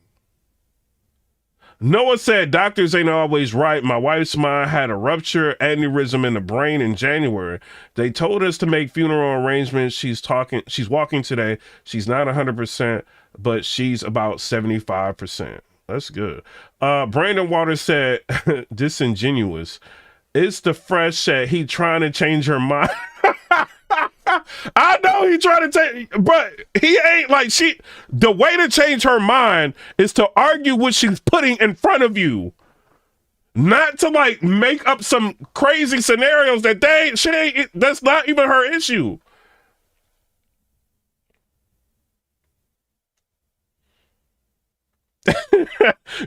S1: Noah said, doctors ain't always right. My wife's mind had a rupture aneurysm in the brain in January. They told us to make funeral arrangements. She's walking today. She's not 100%, but she's about 75%. That's good. Brandon Waters said, disingenuous. It's the fresh set. He trying to change her mind. I know he trying to take, but he ain't like the way to change her mind is to argue what she's putting in front of you. Not to like make up some crazy scenarios that that's not even her issue.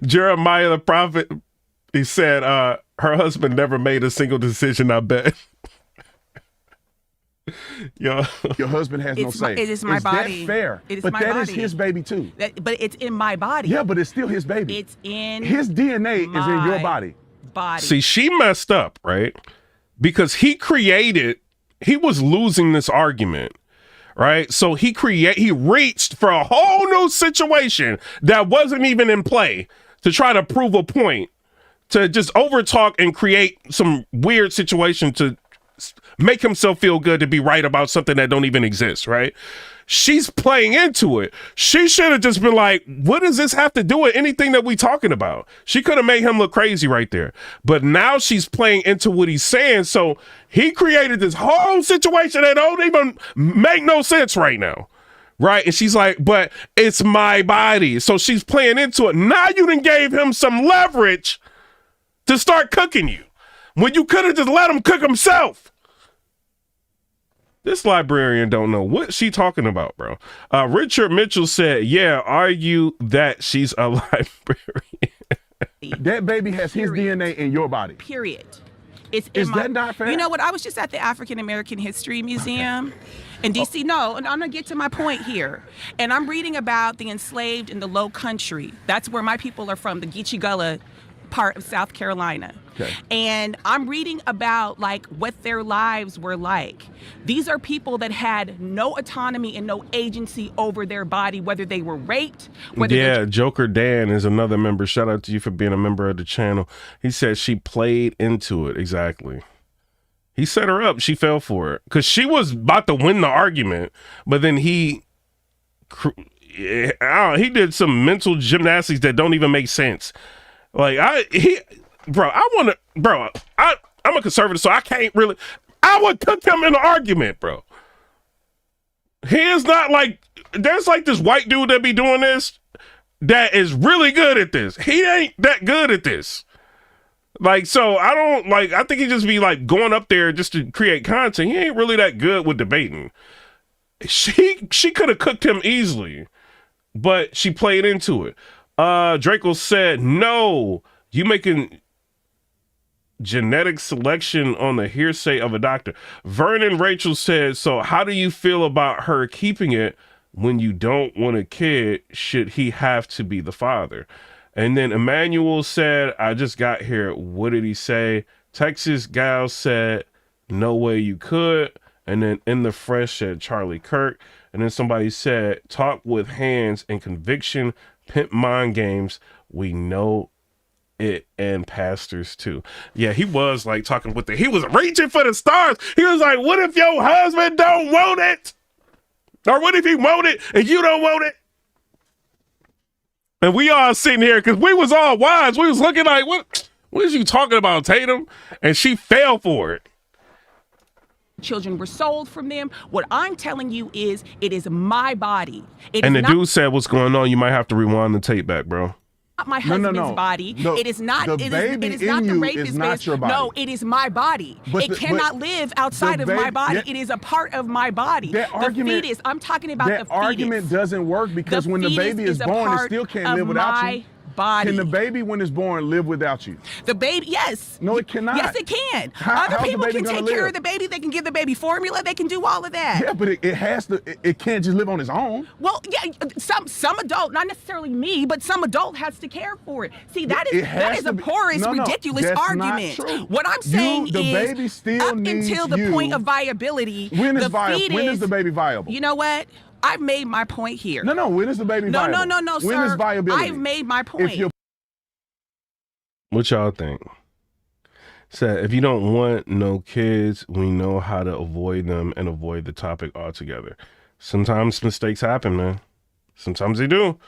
S1: Jeremiah the prophet, he said, her husband never made a single decision, I bet.
S17: Your husband has no say.
S16: It is my body.
S17: That fair?
S16: It is
S17: but
S16: my
S17: that
S16: body.
S17: is his baby too.
S16: But it's in my body.
S17: Yeah, but it's still his baby.
S16: It's in
S17: his DNA is in your body.
S1: See, she messed up, right? Because he was losing this argument, right? So he reached for a whole new situation that wasn't even in play to try to prove a point, to just overtalk and create some weird situation to make himself feel good to be right about something that don't even exist, right? She's playing into it. She should have just been like, what does this have to do with anything that we talking about? She could have made him look crazy right there. But now she's playing into what he's saying. So he created this whole situation that don't even make no sense right now. Right? And she's like, but it's my body. So she's playing into it. Now you done gave him some leverage to start cooking you, when you could have just let him cook himself. This librarian don't know what she talking about, bro. Richard Mitchell said, yeah, argue that she's a librarian.
S17: That baby has his DNA in your body.
S16: Period.
S17: Is that not fair?
S16: You know what? I was just at the African American History Museum in D.C. No, and I'm going to get to my point here. And I'm reading about the enslaved in the Low Country. That's where my people are from, the Geechee Gullah part of South Carolina. Okay. And I'm reading about like what their lives were like. These are people that had no autonomy and no agency over their body, whether they were raped, whether
S1: Joker Dan is another member. Shout out to you for being a member of the channel. He said she played into it. Exactly. He set her up. She fell for it because she was about to win the argument, but then he did some mental gymnastics that don't even make sense. Like I'm a conservative, so I can't really. I would cook him in an argument, bro. He is not like, there's like this white dude that be doing this that is really good at this. He ain't that good at this. Like, so I think he just be like going up there just to create content. He ain't really that good with debating. She could have cooked him easily, but she played into it. Draco said, no, you making genetic selection on the hearsay of a doctor. Vernon Rachel said, so how do you feel about her keeping it when you don't want a kid? Should he have to be the father? And then Emmanuel said, I just got here. What did he say? Texas gal said, no way you could. And then In the Fresh said Charlie Kirk. And then somebody said, talk with hands and conviction, pimp mind games. We know it, and pastors too. Yeah, he was like talking with he was reaching for the stars. He was like, what if your husband don't want it? Or what if he want it and you don't want it? And we all sitting here because we was all wise. We was looking like, what is you talking about, Tatum? And she fell for it.
S16: Children were sold from them. What I'm telling you is, it is my body.
S1: And the dude said, what's going on? You might have to rewind the tape back, bro.
S16: Not my husband's body. It is not. It is not the rapist's body. No, it is my body. It cannot live outside of my body. It is a part of my body. The fetus. I'm talking about the fetus.
S17: That argument doesn't work because when the baby is born, it still can't live without you.
S16: Body.
S17: Can the baby, when it's born, live without you?
S16: The baby, yes.
S17: No, it cannot.
S16: Yes, it can. Other people can take care of the baby. They can give the baby formula. They can do all of that.
S17: Yeah, but it has to. It can't just live on its own.
S16: Well, yeah, some adult, not necessarily me, but some adult has to care for it. See, that is a porous, ridiculous argument. What I'm saying
S17: the baby still
S16: up until the point of viability,
S17: when is
S16: fetus,
S17: when is the baby viable?
S16: You know what? I've made my point here.
S17: No. When is the baby viable?
S16: No, sir.
S17: When is viability?
S16: I've made my point.
S1: What y'all think? Said, if you don't want no kids, we know how to avoid them and avoid the topic altogether. Sometimes mistakes happen, man. Sometimes they do.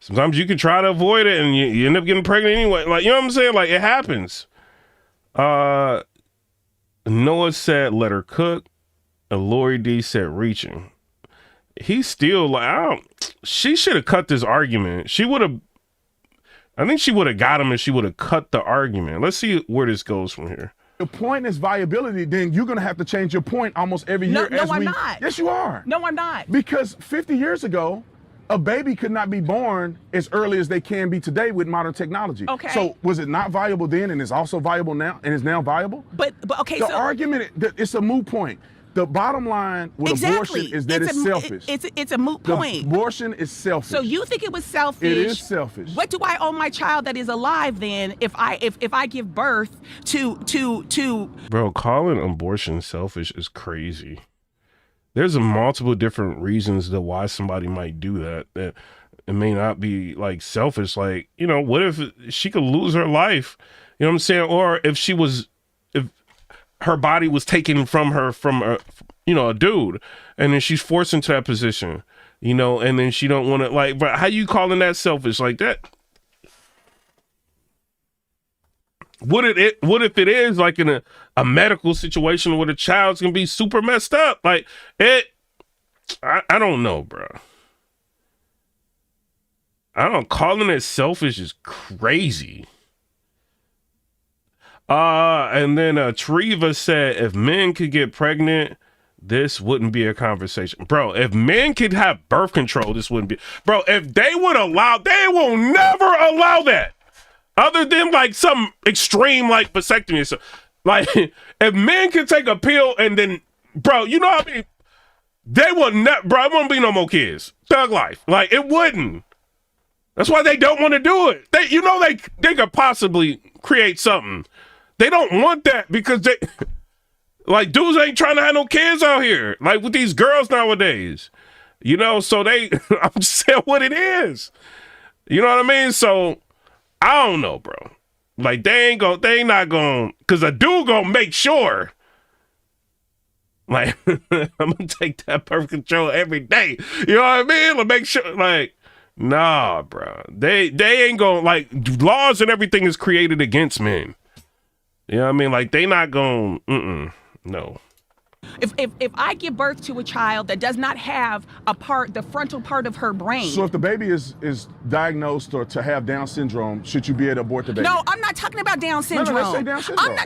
S1: Sometimes you can try to avoid it and you end up getting pregnant anyway. Like, you know what I'm saying? Like, it happens. Noah said, let her cook. And Lori D said, reaching. He's still like, she should have cut this argument. She would have I think she would have got him and she would have cut the argument. Let's see where this goes from here.
S17: The point is viability, then you're going to have to change your point almost every year.
S16: No, I'm not.
S17: Yes, you are.
S16: No, I'm not.
S17: Because 50 years ago, a baby could not be born as early as they can be today with modern technology.
S16: Okay.
S17: So was it not viable then and is also viable now and is now viable?
S16: But okay,
S17: the
S16: so
S17: argument, it's a moot point. The bottom line with abortion is that it's selfish.
S16: It's a moot point.
S17: Abortion is selfish.
S16: So you think it was selfish?
S17: It is selfish.
S16: What do I owe my child that is alive then if I give birth to
S1: Bro, calling abortion selfish is crazy. There's a multiple different reasons to why somebody might do that. That it may not be like selfish. Like, you know, what if she could lose her life? You know what I'm saying? Or if her body was taken from her from a dude, and then she's forced into that position, you know, and then she don't want to, like, but how you calling that selfish like that? What if it is like in a medical situation where the child's gonna be super messed up? Like I don't know, bro. Calling it selfish is crazy. And then Treva said, if men could get pregnant, this wouldn't be a conversation. Bro, if men could have birth control, this wouldn't be. Bro, if they would allow, they will never allow that. Other than like some extreme like vasectomy or something. Like, if men could take a pill and then, bro, you know what I mean? They will not, bro, it won't be no more kids. Thug life. Like, it wouldn't. That's why they don't want to do it. They could possibly create something. They don't want that because they, like, dudes ain't trying to have no kids out here. Like, with these girls nowadays. You know, so I'm just saying what it is. You know what I mean? So, I don't know, bro. Like, they ain't not going, because a dude gonna make sure. Like, I'm gonna take that birth control every day. You know what I mean? To make sure, like, nah, bro. They ain't gonna, like, laws and everything is created against men. You know what I mean? Like, they not gonna, no.
S16: If I give birth to a child that does not have the frontal part of her brain.
S17: So if the baby is diagnosed or to have Down syndrome, should you be able to abort the baby?
S16: No, I'm not talking about Down syndrome.
S17: No, let's say Down syndrome.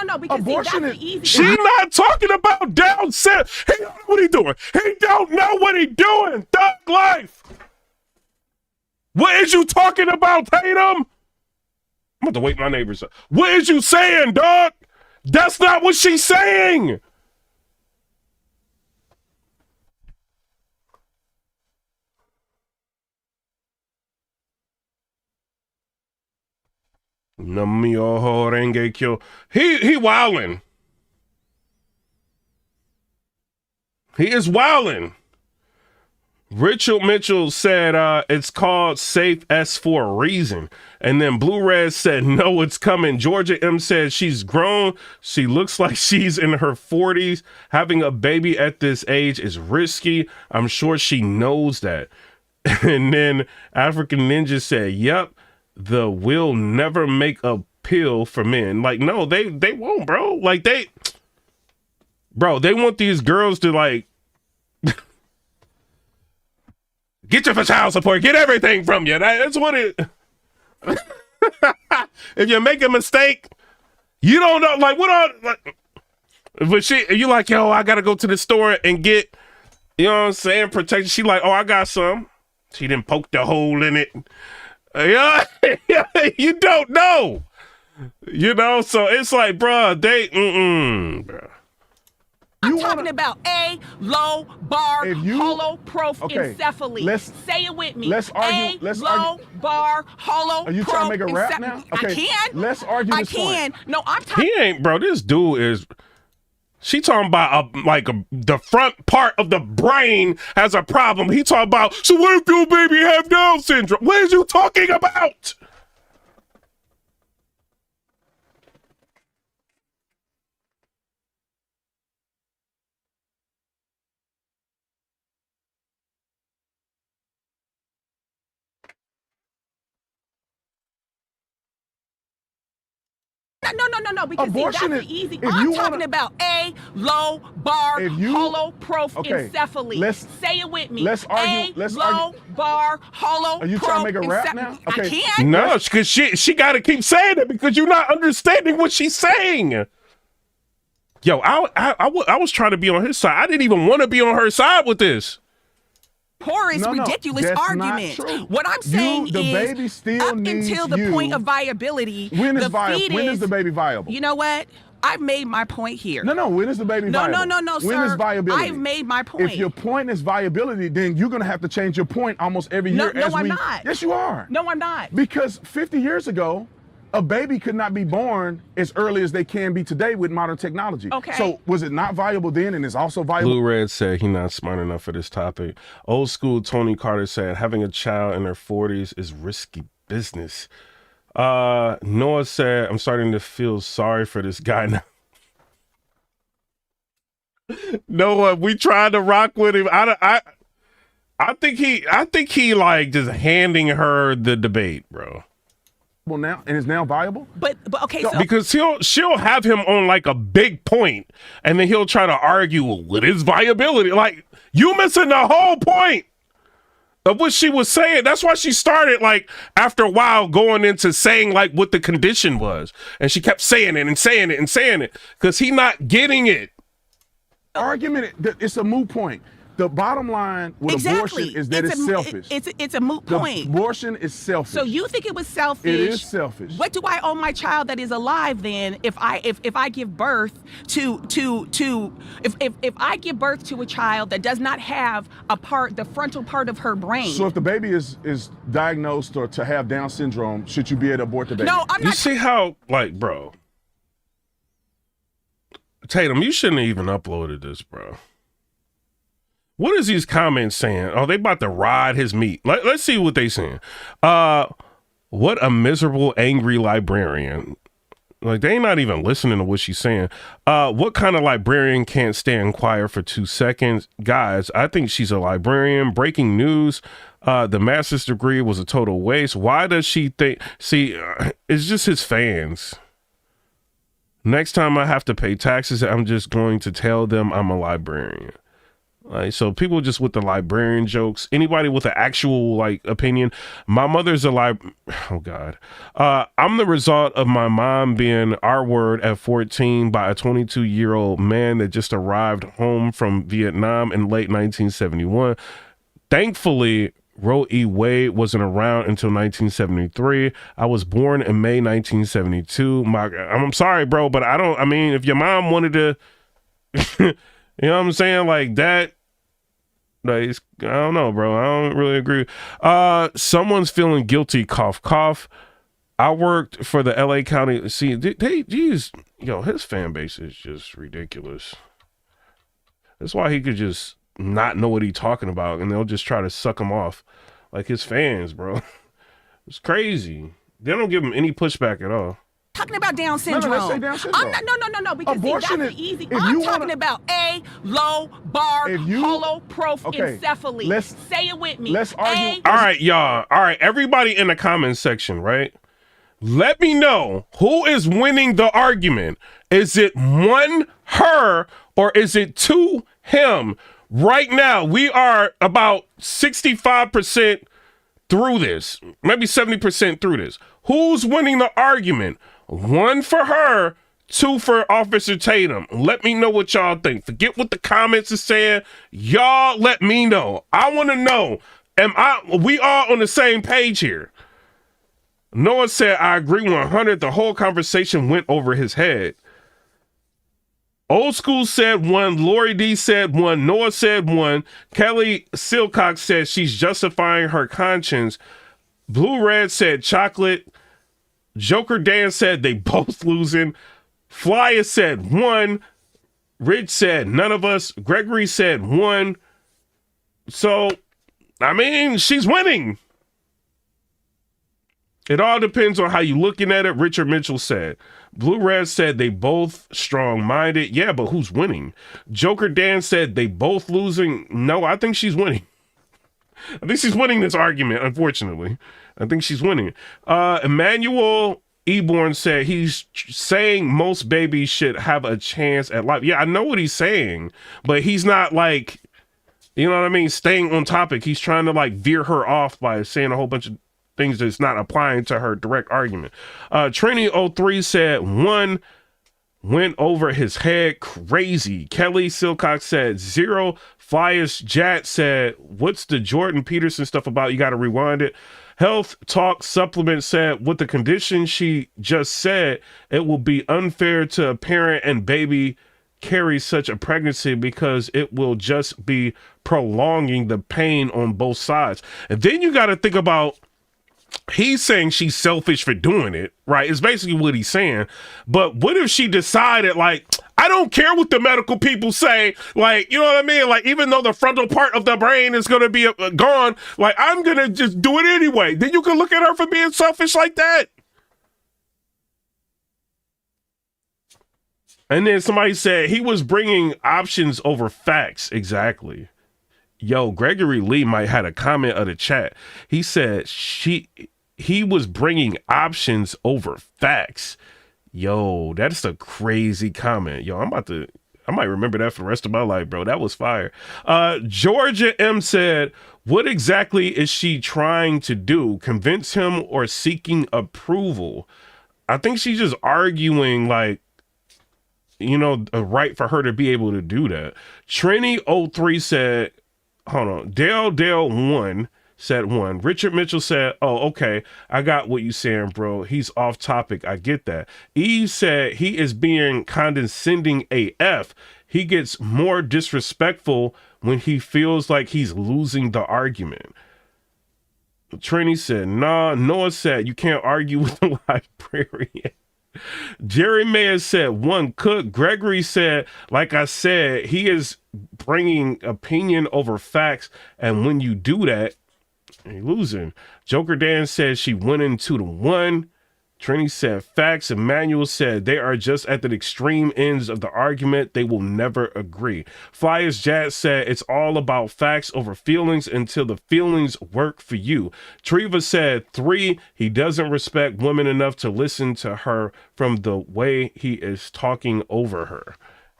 S16: No, because
S17: abortion
S16: that's the easy.
S1: She's not talking about Down syndrome. He don't know what he doing. He don't know what he doing. Thug life. What is you talking about, Tatum? I'm about to wake my neighbors up. What is you saying, dog? That's not what she's saying. Nam-myoho Renge Kyo. He wildin'. He is wildin'. Richard Mitchell said it's called Safe S for a reason. And then Blue Red said, no, it's coming. Georgia M said she's grown. She looks like she's in her 40s. Having a baby at this age is risky. I'm sure she knows that. And then African Ninja said, yep, the will never make a pill for men. Like, no, they won't, bro. Like, they want these girls to, like, get you for child support, get everything from you. That's what it. If you make a mistake, you don't know, like, what are, like, but you like, yo, I gotta go to the store and get, you know what I'm saying, protection. She like, oh, I got some. She didn't poke the hole in it. Yeah, you don't know. You know, so it's like, bro, bro.
S16: I'm talking about a low bar holoprosencephaly. Say it with me.
S17: Let's argue.
S16: Low bar holoprosencephaly.
S17: Are you trying to make a rap now? Okay,
S16: I can.
S17: Let's argue this point.
S16: No, I'm talking.
S1: He ain't, bro. This dude is. She talking about the front part of the brain has a problem. He talking about, so what if your baby have Down syndrome? What is you talking about?
S16: No, because
S17: Abortion
S16: that's
S17: is
S16: easy.
S17: if
S16: I'm
S17: you
S16: talking
S17: wanna,
S16: about A, low bar, holoprosencephaly.
S17: Let's
S16: say it with me.
S17: Let's argue.
S16: A, low bar, holoprosencephaly.
S17: Are you trying to make a rap now? Okay.
S16: I can't.
S1: No, because she got to keep saying it because you're not understanding what she's saying. Yo, I was trying to be on his side. I didn't even want to be on her side with this.
S16: Porous, ridiculous
S17: that's
S16: argument.
S17: not true.
S16: What I'm saying
S17: the
S16: is,
S17: baby still
S16: up until the point of viability,
S17: when is
S16: the fetus,
S17: when is the baby viable?
S16: You know what? I've made my point here.
S17: No. When is the baby viable?
S16: No,
S17: When
S16: sir.
S17: is viability?
S16: I've made my point.
S17: If your point is viability, then you're going to have to change your point almost every year.
S16: No, I'm not.
S17: Yes, you are.
S16: No, I'm not.
S17: Because 50 years ago, a baby could not be born as early as they can be today with modern technology.
S16: Okay.
S17: So was it not viable then and it's also viable?
S1: Blue Red said he's not smart enough for this topic. Old school Tony Carter said having a child in their 40s is risky business. Noah said, I'm starting to feel sorry for this guy now. Noah, we tried to rock with him. I think he like just handing her the debate, bro.
S17: Now and is now viable,
S16: but okay, so
S1: because she'll have him on like a big point, and then he'll try to argue with his viability. Like, you missing the whole point of what she was saying. That's why she started like after a while going into saying like what the condition was, and she kept saying it and saying it and saying it because he not getting it.
S17: Argument, it's a moot point. The bottom line with abortion is that it's selfish.
S16: It's a moot point.
S17: Abortion is selfish.
S16: So you think it was selfish?
S17: It is selfish.
S16: What do I owe my child that is alive then if I give birth to if I give birth to a child that does not have the frontal part of her brain?
S17: So if the baby is diagnosed or to have Down syndrome, should you be able to abort the baby?
S16: No, I'm not.
S1: You see how, like, bro, Tatum, you shouldn't have even uploaded this, bro. What is these comments saying? Oh, they about to ride his meat. Let's see what they saying. What a miserable, angry librarian. Like, they ain't not even listening to what she's saying. What kind of librarian can't stand quiet for 2 seconds? Guys, I think she's a librarian. Breaking news. The master's degree was a total waste. Why does she think? See, it's just his fans. Next time I have to pay taxes, I'm just going to tell them I'm a librarian. Like, so people just with the librarian jokes, anybody with an actual like opinion. My mother's oh God. I'm the result of my mom being R-word at 14 by a 22-year-old man that just arrived home from Vietnam in late 1971. Thankfully, Roe E. Wade wasn't around until 1973. I was born in May 1972. I'm sorry, bro, but I mean, if your mom wanted to, you know what I'm saying? Like that, like, I don't know, bro. I don't really agree. Someone's feeling guilty, cough, cough. I worked for the LA County. See, his fan base is just ridiculous. That's why he could just not know what he's talking about, and they'll just try to suck him off. Like his fans, bro. It's crazy. They don't give him any pushback at all.
S16: Talking about Down syndrome.
S17: No, say Down syndrome.
S16: I'm not, no, because
S17: abortion
S16: see, that's easy.
S17: If
S16: I'm
S17: you
S16: talking
S17: wanna,
S16: about A, low bar, holoprosencephaly.
S17: Okay,
S16: say it with me.
S17: Let's argue.
S1: All right, y'all. All right, everybody in the comments section, right? Let me know who is winning the argument. Is it 1 her or is it 2 him? Right now, we are about 65% through this, maybe 70% through this. Who's winning the argument? 1 for her, 2 for Officer Tatum. Let me know what y'all think. Forget what the comments are saying. Y'all let me know. I want to know, we all on the same page here? Noah said, I agree 100. The whole conversation went over his head. Old School said 1. Lori D said 1. Noah said 1. Kelly Silcox said she's justifying her conscience. Blue Red said chocolate. Joker Dan said they both losing. Flyer said 1. Rich said none of us. Gregory said 1. So, I mean, she's winning. It all depends on how you looking at it, Richard Mitchell said. Blue Red said they both strong-minded. Yeah, but who's winning? Joker Dan said they both losing. No, I think she's winning. I think she's winning this argument, unfortunately. I think she's winning. Emmanuel Eborn said he's saying most babies should have a chance at life. Yeah, I know what he's saying, but he's not like, you know what I mean, staying on topic. He's trying to like veer her off by saying a whole bunch of things that's not applying to her direct argument. Trini03 said one went over his head crazy. Kelly Silcox said 0. Flyers Jat said, what's the Jordan Peterson stuff about? You got to rewind it. Health Talk Supplement said, with the condition she just said, it will be unfair to a parent and baby carry such a pregnancy because it will just be prolonging the pain on both sides. And then you got to think about, he's saying she's selfish for doing it, right? It's basically what he's saying. But what if she decided, like, I don't care what the medical people say, like, you know what I mean? Like, even though the frontal part of the brain is going to be gone, like, I'm going to just do it anyway. Then you can look at her for being selfish like that. And then somebody said he was bringing options over facts. Exactly. Yo, Gregory Lee might had a comment of the chat. He said he was bringing options over facts. Yo, that's a crazy comment. Yo, I might remember that for the rest of my life, bro. That was fire. Georgia M said, what exactly is she trying to do? Convince him or seeking approval? I think she's just arguing, like, you know, a right for her to be able to do that. Trini03 said, hold on. Dale 1 said 1. Richard Mitchell said, oh, okay, I got what you saying, bro. He's off topic. I get that. Eve said he is being condescending AF. He gets more disrespectful when he feels like he's losing the argument. Trini said, nah. Noah said, you can't argue with the librarian. Jerry Mayer said 1 cook. Gregory said, like I said, he is bringing opinion over facts, and when you do that, you're losing. Joker Dan said she went into the 1. Trini said facts. Emmanuel said they are just at the extreme ends of the argument. They will never agree. Flyers Jazz said it's all about facts over feelings until the feelings work for you. Treva said 3. He doesn't respect women enough to listen to her from the way he is talking over her.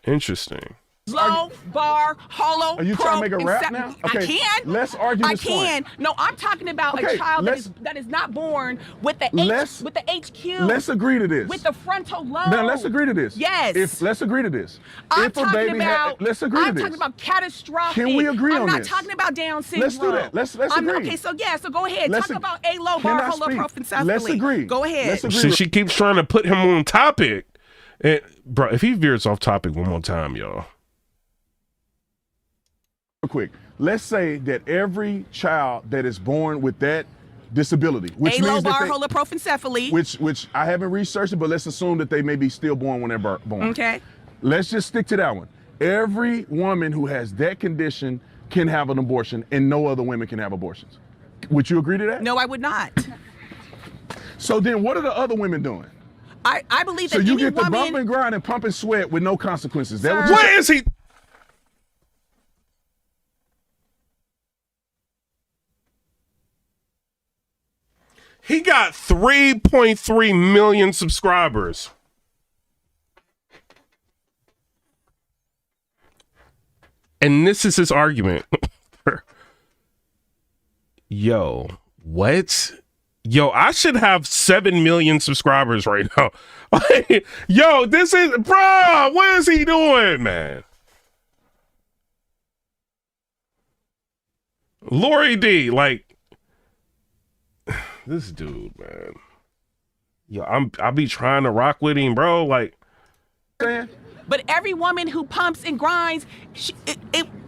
S1: Interesting.
S16: Low bar, hollow.
S17: Are you trying to make a rap now? Okay,
S16: I can.
S17: Let's argue this point.
S16: No, I'm talking about a child that is not born with the HQ.
S17: Let's agree to this.
S16: With the frontal lobe.
S17: Now let's agree to this.
S16: Yes.
S17: Let's agree to this.
S16: Let's agree to this.
S17: I'm
S16: talking about catastrophic.
S17: Can we agree on this?
S16: I'm not talking about Down syndrome.
S17: Let's do that. Let's agree.
S16: Okay, so go ahead. Talk about a low bar, holoprophylacely.
S17: Let's agree.
S16: Go ahead.
S17: Let's agree.
S1: So she keeps trying to put him on topic. And, bro, if he veers off topic one more time, y'all.
S17: Real quick, let's say that every child that is born with that disability, which means
S16: lobar holoprophylacely,
S17: which I haven't researched it, but let's assume that they may be stillborn when they're born.
S16: Okay.
S17: Let's just stick to that one. Every woman who has that condition can have an abortion, and no other women can have abortions. Would you agree to that?
S16: No, I would not.
S17: So then, what are the other women doing?
S16: I believe that.
S17: So you
S16: any
S17: get the
S16: woman...
S17: bump and grind and pump and sweat with no consequences.
S1: What is he? He got 3.3 million subscribers. And this is his argument. Yo, what? Yo, I should have 7 million subscribers right now. Yo, this is, bro, what is he doing, man? Lori D, like, this dude, man. Yo, I be trying to rock with him, bro. Like,
S16: but every woman who pumps and grinds,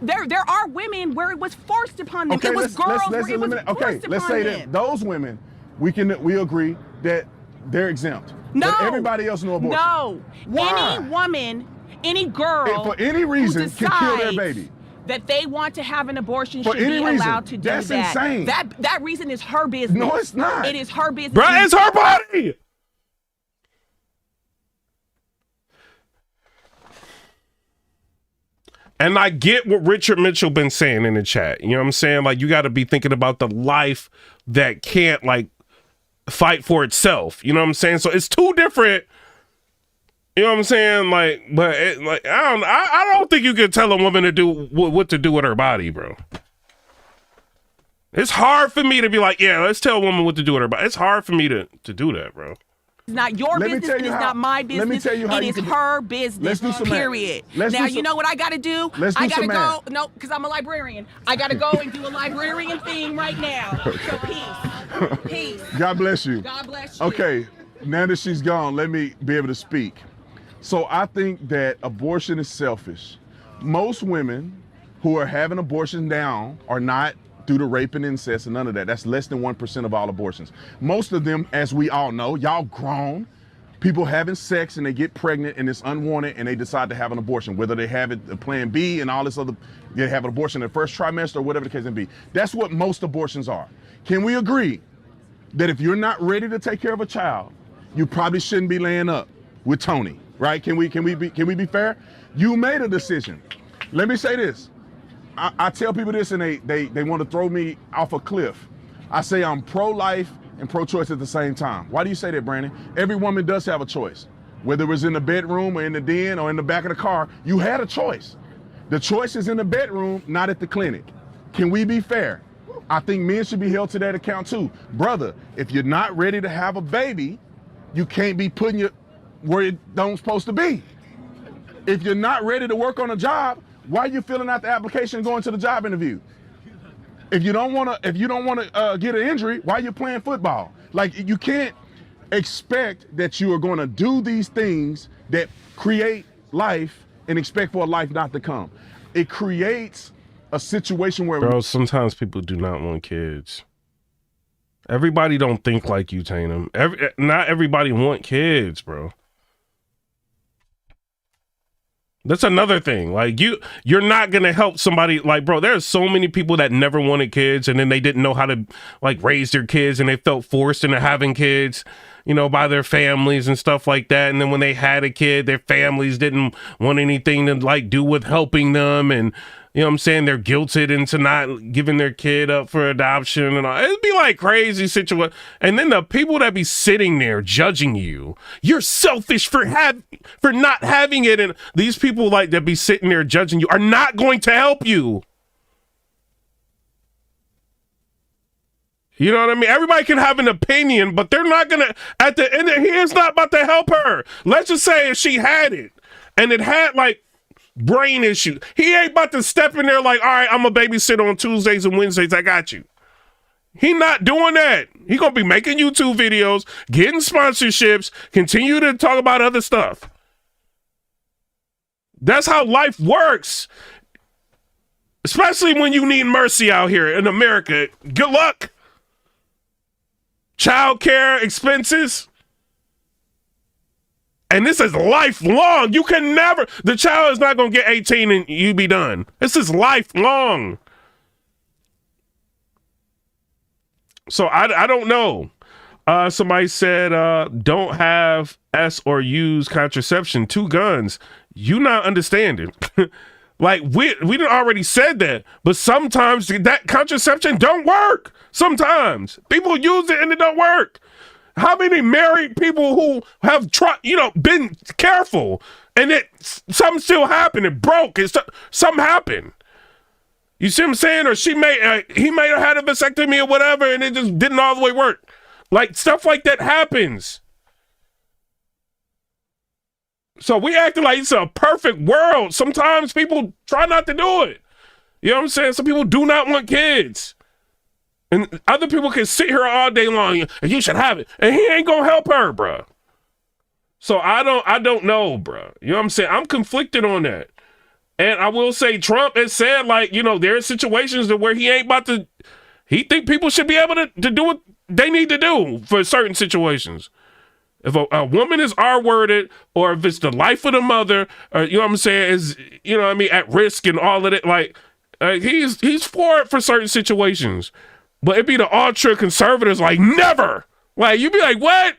S16: there are women where it was forced upon them.
S17: Okay,
S16: it was girls where it was forced
S17: okay, let's say that those women, we agree that they're exempt.
S16: No.
S17: But everybody else no abortion.
S16: No.
S17: Why?
S16: Any woman, any girl,
S17: for any reason, can kill their baby.
S16: That they want to have an abortion
S17: For
S16: should be
S17: any reason.
S16: allowed to do
S17: That's
S16: that.
S17: insane.
S16: That reason is her business.
S17: No, it's not.
S16: It is her business.
S1: Bro, it's her body. And I get what Richard Mitchell been saying in the chat. You know what I'm saying? Like, you got to be thinking about the life that can't, like, fight for itself. You know what I'm saying? So it's two different. You know what I'm saying? Like, but I don't think you can tell a woman to do what to do with her body, bro. It's hard for me to be like, yeah, let's tell a woman what to do with her body. It's hard for me to do that, bro.
S16: It's not your business. It is not my business.
S17: Let me tell you how
S16: it is her business. Period. Now you know what I got to do? I got to go. No, because I'm a librarian. I got to go and do a librarian thing right now. So peace. Peace.
S17: God bless you.
S16: God bless you.
S17: Okay, now that she's gone, let me be able to speak. So I think that abortion is selfish. Most women who are having abortions now are not due to rape and incest and none of that. That's less than 1% of all abortions. Most of them, as we all know, y'all grown, people having sex and they get pregnant and it's unwanted and they decide to have an abortion, whether they have it, plan B and all this other, they have an abortion in the first trimester or whatever the case may be. That's what most abortions are. Can we agree that if you're not ready to take care of a child, you probably shouldn't be laying up with Tony, right? Can we be fair? You made a decision. Let me say this. I tell people this and they want to throw me off a cliff. I say I'm pro-life and pro-choice at the same time. Why do you say that, Brandon? Every woman does have a choice. Whether it was in the bedroom or in the den or in the back of the car, you had a choice. The choice is in the bedroom, not at the clinic. Can we be fair? I think men should be held to that account too. Brother, if you're not ready to have a baby, you can't be putting you where it don't supposed to be. If you're not ready to work on a job, why are you filling out the application and going to the job interview? If you don't want to get an injury, why are you playing football? Like, you can't expect that you are going to do these things that create life and expect for a life not to come. It creates a situation where,
S1: bro, sometimes people do not want kids. Everybody don't think like you, Tatum. Not everybody want kids, bro. That's another thing. Like, you're not gonna help somebody. Like, bro, there's so many people that never wanted kids and then they didn't know how to like raise their kids and they felt forced into having kids, you know, by their families and stuff like that. And then when they had a kid, their families didn't want anything to like do with helping them, and you know what I'm saying, they're guilted into not giving their kid up for adoption and all. It'd be like crazy situation. And then the people that be sitting there judging you, you're selfish for not having it. And these people like that be sitting there judging you are not going to help you. You know what I mean? Everybody can have an opinion, but they're not going to, at the end, he is not about to help her. Let's just say if she had it and it had like brain issues, he ain't about to step in there like, all right, I'm a babysit on Tuesdays and Wednesdays, I got you. He not doing that. He gonna be making YouTube videos, getting sponsorships, continue to talk about other stuff. That's how life works. Especially when you need mercy out here in America. Good luck. Child care expenses. And this is lifelong. You can never, the child is not going to get 18 and you be done. This is lifelong. So I don't know. Somebody said, don't have S or use contraception, 2 guns. You not understanding. Like we done already said that, but sometimes that contraception don't work. Sometimes people use it and it don't work. How many married people who have been careful and something still happened, it broke, something happened. You see what I'm saying? Or he may have had a vasectomy or whatever and it just didn't all the way work. Like, stuff like that happens. So we acting like it's a perfect world. Sometimes people try not to do it. You know what I'm saying? Some people do not want kids. And other people can sit here all day long and you should have it. And he ain't gonna help her, bro. So I don't know, bro. You know what I'm saying? I'm conflicted on that. And I will say Trump has said, like, you know, there are situations where he ain't about to, he think people should be able to do what they need to do for certain situations. If a woman is R-worded, or if it's the life of the mother, or, you know what I'm saying, is, you know what I mean, at risk and all of it, like, he's for it for certain situations. But it'd be the ultra conservatives like, never. Like, you'd be like, what?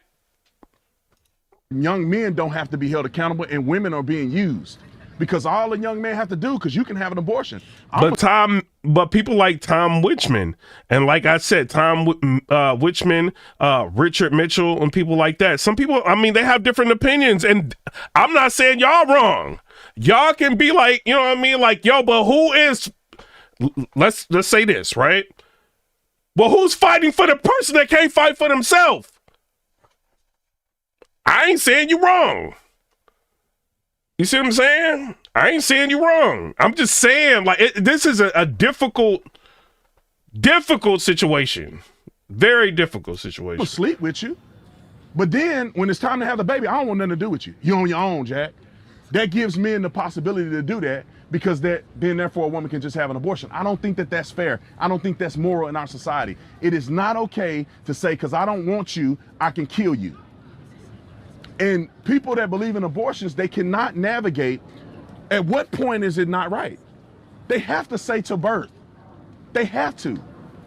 S17: Young men don't have to be held accountable and women are being used. Because all a young man have to do, because you can have an abortion.
S1: But Tom, But people like Tom Wichman, and like I said, Tom Wichman, Richard Mitchell, and people like that. Some people, I mean, they have different opinions, and I'm not saying y'all wrong. Y'all can be like, you know what I mean? Like, yo, but who is, let's say this, right? Well, who's fighting for the person that can't fight for themselves? I ain't saying you wrong. You see what I'm saying? I ain't saying you wrong. I'm just saying, like, this is a difficult situation. Very difficult situation.
S17: I'll sleep with you. But then when it's time to have the baby, I don't want nothing to do with you. You're on your own, Jack. That gives men the possibility to do that because then therefore a woman can just have an abortion. I don't think that that's fair. I don't think that's moral in our society. It is not okay to say, because I don't want you, I can kill you. And people that believe in abortions, they cannot navigate. At what point is it not right? They have to say to birth. They have to.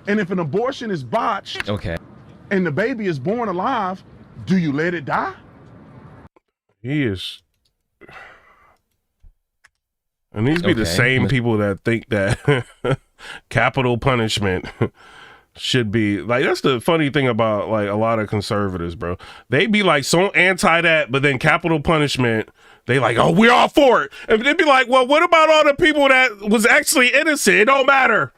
S17: And if an abortion is botched, and the baby is born alive, do you let it die?
S1: He is. And these be the same people that think that capital punishment should be like, that's the funny thing about like a lot of conservatives, bro. They be like so anti that, but then capital punishment, they like, oh, we're all for it. And they'd be like, well, what about all the people that was actually innocent? It don't matter.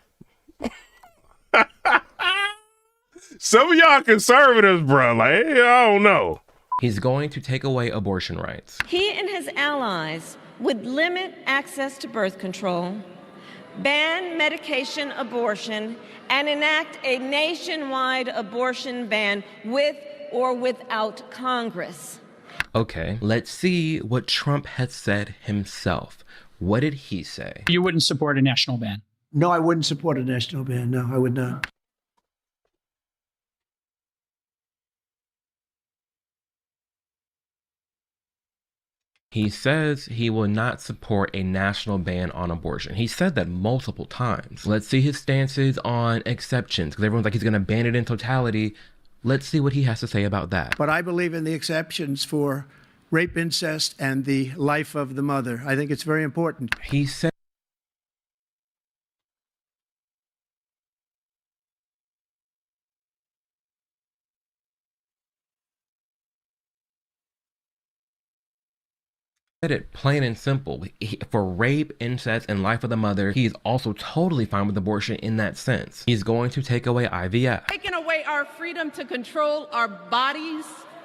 S1: Some of y'all conservatives, bro, like, I don't know.
S18: He's going to take away abortion rights.
S19: He and his allies would limit access to birth control, ban medication abortion, and enact a nationwide abortion ban with or without Congress.
S18: Okay, let's see what Trump has said himself. What did he say?
S20: You wouldn't support a national ban?
S21: No, I wouldn't support a national ban. No, I would not.
S18: He says he will not support a national ban on abortion. He said that multiple times. Let's see his stances on exceptions, because everyone's like he's going to ban it in totality. Let's see what he has to say about that.
S21: But I believe in the exceptions for rape, incest, and the life of the mother. I think it's very important.
S18: He said it plain and simple. For rape, incest, and life of the mother, he is also totally fine with abortion in that sense. He's going to take away IVF.
S22: Taking away our freedom to control our bodies,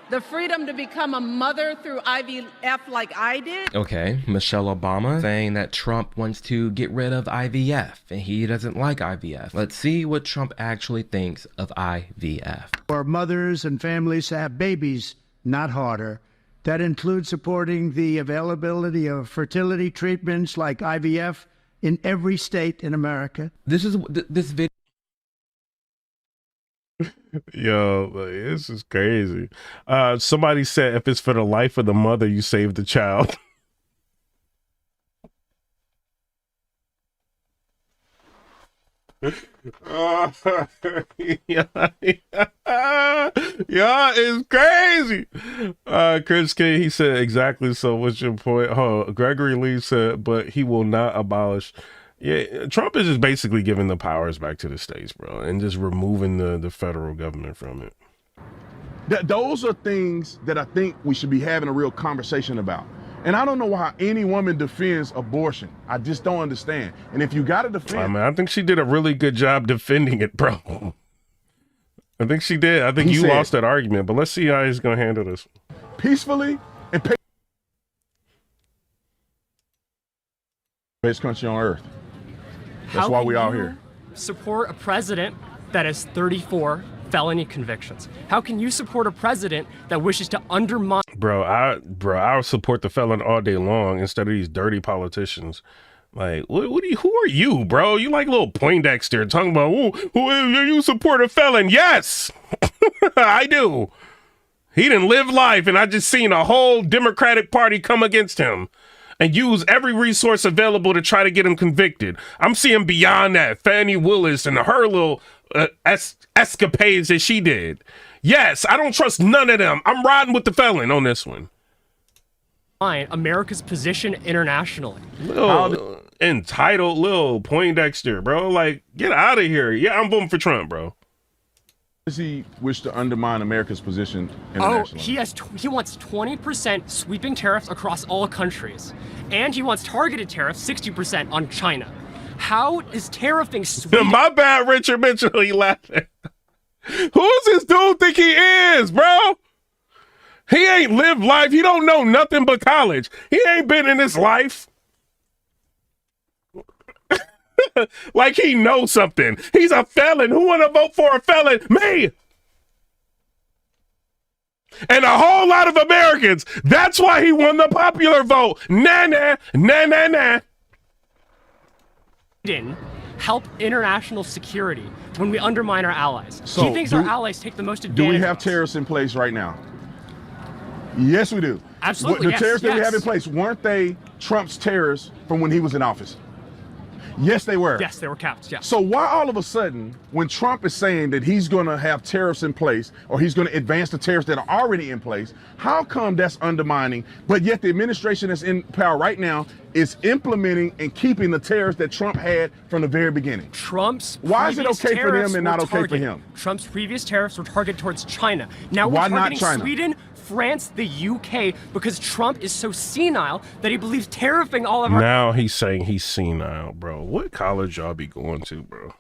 S22: the freedom to become a mother through IVF like I did.
S18: Okay, Michelle Obama saying that Trump wants to get rid of IVF and he doesn't like IVF. Let's see what Trump actually thinks of IVF.
S21: For mothers and families to have babies, not harder. That includes supporting the availability of fertility treatments like IVF in every state in America.
S18: This video.
S1: Yo, this is crazy. Somebody said if it's for the life of the mother, you save the child. Yeah, it's crazy. Chris K, he said exactly so. What's your point? Oh, Gregory Lee said, but he will not abolish. Yeah, Trump is just basically giving the powers back to the states, bro, and just removing the federal government from it.
S17: Those are things that I think we should be having a real conversation about. And I don't know why any woman defends abortion. I just don't understand. And if you got to defend...
S1: I mean, I think she did a really good job defending it, bro. I think she did. I think you lost that argument, but let's see how he's going to handle this.
S17: Peacefully and best country on earth. That's why we out here.
S23: Support a president that has 34 felony convictions. How can you support a president that wishes to undermine?
S1: Bro, I would support the felon all day long instead of these dirty politicians. Like, who are you, bro? You like little Poindexter talking about, who you support a felon? Yes, I do. He didn't live life, and I just seen a whole Democratic Party come against him and use every resource available to try to get him convicted. I'm seeing beyond that. Fannie Willis and her little escapades that she did. Yes, I don't trust none of them. I'm riding with the felon on this one.
S23: America's position internationally.
S1: entitled little Poindexter, bro. Like, get out of here. Yeah, I'm voting for Trump, bro.
S17: Does he wish to undermine America's position
S23: Oh,
S17: internationally?
S23: he wants 20% sweeping tariffs across all countries, and he wants targeted tariffs 60% on China. How is tariffing Sweden?
S1: My bad, Richard Mitchell. He laughing. Who's this dude think he is, bro? He ain't lived life. He don't know nothing but college. He ain't been in this life. Like he knows something. He's a felon. Who want to vote for a felon? Me. And a whole lot of Americans. That's why he won the popular vote. Nah, nah, nah, nah, nah.
S23: Help international security when we undermine our allies.
S17: So
S23: he thinks our allies take the most advantage.
S17: Do we have
S23: of us.
S17: tariffs in place right now? Yes, we do.
S23: Absolutely,
S17: The
S23: yes,
S17: tariffs that we
S23: yes.
S17: have in place, weren't they Trump's tariffs from when he was in office? Yes, they were.
S23: Yes, they were capped, yes.
S17: So why all of a sudden, when Trump is saying that he's going to have tariffs in place, or he's going to advance the tariffs that are already in place, how come that's undermining, but yet the administration that's in power right now is implementing and keeping the tariffs that Trump had from the very beginning?
S23: Why
S17: is it okay for them and not okay for him?
S23: Trump's previous tariffs were targeted towards China. Now
S17: Why
S23: we're
S17: not
S23: targeting
S17: China?
S23: Sweden, France, the UK, because Trump is so senile that he believes tariffing all of our...
S1: Now he's saying he's senile, bro. What college y'all be going to, bro?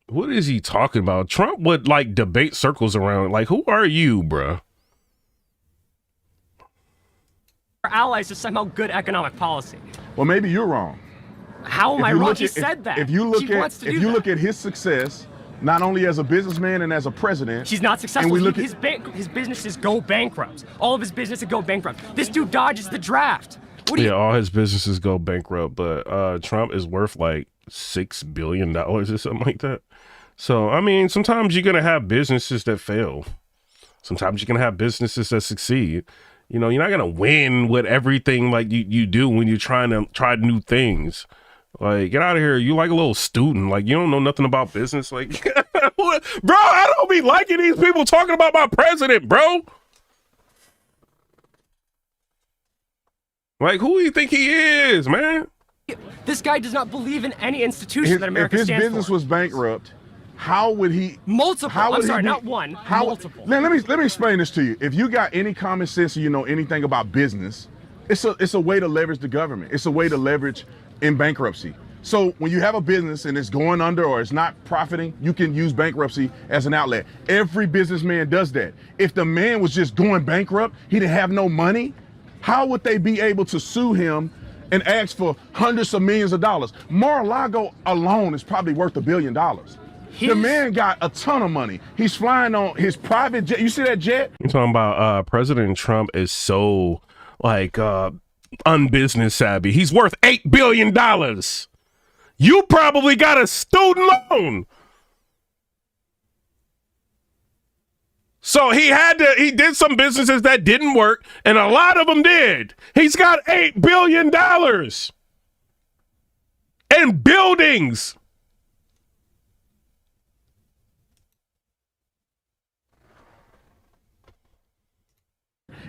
S1: What is he talking about? Trump would like debate circles around. Like, who are you, bro?
S23: Our allies is somehow good economic policy.
S17: Well, maybe you're wrong.
S23: How am
S17: If
S23: I
S17: you
S23: wrong?
S17: look
S23: He
S17: at-
S23: said that.
S17: If you look
S23: He wants to
S17: at
S23: do
S17: if you
S23: that.
S17: look at his success, not only as a businessman and as a president,
S23: He's not successful.
S17: And we look
S23: his businesses go bankrupt. All of his businesses go bankrupt. This dude dodges the draft. What do you...
S1: Yeah, all his businesses go bankrupt, but Trump is worth like $6 billion or something like that. So, I mean, sometimes you're going to have businesses that fail. Sometimes you're going to have businesses that succeed. You know, you're not going to win with everything like you do when you're trying to try new things. Like, get out of here. You like a little student. Like, you don't know nothing about business. Like, bro, I don't be liking these people talking about my president, bro. Like, who do you think he is, man?
S23: This guy does not believe in any institution that America
S17: if his
S23: stands
S17: business
S23: for.
S17: was bankrupt, how would he?
S23: Multiple.
S17: How would
S23: I'm sorry,
S17: he be-
S23: not one.
S17: How,
S23: multiple.
S17: Let me explain this to you. If you got any common sense or you know anything about business, it's a way to leverage the government. It's a way to leverage in bankruptcy. So when you have a business and it's going under or it's not profiting, you can use bankruptcy as an outlet. Every businessman does that. If the man was just going bankrupt, he didn't have no money, how would they be able to sue him and ask for hundreds of millions of dollars? Mar-a-Lago alone is probably worth $1 billion. The man got a ton of money. He's flying on his private jet. You see that jet?
S1: You're talking about President Trump is so like unbusiness savvy. He's worth $8 billion. You probably got a student loan. So he did some businesses that didn't work, and a lot of them did. He's got $8 billion in buildings.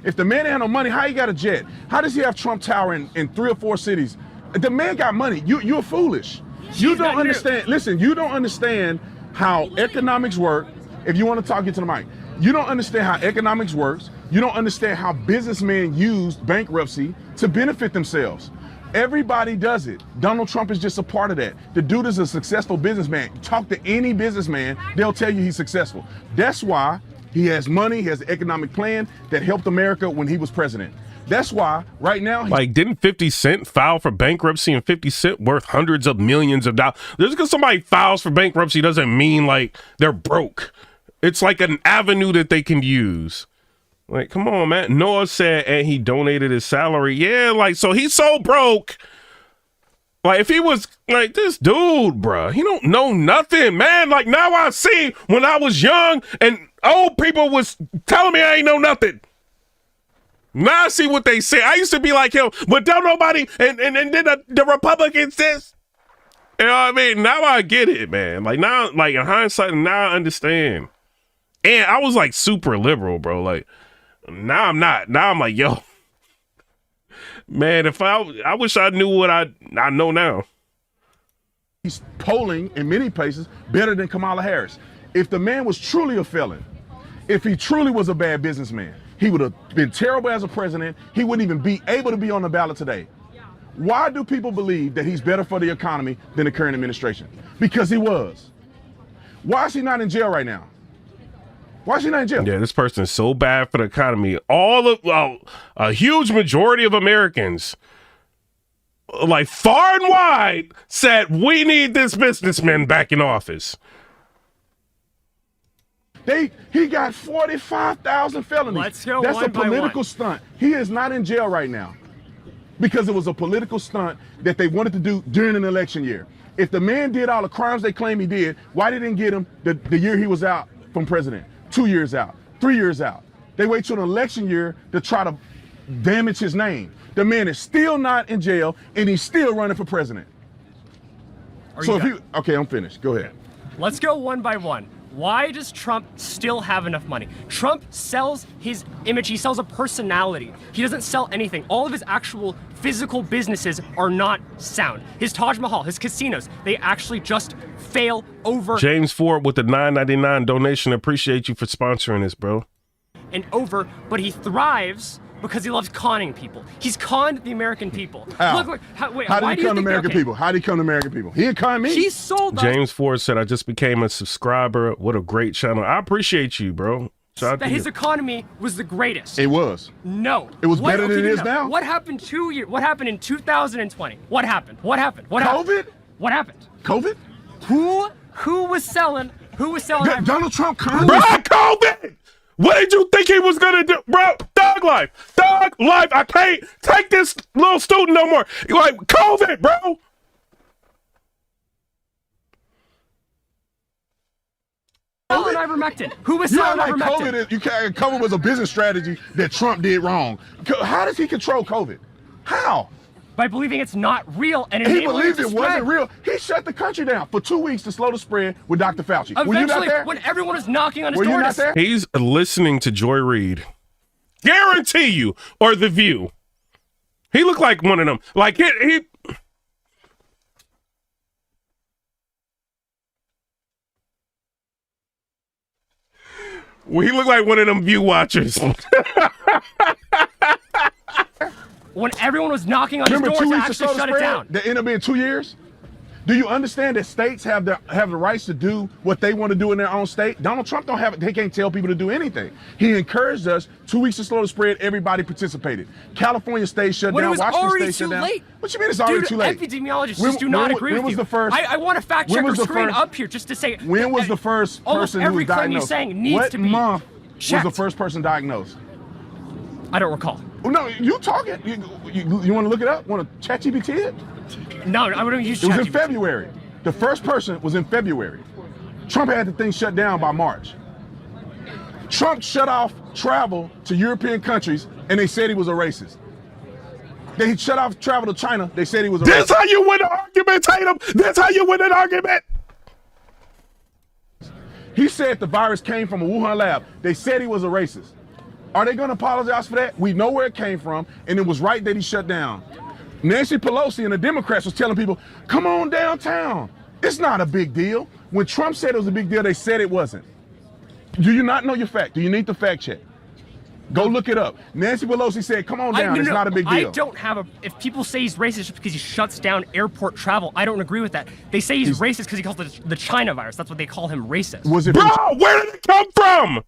S17: If the man had no money, how he got a jet? How does he have Trump Tower in 3 or 4 cities? The man got money. You're foolish. You don't understand. Listen, you don't understand how economics work. If you want to talk, get to the mic. You don't understand how economics works. You don't understand how businessmen use bankruptcy to benefit themselves. Everybody does it. Donald Trump is just a part of that. The dude is a successful businessman. Talk to any businessman, they'll tell you he's successful. That's why he has money, he has an economic plan that helped America when he was president. That's why right now,
S1: like, didn't 50 Cent file for bankruptcy, and 50 Cent worth hundreds of millions of dollars? Just because somebody files for bankruptcy doesn't mean like they're broke. It's like an avenue that they can use. Like, come on, man. Noah said, and he donated his salary. Yeah, like, so he's so broke. Like, if he was like this dude, bruh, he don't know nothing, man. Like, now I see when I was young and old people was telling me I ain't know nothing. Now I see what they say. I used to be like him, but don't nobody, and then the Republicans this. You know what I mean? Now I get it, man. Like, now, like, in hindsight, now I understand. And I was like super liberal, bro. Like, now I'm not. Now I'm like, yo, Man, if I wish I knew what I know now.
S17: He's polling in many places better than Kamala Harris. If the man was truly a felon, if he truly was a bad businessman, he would have been terrible as a president. He wouldn't even be able to be on the ballot today. Why do people believe that he's better for the economy than the current administration? Because he was. Why is he not in jail right now? Why is he not in jail?
S1: Yeah, this person is so bad for the economy. A huge majority of Americans, like far and wide, said we need this businessman back in office.
S17: He got 45,000 felonies.
S23: Let's go
S17: That's
S23: one
S17: a
S23: by
S17: political
S23: one.
S17: stunt. He is not in jail right now because it was a political stunt that they wanted to do during an election year. If the man did all the crimes they claim he did, why didn't they get him the year he was out from president? 2 years out, 3 years out. They wait till an election year to try to damage his name. The man is still not in jail and he's still running for president. Okay, I'm finished. Go ahead.
S23: Let's go one by one. Why does Trump still have enough money? Trump sells his image. He sells a personality. He doesn't sell anything. All of his actual physical businesses are not sound. His Taj Mahal, his casinos, they actually just fail over
S1: James Ford with the $9.99 donation. Appreciate you for sponsoring this, bro.
S23: and over, but he thrives because he loves conning people. He's conned the American people.
S17: How?
S23: Look,
S17: How did he come to American people? How did he come to American people? He didn't con me.
S23: He sold us.
S1: James Ford said, I just became a subscriber. What a great channel. I appreciate you, bro. Shout out
S23: that
S1: to
S23: his
S1: you.
S23: economy was the greatest.
S17: It was.
S23: No.
S17: It was better than it is now.
S23: What happened 2 years? What happened in 2020? What happened?
S17: COVID?
S23: What happened?
S17: COVID?
S23: Who was selling?
S17: Donald Trump conned
S1: Bro, COVID! What did you think he was gonna do? Bro, dog life. I can't take this little student no more. You're like, COVID, bro.
S23: Selling ivermectin. Who was selling ivermectin?
S17: COVID was a business strategy that Trump did wrong. How does he control COVID? How?
S23: By believing it's not real and
S17: He
S23: enabling
S17: believed
S23: it
S17: it
S23: to
S17: wasn't
S23: spread.
S17: real. He shut the country down for 2 weeks to slow the spread with Dr. Fauci. Were you not
S23: Eventually,
S17: there?
S23: when everyone was knocking on his
S17: Were you
S23: door,
S17: not there?
S1: He's listening to Joy Reid. Guarantee you. Or The View. He looked like one of them. Like, he looked like one of them View watchers.
S23: when everyone was knocking on his
S17: Remember
S23: door
S17: 2
S23: to
S17: weeks to
S23: actually
S17: slow the
S23: shut it
S17: spread?
S23: down.
S17: That ended up being 2 years? Do you understand that states have the rights to do what they want to do in their own state? Donald Trump don't have it. They can't tell people to do anything. He encouraged us. 2 weeks to slow the spread. Everybody participated. California state shut
S23: When
S17: down.
S23: it was
S17: Washington
S23: already
S17: state
S23: too
S17: shut down.
S23: late.
S17: What you mean it's already
S23: Dude,
S17: too late?
S23: Epidemiologists just do not agree
S17: when
S23: with
S17: was
S23: you.
S17: the first?
S23: I want a fact
S17: when
S23: checker
S17: was the
S23: screen
S17: first-
S23: up here just to say.
S17: When was the first
S23: almost
S17: person who
S23: every
S17: was
S23: claim you're
S17: diagnosed?
S23: saying needs
S17: What
S23: to be
S17: month
S23: checked.
S17: was the first person diagnosed?
S23: I don't recall.
S17: No, you talking. You want to look it up? Want to ChatGPT it?
S23: No, I wouldn't use
S17: It was in
S23: ChatGPT.
S17: February. The first person was in February. Trump had the thing shut down by March. Trump shut off travel to European countries, and they said he was a racist. They shut off travel to China. They said he was a racist.
S1: This how you win an argument, Tatum. This how you win an argument.
S17: He said the virus came from a Wuhan lab. They said he was a racist. Are they going to apologize for that? We know where it came from, and it was right that he shut down. Nancy Pelosi and the Democrats was telling people, come on downtown. It's not a big deal. When Trump said it was a big deal, they said it wasn't. Do you not know your fact? Do you need the fact check? Go look it up. Nancy Pelosi said, come on down, it's not a big deal.
S23: I don't have a. If people say he's racist just because he shuts down airport travel, I don't agree with that. They say he's racist because he calls it the China virus. That's what they call him, racist.
S17: Was it
S1: Bro, where did it come from?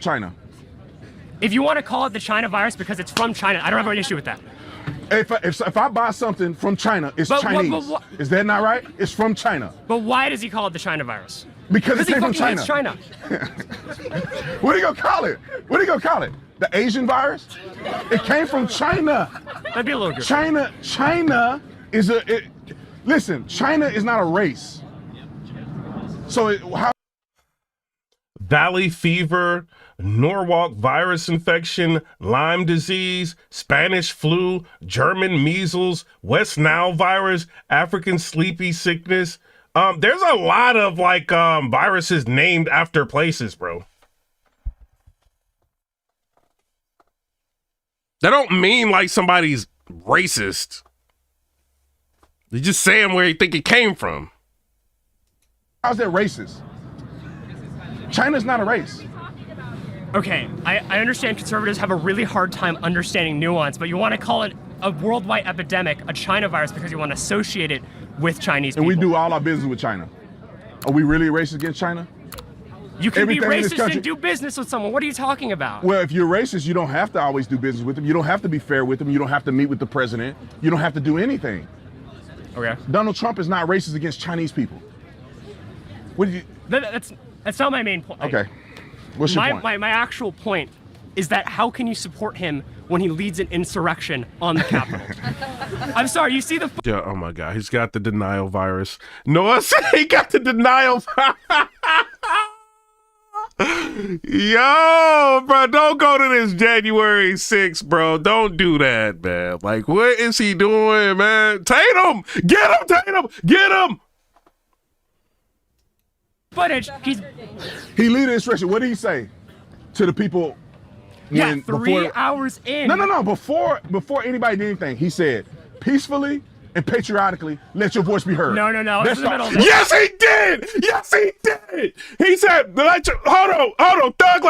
S17: China?
S23: If you want to call it the China virus because it's from China, I don't have an issue with that.
S17: If I buy something from China, it's
S23: But
S17: Chinese. Is that not right? It's from China.
S23: But why does he call it the China virus?
S17: Because it
S23: he
S17: came from
S23: fucking
S17: China.
S23: hates China.
S17: What are you gonna call it? What are you gonna call it? The Asian virus? It came from China.
S23: That'd be a little good.
S17: China is listen, China is not a race. So how?
S1: Valley fever, Norwalk virus infection, Lyme disease, Spanish flu, German measles, West Nile virus, African sleepy sickness. There's a lot of like viruses named after places, bro. That don't mean like somebody's racist. They're just saying where you think it came from.
S17: How's that racist? China's not a race.
S23: Okay, I understand conservatives have a really hard time understanding nuance, but you want to call it a worldwide epidemic, a China virus, because you want to associate it with Chinese people.
S17: And we do all our business with China. Are we really racist against China?
S23: You can
S17: Everything
S23: be
S17: in this
S23: racist
S17: country-
S23: and do business with someone. What are you talking about?
S17: Well, if you're racist, you don't have to always do business with them. You don't have to be fair with them. You don't have to meet with the president. You don't have to do anything.
S23: Okay.
S17: Donald Trump is not racist against Chinese people. What did you?
S23: That's not my main point.
S17: Okay. What's your point?
S23: My actual point is that how can you support him when he leads an insurrection on the Capitol? I'm sorry, you see the...
S1: Yeah, oh my God, he's got the denial virus. Noah said he got the denial virus. Yo, bro, don't go to this January 6th, bro. Don't do that, man. Like, what is he doing, man? Tatum! Get him, Tatum! Get him!
S23: Footage,
S17: He lead the insurrection. What did he say to the people?
S23: Yeah, 3 hours in.
S17: No. Before anybody did anything, he said, peacefully and patriotically, let your voice be heard.
S23: No. It's in the middle of this.
S1: Yes, he did! Yes, he did! He said, hold on, Thug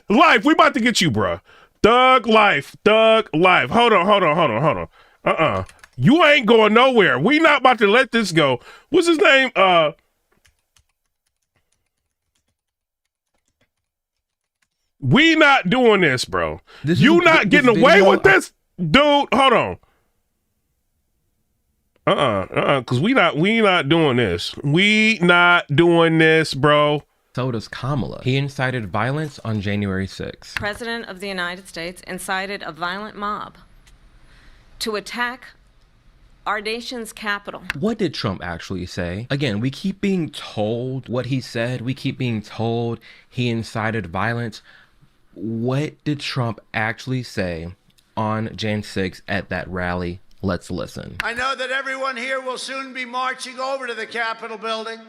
S1: Life. We about to get you, bro. Thug Life. Hold on. You ain't going nowhere. We not about to let this go. What's his name? We not doing this, bro. You not getting away with this, dude. Hold on. Because we not doing this. We not doing this, bro.
S18: So does Kamala. He incited violence on January 6th.
S19: President of the United States incited a violent mob to attack our nation's capital.
S18: What did Trump actually say? Again, we keep being told what he said. We keep being told he incited violence. What did Trump actually say on Jan 6th at that rally? Let's listen.
S3: I know that everyone here will soon be marching over to the Capitol building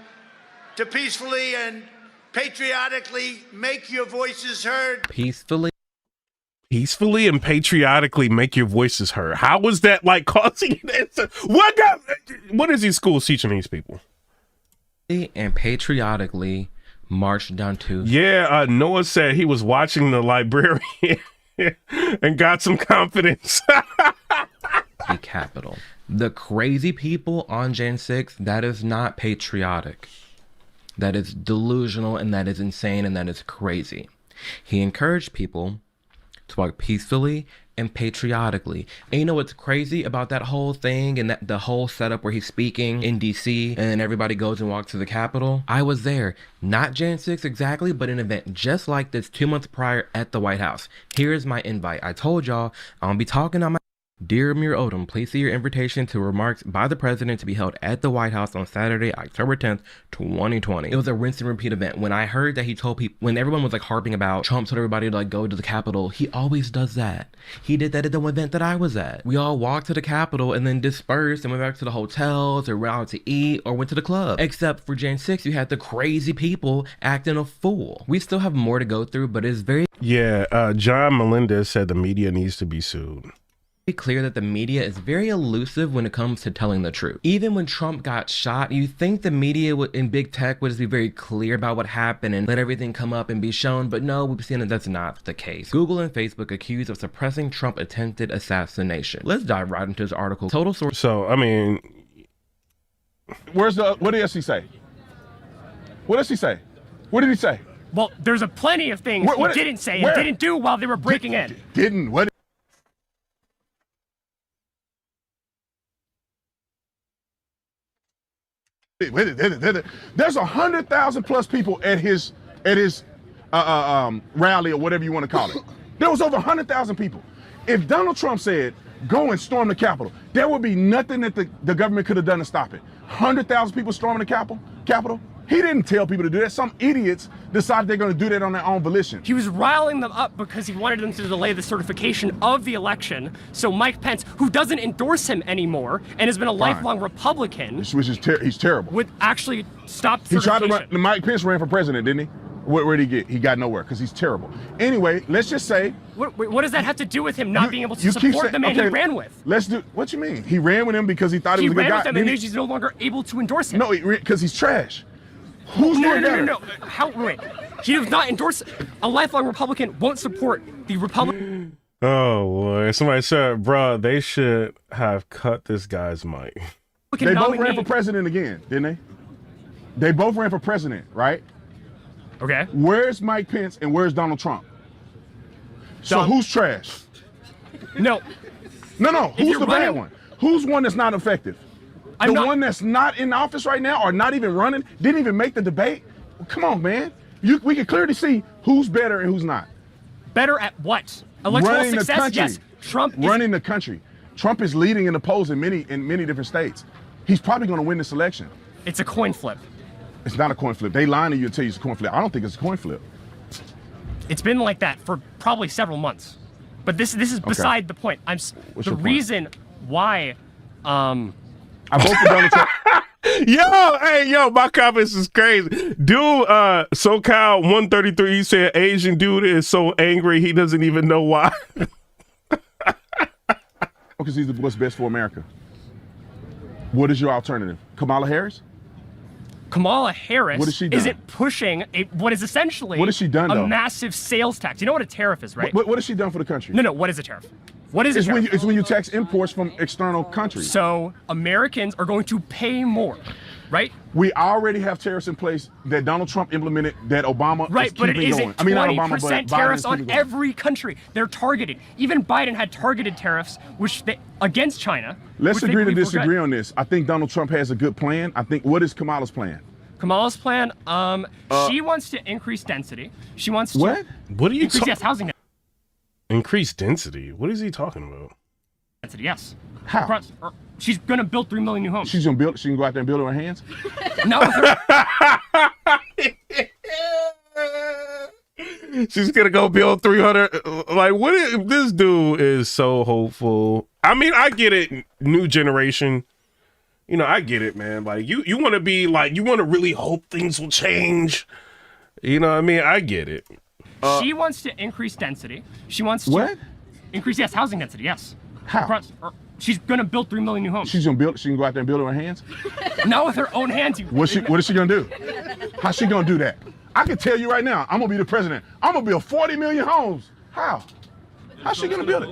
S3: to peacefully and patriotically make your voices heard.
S1: Peacefully and patriotically make your voices heard. How was that like causing this? What is these schools teaching these people?
S18: And patriotically marched down to...
S1: Yeah, Noah said he was watching The Librarian and got some confidence.
S18: The Capitol. The crazy people on Jan 6th, that is not patriotic. That is delusional, and that is insane, and that is crazy. He encouraged people to walk peacefully and patriotically. And you know what's crazy about that whole thing and that the whole setup where he's speaking in DC and everybody goes and walks to the Capitol? I was there, not Jan 6 exactly, but an event just like this 2 months prior at the White House. Here's my invite. I told y'all I'm gonna be talking on my... Dear Amir Odom, please see your invitation to remarks by the president to be held at the White House on Saturday, October 10th, 2020. It was a rinse and repeat event. When I heard that he told people, when everyone was like harping about Trump told everybody to like go to the Capitol, he always does that. He did that at the event that I was at. We all walked to the Capitol and then dispersed and went back to the hotels or went out to eat or went to the club. Except for Jan 6, you had the crazy people acting a fool. We still have more to go through, but it's very...
S1: Yeah, John Melendez said the media needs to be sued.
S18: Clear that the media is very elusive when it comes to telling the truth. Even when Trump got shot, you think the media in big tech would just be very clear about what happened and let everything come up and be shown, but no, we've seen that that's not the case. Google and Facebook accused of suppressing Trump attempted assassination. Let's dive right into this article. Total source.
S1: So, I mean...
S17: What did he say? What does he say? What did he say?
S23: Well, there's a plenty of things he didn't say and didn't do while they were breaking in.
S17: What? There's 100,000 plus people at his rally or whatever you want to call it. There was over 100,000 people. If Donald Trump said, go and storm the Capitol, there would be nothing that the government could have done to stop it. 100,000 people storming the Capitol? He didn't tell people to do that. Some idiots decide they're going to do that on their own volition.
S23: He was riling them up because he wanted them to delay the certification of the election. So Mike Pence, who doesn't endorse him anymore and has been a lifelong Republican,
S17: which is he's terrible,
S23: would actually stop
S17: He tried
S23: certification.
S17: to run. Mike Pence ran for president, didn't he? Where'd he get? He got nowhere because he's terrible. Anyway, let's just say.
S23: What does that have to do with him not being able to support the man he ran with?
S17: Let's do. What you mean? He ran with him because he thought he was a good guy.
S23: He ran with him and he's no longer able to endorse him.
S17: No, because he's trash. Who's more better?
S23: No. How? Wait. He does not endorse. A lifelong Republican won't support the Republican.
S1: Oh boy! Somebody said, "Bruh, they should have cut this guy's mic."
S17: They both ran for president again, didn't they? They both ran for president, right?
S23: Okay.
S17: Where's Mike Pence and where's Donald Trump? So who's trash?
S23: No.
S17: Who's the bad one? Who's one that's not effective? The one that's not in office right now or not even running, didn't even make the debate? Well, come on, man. We can clearly see who's better and who's not.
S23: Better at what? Electoral
S17: Running
S23: success?
S17: the country.
S23: Yes. Trump is
S17: running the country. Trump is leading in the polls in many different states. He's probably going to win this election.
S23: It's a coin flip.
S17: It's not a coin flip. They lying to you and tell you it's a coin flip. I don't think it's a coin flip.
S23: It's been like that for probably several months. But this is beside the point. The reason why
S17: I vote for Donald Trump.
S1: Yo, my comments is crazy. Dude, SoCal 133, he said Asian dude is so angry he doesn't even know why.
S17: Because he's what's best for America. What is your alternative? Kamala Harris?
S23: Kamala Harris
S17: what has she done?
S23: isn't pushing what is essentially
S17: what has she done,
S23: a massive sales tax. You know what a tariff is, right?
S17: What has she done for the country?
S23: No, what is a tariff? What is a tariff?
S17: It's when you tax imports from external countries.
S23: So Americans are going to pay more, right?
S17: We already have tariffs in place that Donald Trump implemented that Obama
S23: right,
S17: is
S23: but it
S17: keeping
S23: isn't
S17: going.
S23: 20% tariffs on every country. They're targeted. Even Biden had targeted tariffs against China.
S17: Let's agree to disagree on this. I think Donald Trump has a good plan. What is Kamala's plan?
S23: Kamala's plan, she wants to increase density. She wants to
S1: What are you
S23: increase housing
S1: increase density? What is he talking about?
S23: density, yes.
S17: How?
S23: She's going to build 3 million new homes.
S17: She can go out there and build it with her hands?
S23: No.
S1: She's gonna go build 300. Like, this dude is so hopeful. I mean, I get it, new generation. You know, I get it, man. Like, you want to be like, you want to really hope things will change. You know what I mean? I get it.
S23: She wants to increase density. She wants to increase housing density. Yes.
S17: How?
S23: She's going to build 3 million new homes.
S17: She can go out there and build it with her hands?
S23: Not with her own hands.
S17: What is she gonna do? How's she gonna do that? I can tell you right now, I'm gonna be the president. I'm gonna build 40 million homes. How? How's she gonna build it?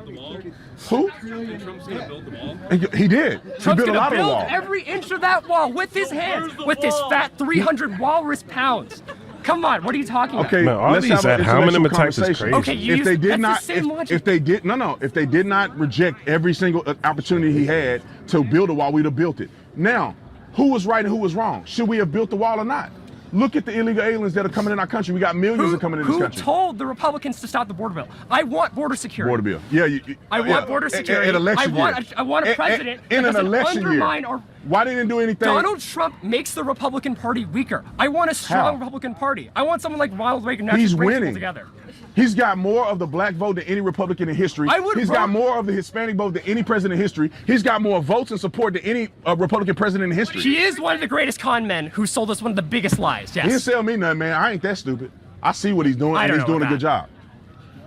S17: Who?
S23: Trump's gonna build the wall.
S17: He did. He built a lot of the wall.
S23: Every inch of that wall with his hands, with his fat 300 walrus pounds. Come on, what are you talking about?
S17: Okay, let's have an intellectual conversation.
S23: Okay,
S17: if they did not, if they did not reject every single opportunity he had to build a wall, we'd have built it. Now, who was right and who was wrong? Should we have built the wall or not? Look at the illegal aliens that are coming in our country. We got millions that are coming in this country.
S23: Who told the Republicans to stop the border bill? I want border security.
S17: Border bill. Yeah.
S23: I want border security.
S17: At election year.
S23: I want a president
S17: in an
S23: that
S17: election year. Why didn't do anything?
S23: Donald Trump makes the Republican Party weaker. I want a strong Republican Party. I want someone like Ronald Reagan to
S17: He's
S23: bring people
S17: winning.
S23: together.
S17: He's got more of the black vote than any Republican in history. He's got more of the Hispanic vote than any president in history. He's got more votes and support than any Republican president in history.
S23: He is one of the greatest con men who sold us one of the biggest lies. Yes.
S17: He didn't sell me nothing, man. I ain't that stupid. I see what he's doing, and he's doing a good job.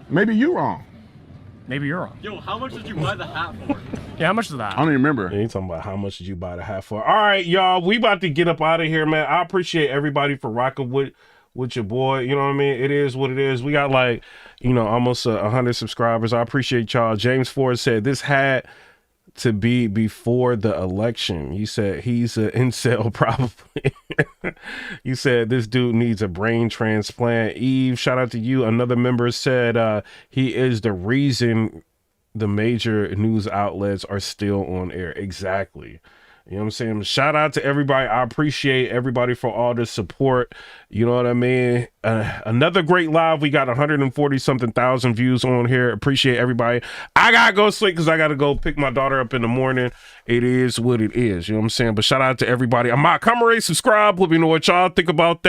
S17: Maybe you're wrong.
S23: Maybe you're wrong.
S4: Yo, how much did you buy the hat for?
S23: Yeah, how much is that?
S17: I don't even remember.
S1: Yeah, you talking about how much did you buy the hat for? All right, y'all, we about to get up out of here, man. I appreciate everybody for rocking with your boy. You know what I mean? It is what it is. We got almost 100 subscribers. I appreciate y'all. James Ford said this had to be before the election. You said he's an incel probably. You said this dude needs a brain transplant. Eve, shout out to you. Another member said he is the reason the major news outlets are still on air. Exactly. You know what I'm saying? Shout out to everybody. I appreciate everybody for all the support. You know what I mean? Another great live. We got 140-something thousand views on here. Appreciate everybody. I got to go sleep because I got to go pick my daughter up in the morning. It is what it is. You know what I'm saying? But shout out to everybody. I'm Comrade. Subscribe. Let me know what y'all think about that.